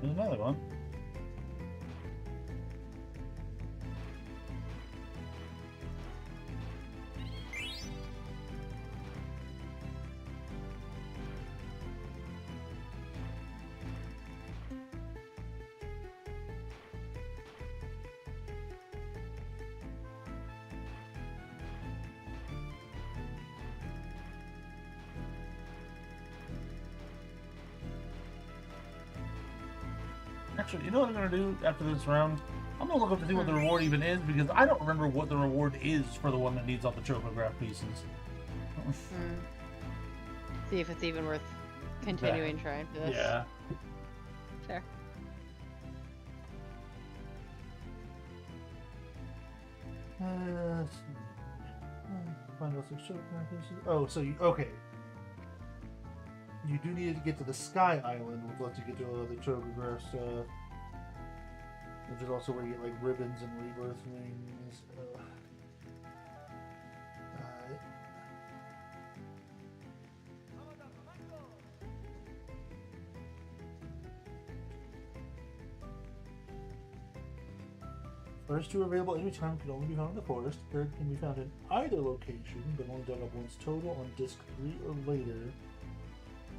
There's another one. Actually, you know what I'm going to do after this round? I'm going to look up to see what the reward even is, because I don't remember what the reward is for the one that needs all the chocograph pieces. See if it's even worth continuing trying for this. Yeah. Fair. Find out some chocograph pieces. Oh, so okay. You do need to get to the Sky Island, which lets you get to all the chocograph stuff. Which is also where you get like ribbons and rebirth rings. First two are available anytime, can only be found in the forest. Third can be found in either location, but only dug up once total on disc 3 or later.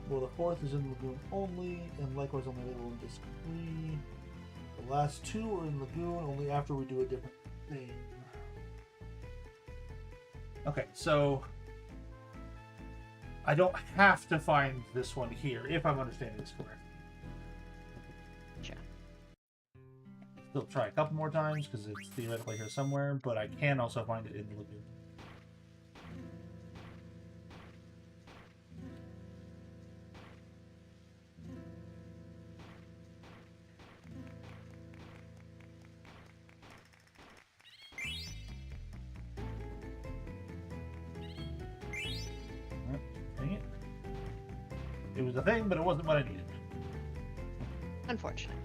Well, the fourth is in Lagoon only, and likewise only available in disc 3. The last two are in Lagoon only after we do a different thing. Okay, so I don't have to find this one here, if I'm understanding this correctly. Gotcha. Still try a couple more times because it's theoretically here somewhere, but I can also find it in the lagoon. Dang it. It was a thing, but it wasn't what I needed. Unfortunate.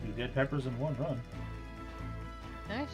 You did peppers in one run. Nice.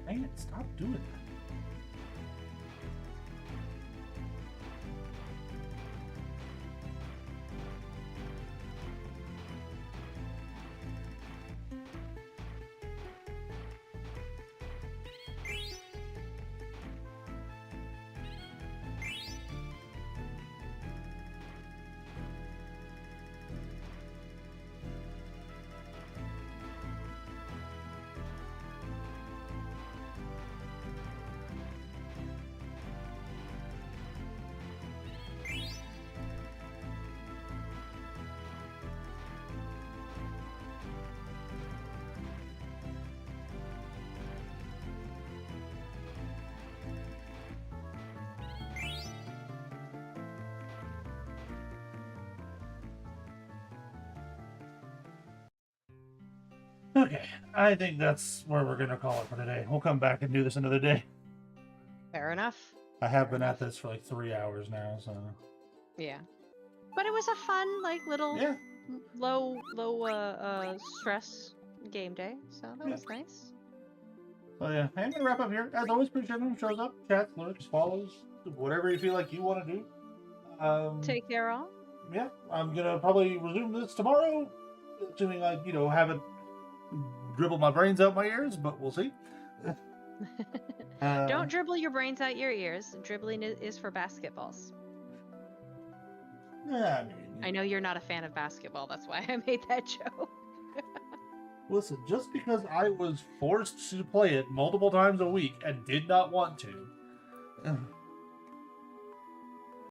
Dang it, stop doing that. Okay, I think that's where we're gonna call it for today. We'll come back and do this another day. Fair enough. I have Fair been enough. at this for like 3 hours now, so Yeah. But it was a fun, like, little yeah. low stress game day, so that Yeah. was nice. So yeah, I'm gonna wrap up here. As always, appreciate everyone who shows up, chats, lurks, follows, whatever you feel like you want to do. Take care, all. Yeah, I'm gonna probably resume this tomorrow, assuming I, haven't dribbled my brains out my ears, but we'll see. Don't dribble your brains out your ears. Dribbling is for basketballs. Yeah, I know you're not a fan of basketball. That's why I made that joke. Listen, just because I was forced to play it multiple times a week and did not want to,